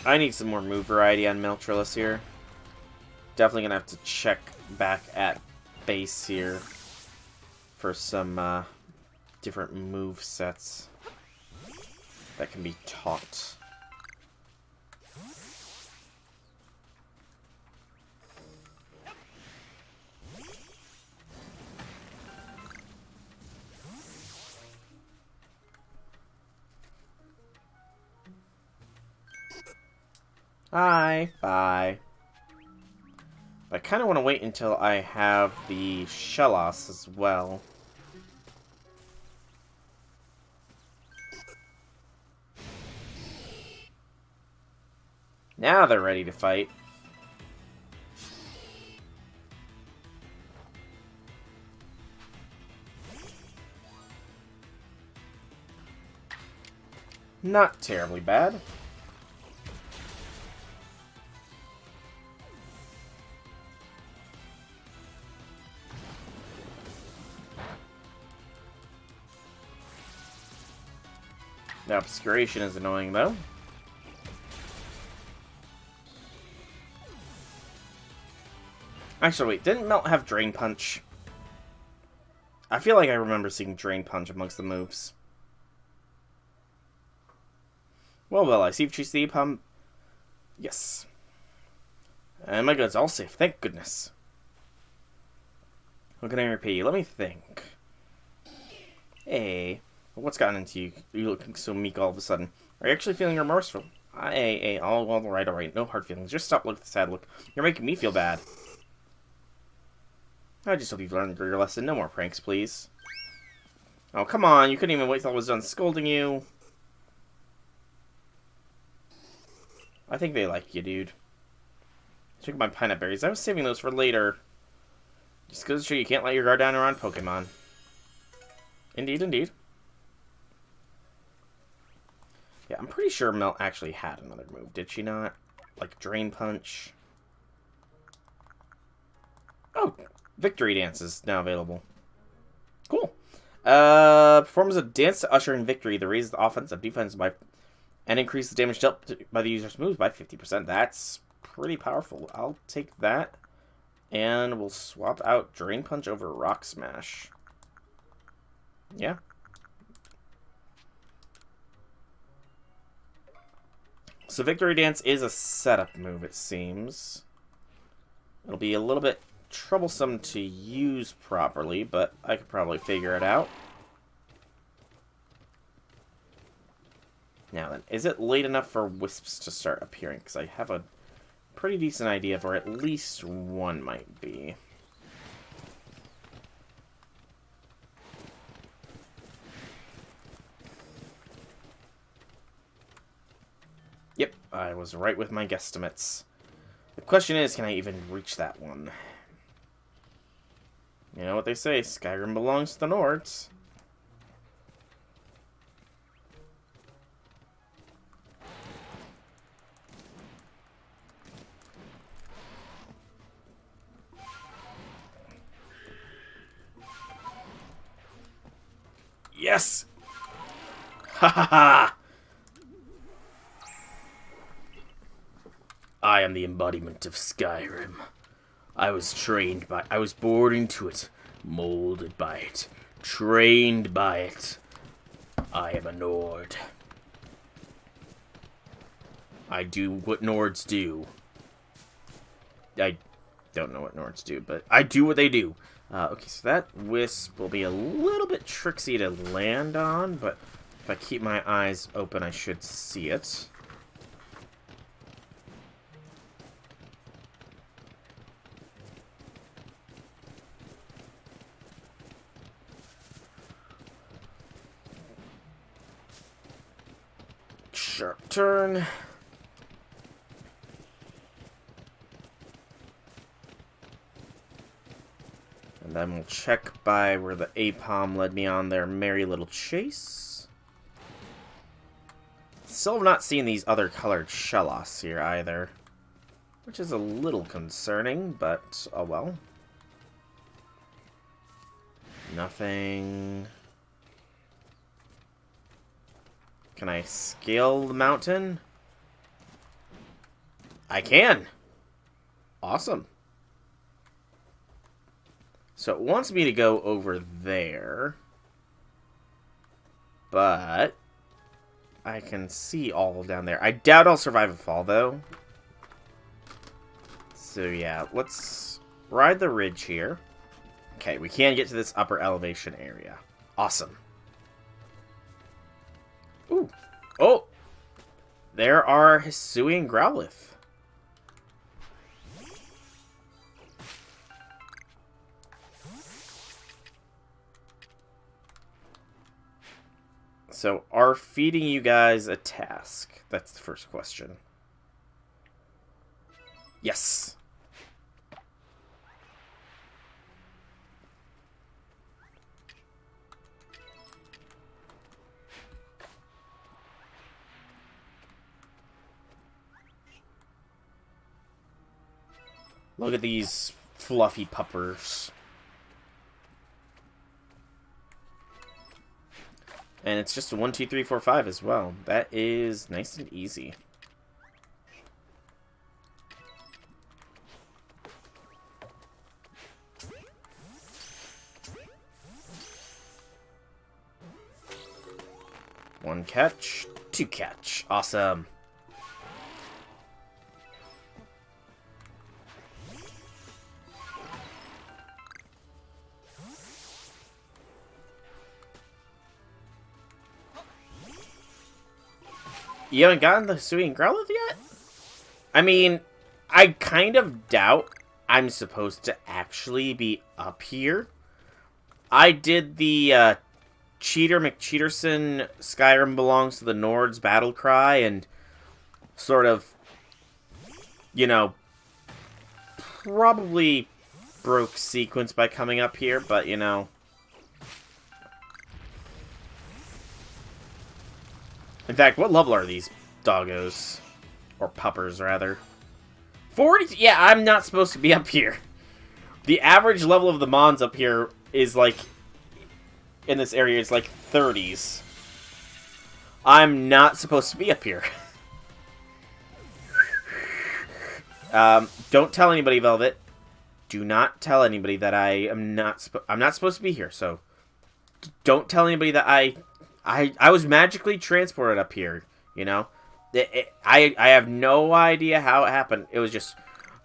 I need some more move variety on Meltrilus here. Definitely gonna have to check back at base here for some different move sets that can be taught. Hi, bye. I kind of want to wait until I have the Shellos as well. Now they're ready to fight. Not terribly bad. The obscuration is annoying, though. Actually, wait, didn't Melt have Drain Punch? I feel like I remember seeing Drain Punch amongst the moves. Well, I see you've chased the APOM. Yes. And my goods all safe, thank goodness. How can I repay you? Let me think. Hey, what's gotten into you? You're looking so meek all of a sudden. Are you actually feeling remorseful? Hey, all right. No hard feelings. Just stop looking at the sad look. You're making me feel bad. I just hope you've learned your lesson. No more pranks, please. Oh, come on. You couldn't even wait till I was done scolding you. I think they like you, dude. Check my pineapple berries. I was saving those for later. Just goes to show you can't let your guard down around Pokemon. Indeed, indeed. Yeah, I'm pretty sure Mel actually had another move, did she not? Like Drain Punch. Oh, Victory Dance is now available. Cool. Performs a dance to usher in victory that raises the offensive defense by and increases damage dealt by the user's moves by 50%. That's pretty powerful. I'll take that. And we'll swap out Drain Punch over Rock Smash. Yeah. So Victory Dance is a setup move, it seems. It'll be a little bit troublesome to use properly, but I could probably figure it out. Now then, is it late enough for Wisps to start appearing? Because I have a pretty decent idea of where at least one might be. Yep, I was right with my guesstimates. The question is, can I even reach that one? You know what they say, Skyrim belongs to the Nords. Yes! Ha ha ha! I am the embodiment of Skyrim. I was born into it, molded by it, trained by it. I am a Nord. I do what Nords do. I don't know what Nords do, but I do what they do. Okay, so that Wisp will be a little bit tricksy to land on, but if I keep my eyes open, I should see it. Sharp turn. And then we'll check by where the Apom led me on their merry little chase. Still have not seen these other colored Shellos here either, which is a little concerning, but oh well. Nothing. Can I scale the mountain? I can! Awesome. So it wants me to go over there. But I can see all down there. I doubt I'll survive a fall, though. So yeah, let's ride the ridge here. Okay, we can get to this upper elevation area. Awesome. Ooh. Oh! There are Hisui and Growlithe. So, are feeding you guys a task? That's the first question. Yes! Look at these fluffy puppers. And it's just a 1, 2, 3, 4, 5 as well. That is nice and easy. One catch, two catch. Awesome. You haven't gotten the Hisui and Growlithe yet? I mean, I kind of doubt I'm supposed to actually be up here. I did the Cheater McCheaterson Skyrim belongs to the Nords battle cry and sort of you know, probably broke sequence by coming up here, but, you know. In fact, what level are these doggos? Or puppers, rather. 40? Yeah, I'm not supposed to be up here. The average level of the mons up here is, like, in this area, it's like 30s. I'm not supposed to be up here. Don't tell anybody, Velvet. Do not tell anybody that I'm not supposed to be here, so don't tell anybody that I was magically transported up here, you know? I have no idea how it happened. It was just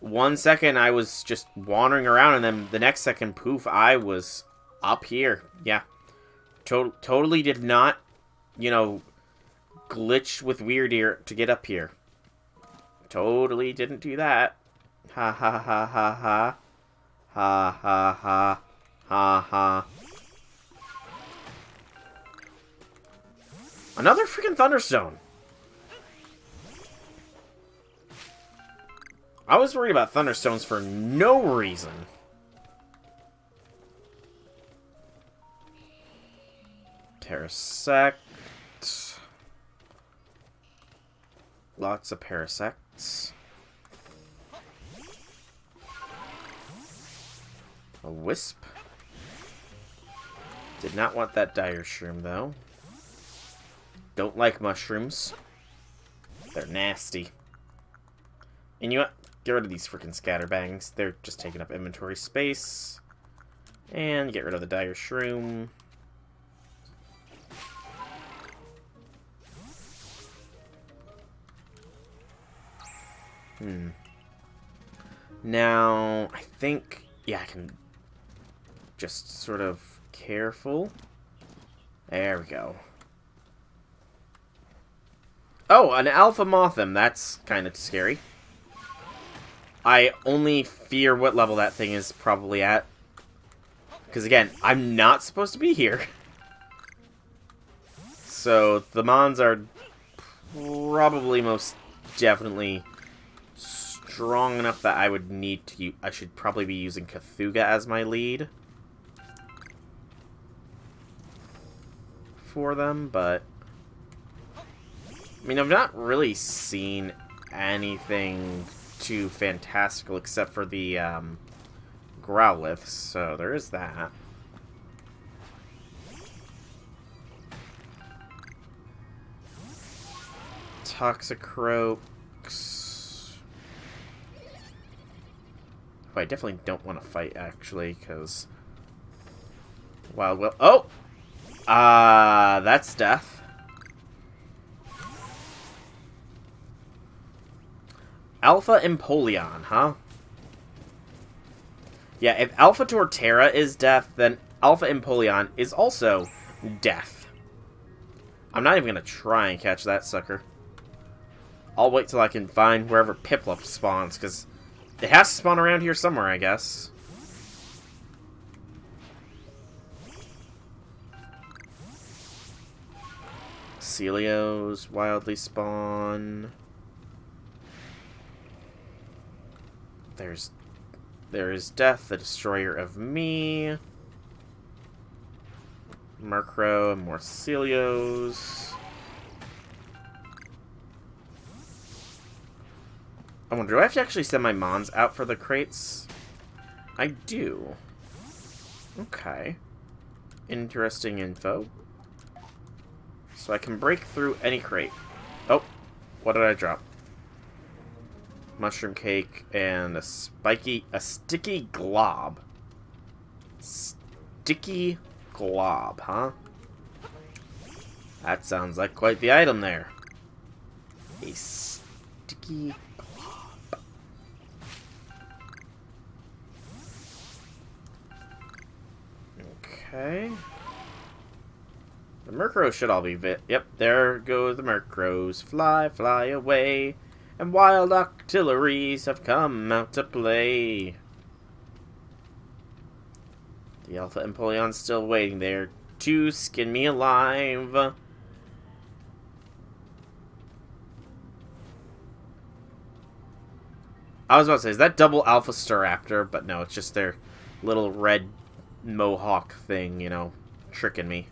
1 second I was just wandering around, and then the next second, poof, I was up here. Yeah. Totally did not, you know, glitch with Weird Ear to get up here. Totally didn't do that. Ha ha ha ha ha. Ha ha ha. Ha ha. Another freaking Thunderstone. I was worried about Thunderstones for no reason. Parasect. Lots of Parasects. A Wisp. Did not want that Dire Shroom, though. Don't like mushrooms. They're nasty. And you know what? Get rid of these freaking Scatterbangs. They're just taking up inventory space. And get rid of the Dire Shroom. Now, I think... Yeah, I can just sort of careful. There we go. Oh, an Alpha Mothim. That's kind of scary. I only fear what level that thing is probably at. Because, again, I'm not supposed to be here. So, the Mons are probably most definitely strong enough that I would need to... I should probably be using Cthulhu as my lead for them, but... I mean, I've not really seen anything too fantastical except for the Growliths, so there is that. Toxicroaks. Oh, I definitely don't want to fight, actually, because... Wild Will... Oh! That's death. Alpha Empoleon, huh? Yeah, if Alpha Torterra is death, then Alpha Empoleon is also death. I'm not even going to try and catch that sucker. I'll wait till I can find wherever Piplup spawns, because it has to spawn around here somewhere, I guess. Celios wildly spawn. There is Death, the destroyer of me. Murkrow and more Celios. I wonder, do I have to actually send my Mons out for the crates? I do. Okay. Interesting info. So I can break through any crate. Oh, what did I drop? Mushroom cake and a sticky glob. Sticky glob, huh? That sounds like quite the item there. A sticky glob. Okay. The Murkrows should all be Yep, there go the Murkrows. Fly, fly away. And wild octilleries have come out to play. The Alpha Empoleon's still waiting there to skin me alive. I was about to say, is that double Alpha Staraptor? But no, it's just their little red mohawk thing, you know, tricking me.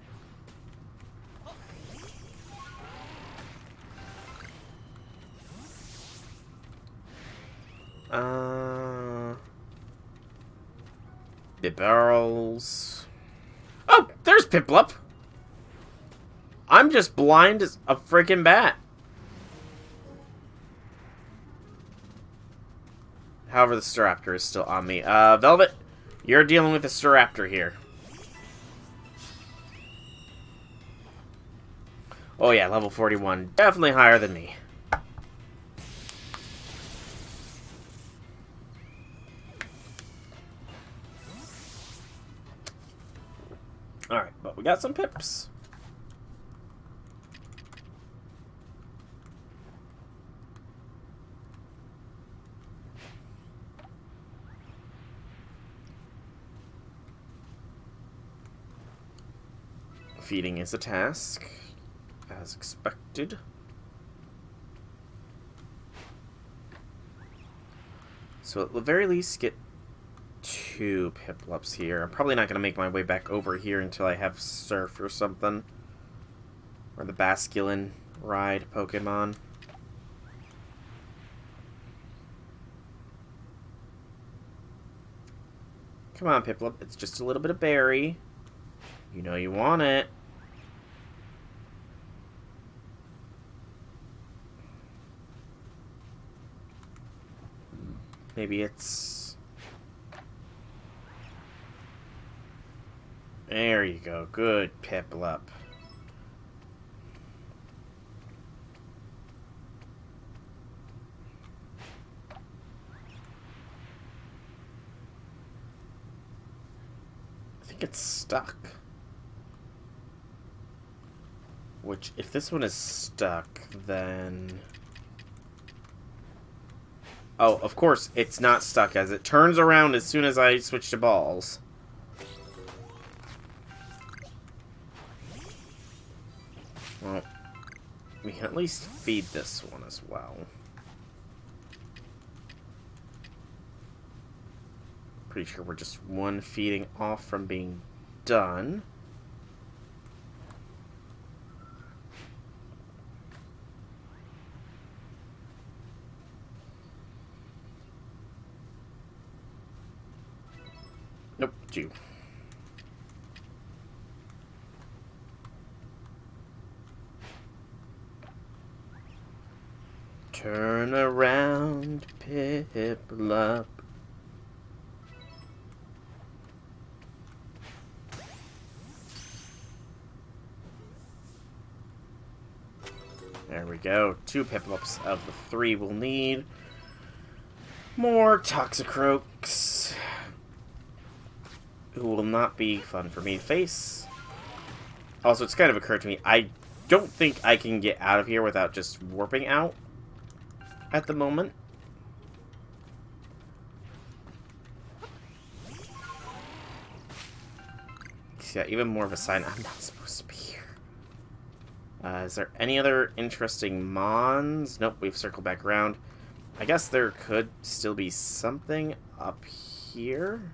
The barrels. Oh, there's Piplup. I'm just blind as a freaking bat. However, the Staraptor is still on me. Velvet, you're dealing with the Staraptor here. Oh yeah, level 41. Definitely higher than me. Alright, but we got some pips. Feeding is a task, as expected. So at the very least, get 2 Piplups here. I'm probably not going to make my way back over here until I have Surf or something. Or the Basculin ride Pokemon. Come on, Piplup. It's just a little bit of berry. You know you want it. Maybe it's... There you go. Good, Piplup. I think it's stuck. Which, if this one is stuck, then... Oh, of course, it's not stuck, as it turns around as soon as I switch to balls. Well, we can at least feed this one as well. Pretty sure we're just one feeding off from being done. Nope, 2. Turn around, Piplup. There we go. 2 Piplups of the 3 we'll need. More Toxicroaks. Who will not be fun for me to face. Also, it's kind of occurred to me, I don't think I can get out of here without just warping out at the moment. Yeah, even more of a sign I'm not supposed to be here. Is there any other interesting mons? Nope, we've circled back around. I guess there could still be something up here.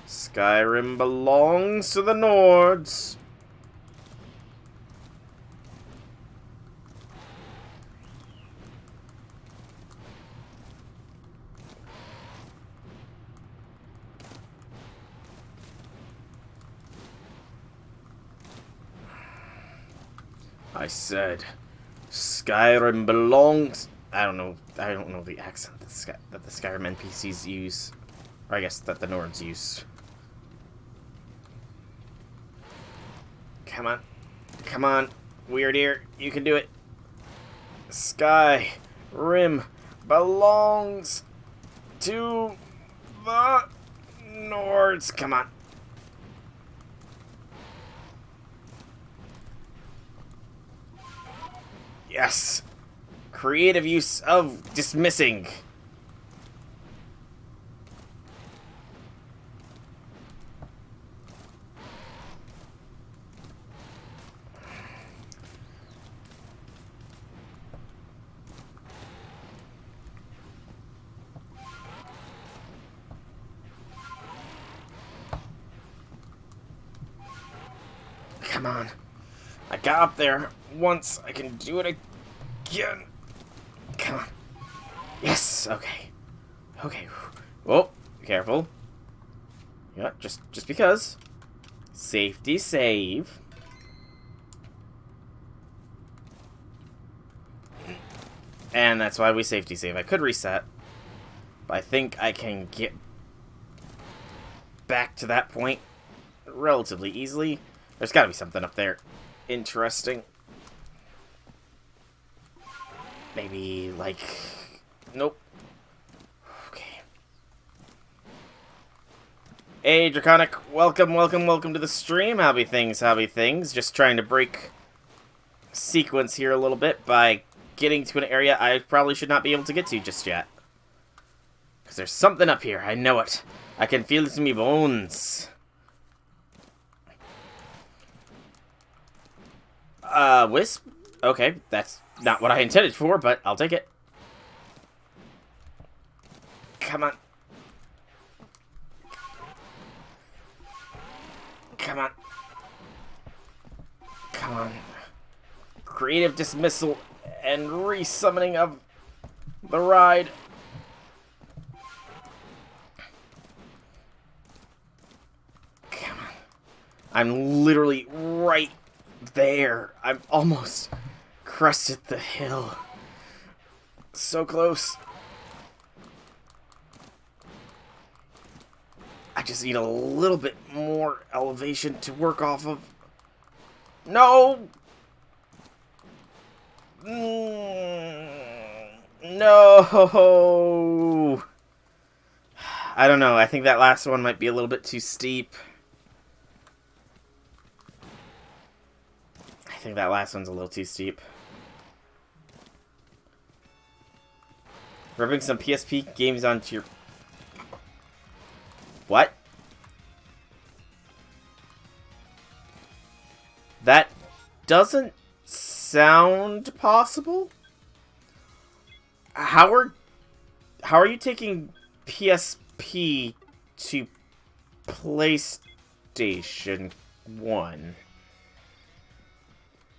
Skyrim belongs to the Nords. I said, Skyrim belongs. I don't know the accent that the Skyrim NPCs use, or I guess that the Nords use. Come on, come on, Weird Ear, you can do it. Skyrim belongs to the Nords. Come on. Yes! Creative use of dismissing. Come on. I got up there once. I can do it again. Come on. Yes. Okay. Okay. Oh, be careful. Yeah, just because. Safety save. And that's why we safety save. I could reset, but I think I can get back to that point relatively easily. There's got to be something up there interesting. Maybe, like... Nope. Okay. Hey, Draconic. Welcome to the stream. Howdy things. Just trying to break sequence here a little bit by getting to an area I probably should not be able to get to just yet. Because there's something up here. I know it. I can feel it in my bones. Wisp? Okay, that's not what I intended for, but I'll take it. Come on. Come on. Come on. Creative dismissal and resummoning of the ride. Come on. I'm literally right there. I'm almost crested the hill. So close. I just need a little bit more elevation to work off of. No! No! I don't know. I think that last one might be a little bit too steep. I think that last one's a little too steep. Rubbing some PSP games onto your... What? That doesn't sound possible? How are you taking PSP to PlayStation 1?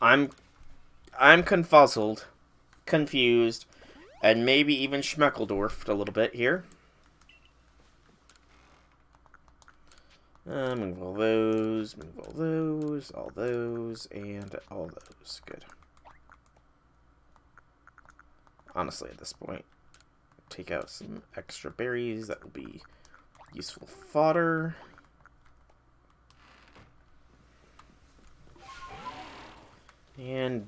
I'm confuzzled, confused, and maybe even schmeckledorfed a little bit here. Move all those, all those, and all those. Good. Honestly, at this point, take out some extra berries. That will be useful fodder. And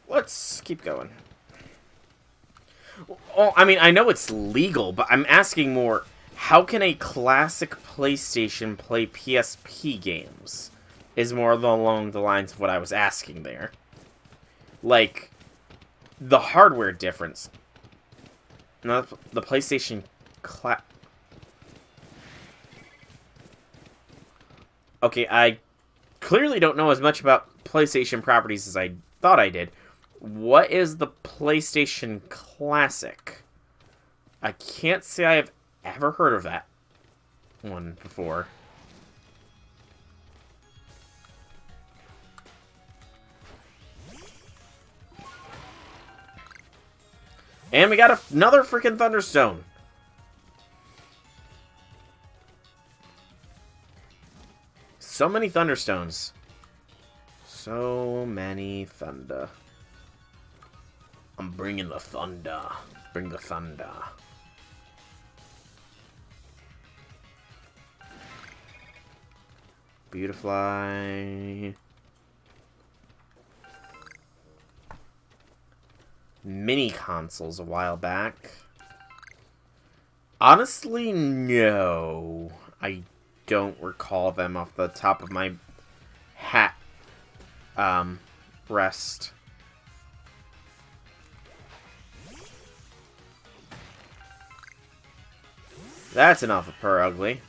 let's keep going. Oh, I mean, I know it's legal, but I'm asking more... How can a classic PlayStation play PSP games? Is more along the lines of what I was asking there. Like, the hardware difference. Not the PlayStation Okay, I clearly don't know as much about PlayStation properties as I thought I did. What is the PlayStation Classic? I can't say I have ever heard of that one before. And we got another freaking Thunderstone. So many Thunderstones. So many thunder. I'm bringing the thunder. Bring the thunder. Beautifly. Mini consoles a while back. Honestly, no. I don't recall them off the top of my hat. Rest. That's enough of her ugly.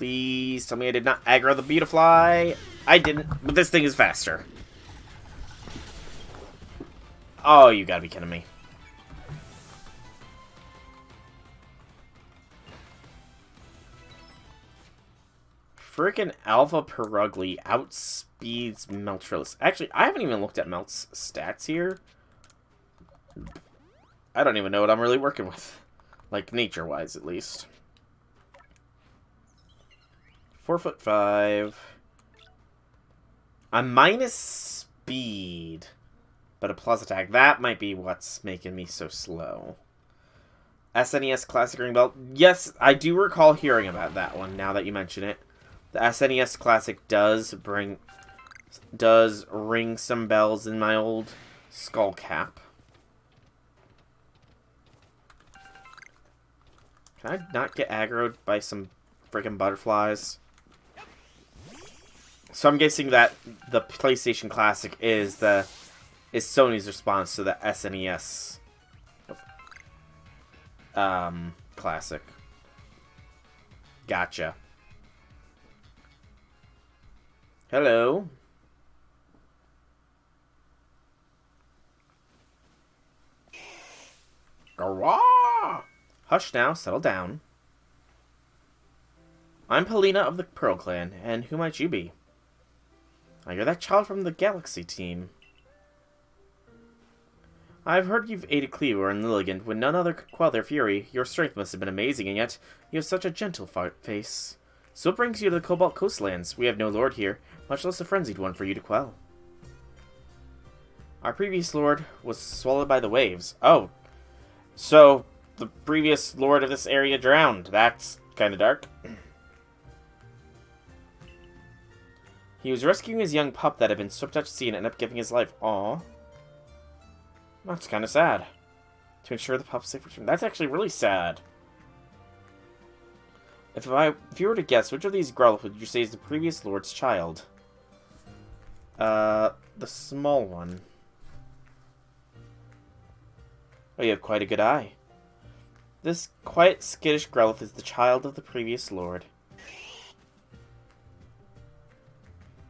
Please tell me I did not aggro the Beautifly. I didn't, but this thing is faster. Oh, you gotta be kidding me. Frickin' Alpha Perugly outspeeds Meltrilus. Actually, I haven't even looked at Melt's stats here. I don't even know what I'm really working with. Like, nature-wise, at least. 4'5". A minus speed, but a plus attack. That might be what's making me so slow. SNES Classic Ring Belt. Yes, I do recall hearing about that one, now that you mention it. The SNES Classic does ring some bells in my old skull cap. Can I not get aggroed by some freaking butterflies? So I'm guessing that the PlayStation Classic is Sony's response to the SNES Classic. Gotcha. Hello. Garwah! Hush now, settle down. I'm Helena of the Pearl Clan, and who might you be? Oh, you're that child from the Galaxy team. I've heard you've aided Cleaver and Lilligant when none other could quell their fury. Your strength must have been amazing, and yet you have such a gentle face. So what brings you to the Cobalt Coastlands? We have no lord here, much less a frenzied one for you to quell. Our previous lord was swallowed by the waves. Oh, so the previous lord of this area drowned. That's kind of dark. He was rescuing his young pup that had been swept out to sea and ended up giving his life. Aww. That's kind of sad. To ensure the pup's safe return. That's actually really sad. If you were to guess, which of these Growlithe would you say is the previous lord's child? The small one. Oh, you have quite a good eye. This quiet, skittish Growlithe is the child of the previous lord.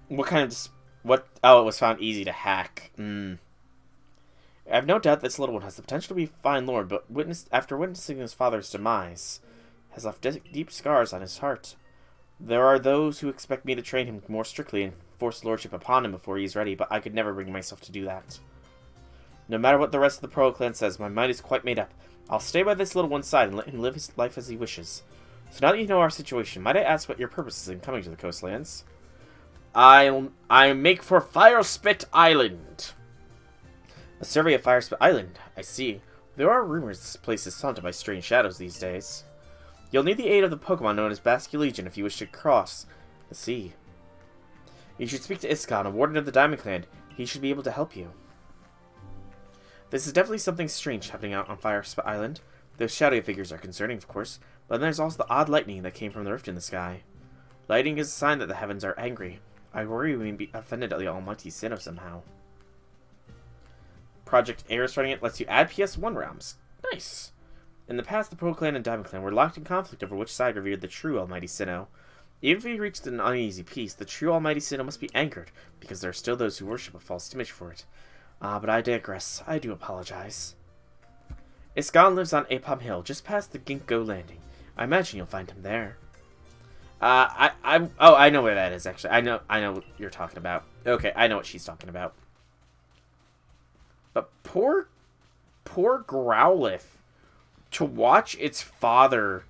What kind of... Oh, it was found easy to hack. I have no doubt this little one has the potential to be a fine lord, but after witnessing his father's demise, has left deep scars on his heart. There are those who expect me to train him more strictly and force lordship upon him before he is ready, but I could never bring myself to do that. No matter what the rest of the Pearl Clan says, my mind is quite made up. I'll stay by this little one's side and let him live his life as he wishes. So now that you know our situation, might I ask what your purpose is in coming to the Coastlands? I make for Firespit Island. A survey of Firespit Island. I see. There are rumors this place is haunted by strange shadows these days. You'll need the aid of the Pokemon known as Basculegion if you wish to cross the sea. You should speak to Iskon, a warden of the Diamond Clan. He should be able to help you. This is definitely something strange happening out on Firespit Island. Those shadowy figures are concerning, of course, but then there's also the odd lightning that came from the rift in the sky. Lightning is a sign that the heavens are angry. I worry we may be offended at the almighty Sinnoh somehow. Project Ares running it lets you add PS1 realms. Nice! In the past, the Pearl Clan and Diamond Clan were locked in conflict over which side revered the true almighty Sinnoh. Even if we reached an uneasy peace, the true almighty Sinnoh must be anchored, because there are still those who worship a false image for it. But I digress. I do apologize. Iskon lives on Apom Hill, just past the Ginkgo landing. I imagine you'll find him there. I know where that is, actually. I know what you're talking about. Okay, I know what she's talking about. But poor Growlithe, to watch its father,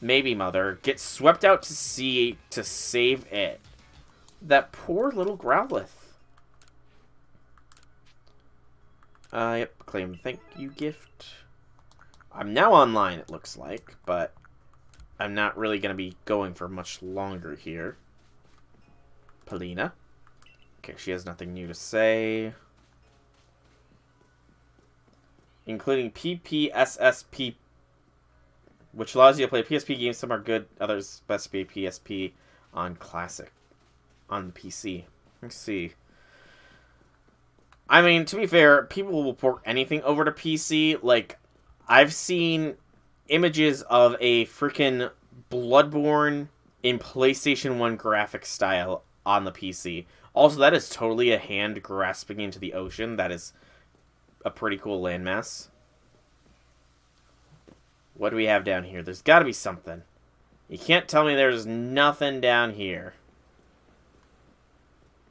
maybe mother, get swept out to sea to save it. That poor little Growlithe. Yep, claim thank you gift. I'm now online, it looks like, but I'm not really going to be going for much longer here. Polina. Okay, she has nothing new to say. Including PPSSP, which allows you to play PSP games. Some are good, others best be PSP on Classic. On the PC. Let's see. I mean, to be fair, people will port anything over to PC. Like, I've seen images of a freaking Bloodborne in PlayStation 1 graphic style on the PC. Also, that is totally a hand grasping into the ocean. That is a pretty cool landmass. What do we have down here? There's got to be something. You can't tell me there's nothing down here.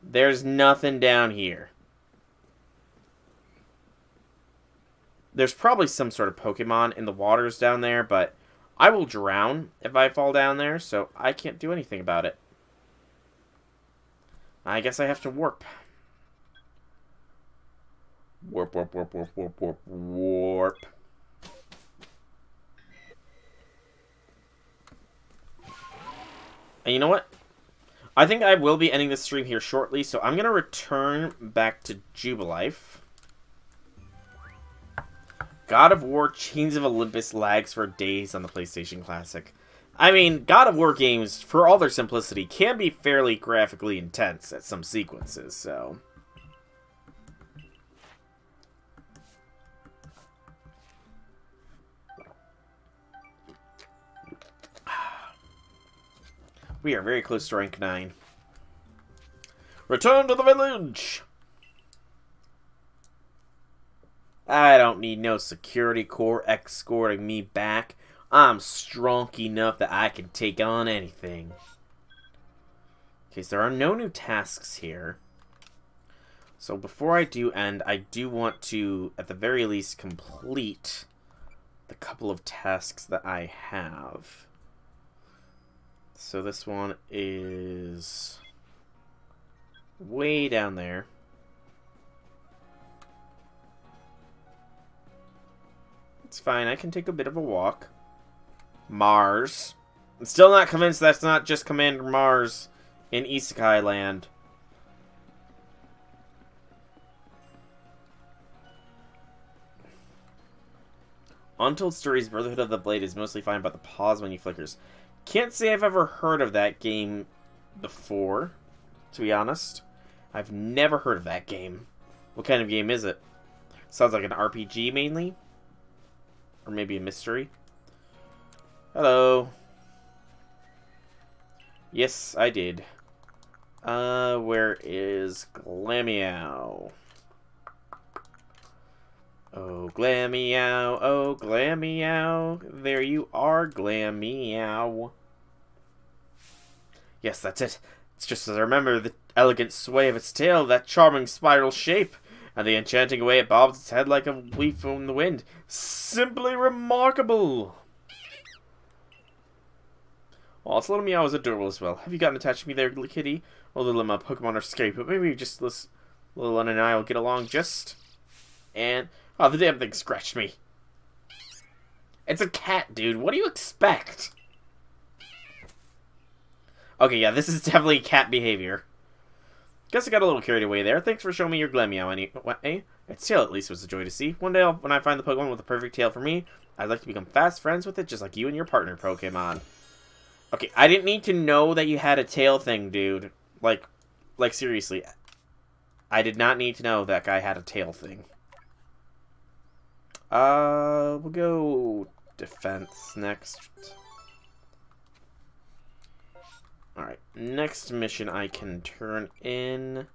There's nothing down here. There's probably some sort of Pokemon in the waters down there, but I will drown if I fall down there, so I can't do anything about it. I guess I have to warp. Warp, warp, warp, warp, warp, warp, warp. And you know what? I think I will be ending this stream here shortly, so I'm going to return back to Jubilife. God of War Chains of Olympus lags for days on the PlayStation Classic. I mean, God of War games, for all their simplicity, can be fairly graphically intense at some sequences, so... We are very close to rank 9. Return to the village! I don't need no security corps escorting me back. I'm strong enough that I can take on anything. Okay, so there are no new tasks here. So before I do end, I do want to, at the very least, complete the couple of tasks that I have. So this one is way down there. It's fine, I can take a bit of a walk. Mars. I'm still not convinced that's not just Commander Mars in Isekai Land. Untold Stories Brotherhood of the Blade is mostly fine, but the pause menu flickers. Can't say I've ever heard of that game before, to be honest. I've never heard of that game. What kind of game is it? Sounds like an RPG mainly? Or maybe a mystery? Hello. Yes, I did. Where is Glameow? Oh, Glameow, oh, Glameow, there you are, Glameow. Yes, that's it. It's just as I remember the elegant sway of its tail, that charming spiral shape, and the enchanting way it bobs its head like a leaf from the wind. Simply remarkable! Well, its little meow is adorable as well. Have you gotten attached to me there, kitty? Oh, little my Pokemon are scary, but maybe just this little one and I will get along just... And... Oh, the damn thing scratched me. It's a cat, dude. What do you expect? Okay, yeah, this is definitely cat behavior. Guess I got a little carried away there. Thanks for showing me your Glameow anyway. Its tail at least was a joy to see. One day, when I find the Pokemon with the perfect tail for me, I'd like to become fast friends with it, just like you and your partner Pokemon. Okay, I didn't need to know that you had a tail thing, dude. Like seriously. I did not need to know that guy had a tail thing. We'll go defense next. Alright, next mission I can turn in.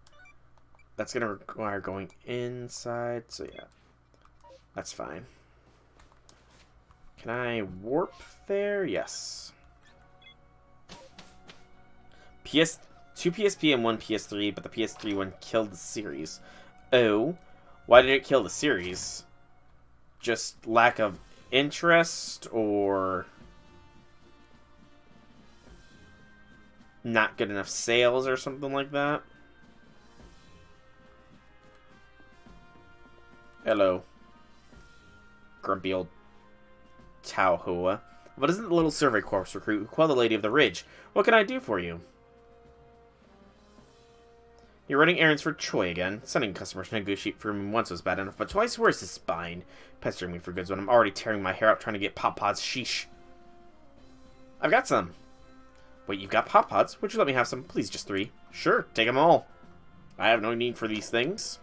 That's gonna require going inside, so yeah. That's fine. Can I warp there? Yes. Two PSP and one PS3, but the PS3 one killed the series. Oh, why did it kill the series? Just lack of interest, or not good enough sales, or something like that? Hello. Grumpy old Taohua. What isn't the little survey corps recruit who quell the Lady of the Ridge? What can I do for you? You're running errands for Choi again. Sending customers to negotiate for him once was bad enough, but twice worse is spine. Pestering me for goods when I'm already tearing my hair out trying to get Pop Pods. Sheesh. I've got some. Wait, you've got Pop Pods? Would you let me have some? Please, just 3. Sure, take them all. I have no need for these things.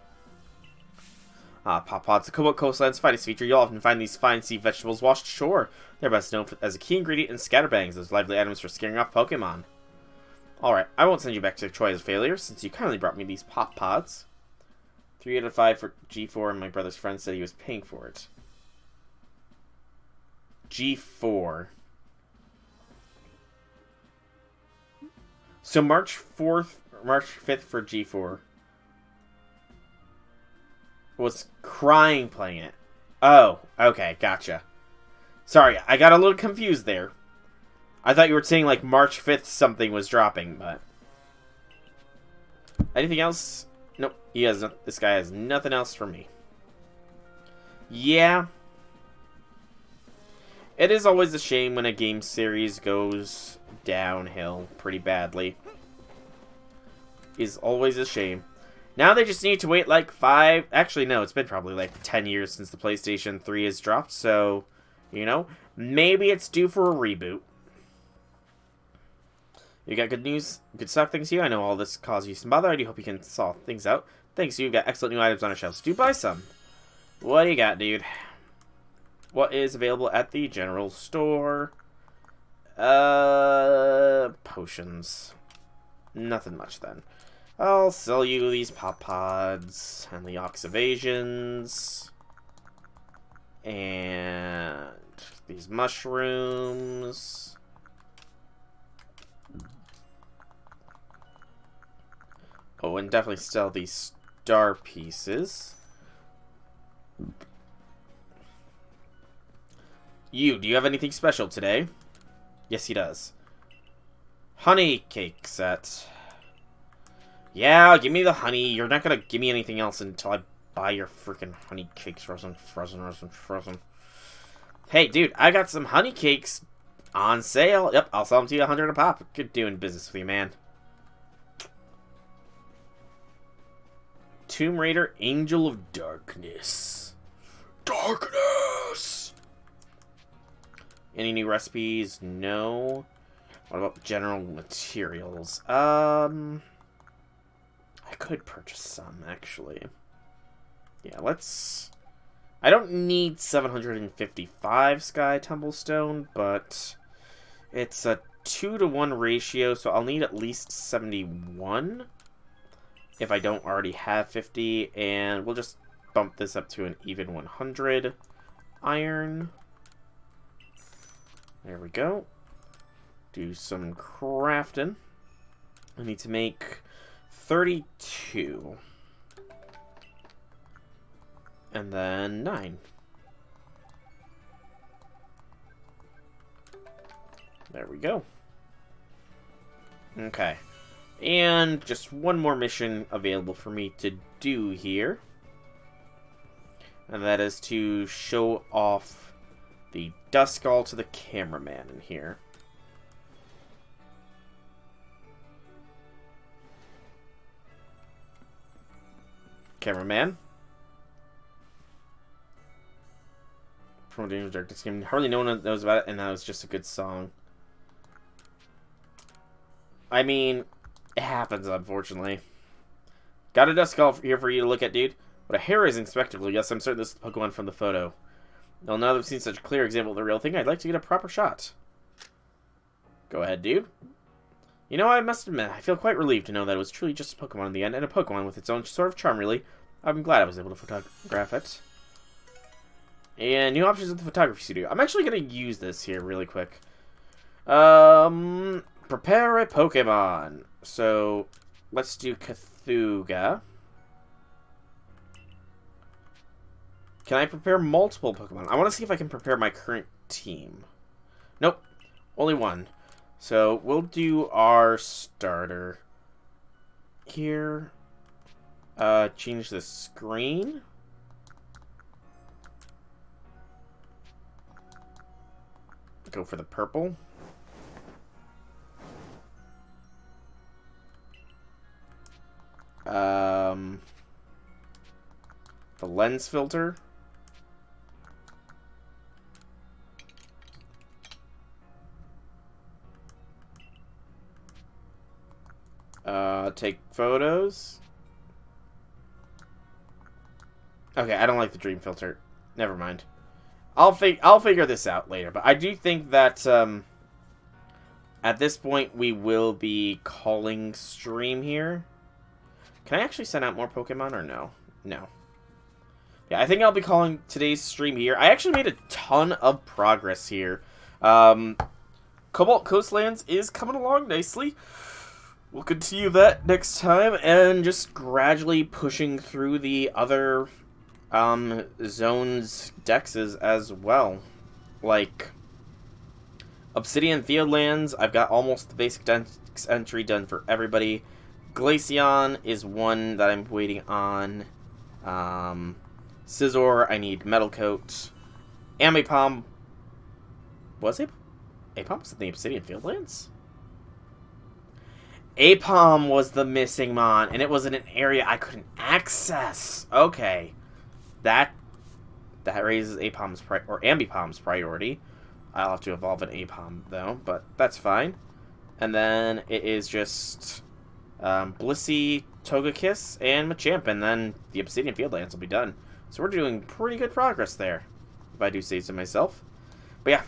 Pop pods, the Cobalt Coastlands' finest feature. You'll often find these fine sea vegetables washed ashore. They're best known as a key ingredient in scatterbangs, those lively items for scaring off Pokemon. Alright, I won't send you back to Troy as a failure, since you kindly brought me these pop pods. 3 out of 5 for G4, and my brother's friend said he was paying for it. G4. So March 5th for G4. Was crying playing it. Oh, okay, gotcha. Sorry, I got a little confused there. I thought you were saying like March 5th something was dropping, but... Anything else? Nope, this guy has nothing else for me. Yeah. It is always a shame when a game series goes downhill pretty badly. Is always a shame. Now they just need to wait like 5... Actually, no, it's been probably like 10 years since the PlayStation 3 has dropped, so, you know, maybe it's due for a reboot. You got good news? Good stuff, thanks to you. I know all this caused you some bother. I do hope you can solve things out. Thanks to you, you've got excellent new items on our shelves. Do buy some. What do you got, dude? What is available at the general store? Potions. Nothing much then. I'll sell you these pop pods and the Ox Evasions and these mushrooms. Oh, and definitely sell these star pieces. Do you have anything special today? Yes, he does. Honey cake set. Yeah, give me the honey. You're not gonna give me anything else until I buy your freaking honey cakes. Frozen. Hey, dude, I got some honey cakes on sale. Yep, I'll sell them to you 100 a pop. Good doing business with you, man. Tomb Raider, Angel of Darkness. Darkness! Any new recipes? No. What about general materials? I could purchase some, actually. Yeah, let's... I don't need 755 Sky Tumblestone, but it's a 2-to-1 ratio, so I'll need at least 71 if I don't already have 50, and we'll just bump this up to an even 100 iron. There we go. Do some crafting. I need to make 32. And then 9. There we go. Okay. And just one more mission available for me to do here. And that is to show off the Duskull to the cameraman in here. Cameraman. From Dangerous Darkness game. Hardly no one knows about it, and that was just a good song. I mean, it happens, unfortunately. Got a Duskull here for you to look at, dude. What a hair-raising spectacle. Yes, I'm certain this is the Pokemon from the photo. Well, now that we've seen such a clear example of the real thing, I'd like to get a proper shot. Go ahead, dude. You know, I must admit, I feel quite relieved to know that it was truly just a Pokemon in the end, and a Pokemon with its own sort of charm, really. I'm glad I was able to photograph it. And new options at the photography studio. I'm actually going to use this here really quick. Prepare a Pokemon. So, let's do Cthulhu. Can I prepare multiple Pokemon? I want to see if I can prepare my current team. Nope. Only one. So, we'll do our starter here. Change the screen. Go for the purple. The lens filter. Take photos. Okay, I don't like the dream filter. Never mind. I'll figure this out later. But I do think that at this point we will be calling stream here. Can I actually send out more Pokemon or no? No. Yeah, I think I'll be calling today's stream here. I actually made a ton of progress here. Cobalt Coastlands is coming along nicely. We'll continue that next time, and just gradually pushing through the other zones dexes as well. Like Obsidian Fieldlands, I've got almost the basic dex entry done for everybody. Glaceon is one that I'm waiting on. Scizor, I need Metal Coat. Ambipom, was it? Apom was in the Obsidian Fieldlands? Apom was the missing mon, and it was in an area I couldn't access. Okay. That raises Apom's or Ambipom's priority. I'll have to evolve an Apom, though, but that's fine. And then it is just Blissey, Togekiss, and Machamp, and then the Obsidian Fieldlands will be done. So we're doing pretty good progress there, if I do say so myself. But yeah,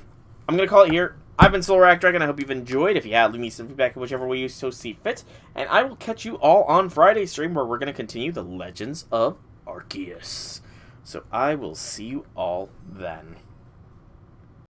I'm going to call it here. I've been Solar Dragon. I hope you've enjoyed. If you have, leave me some feedback in whichever way you so see fit. And I will catch you all on Friday's stream, where we're going to continue the Legends of Arceus. So I will see you all then.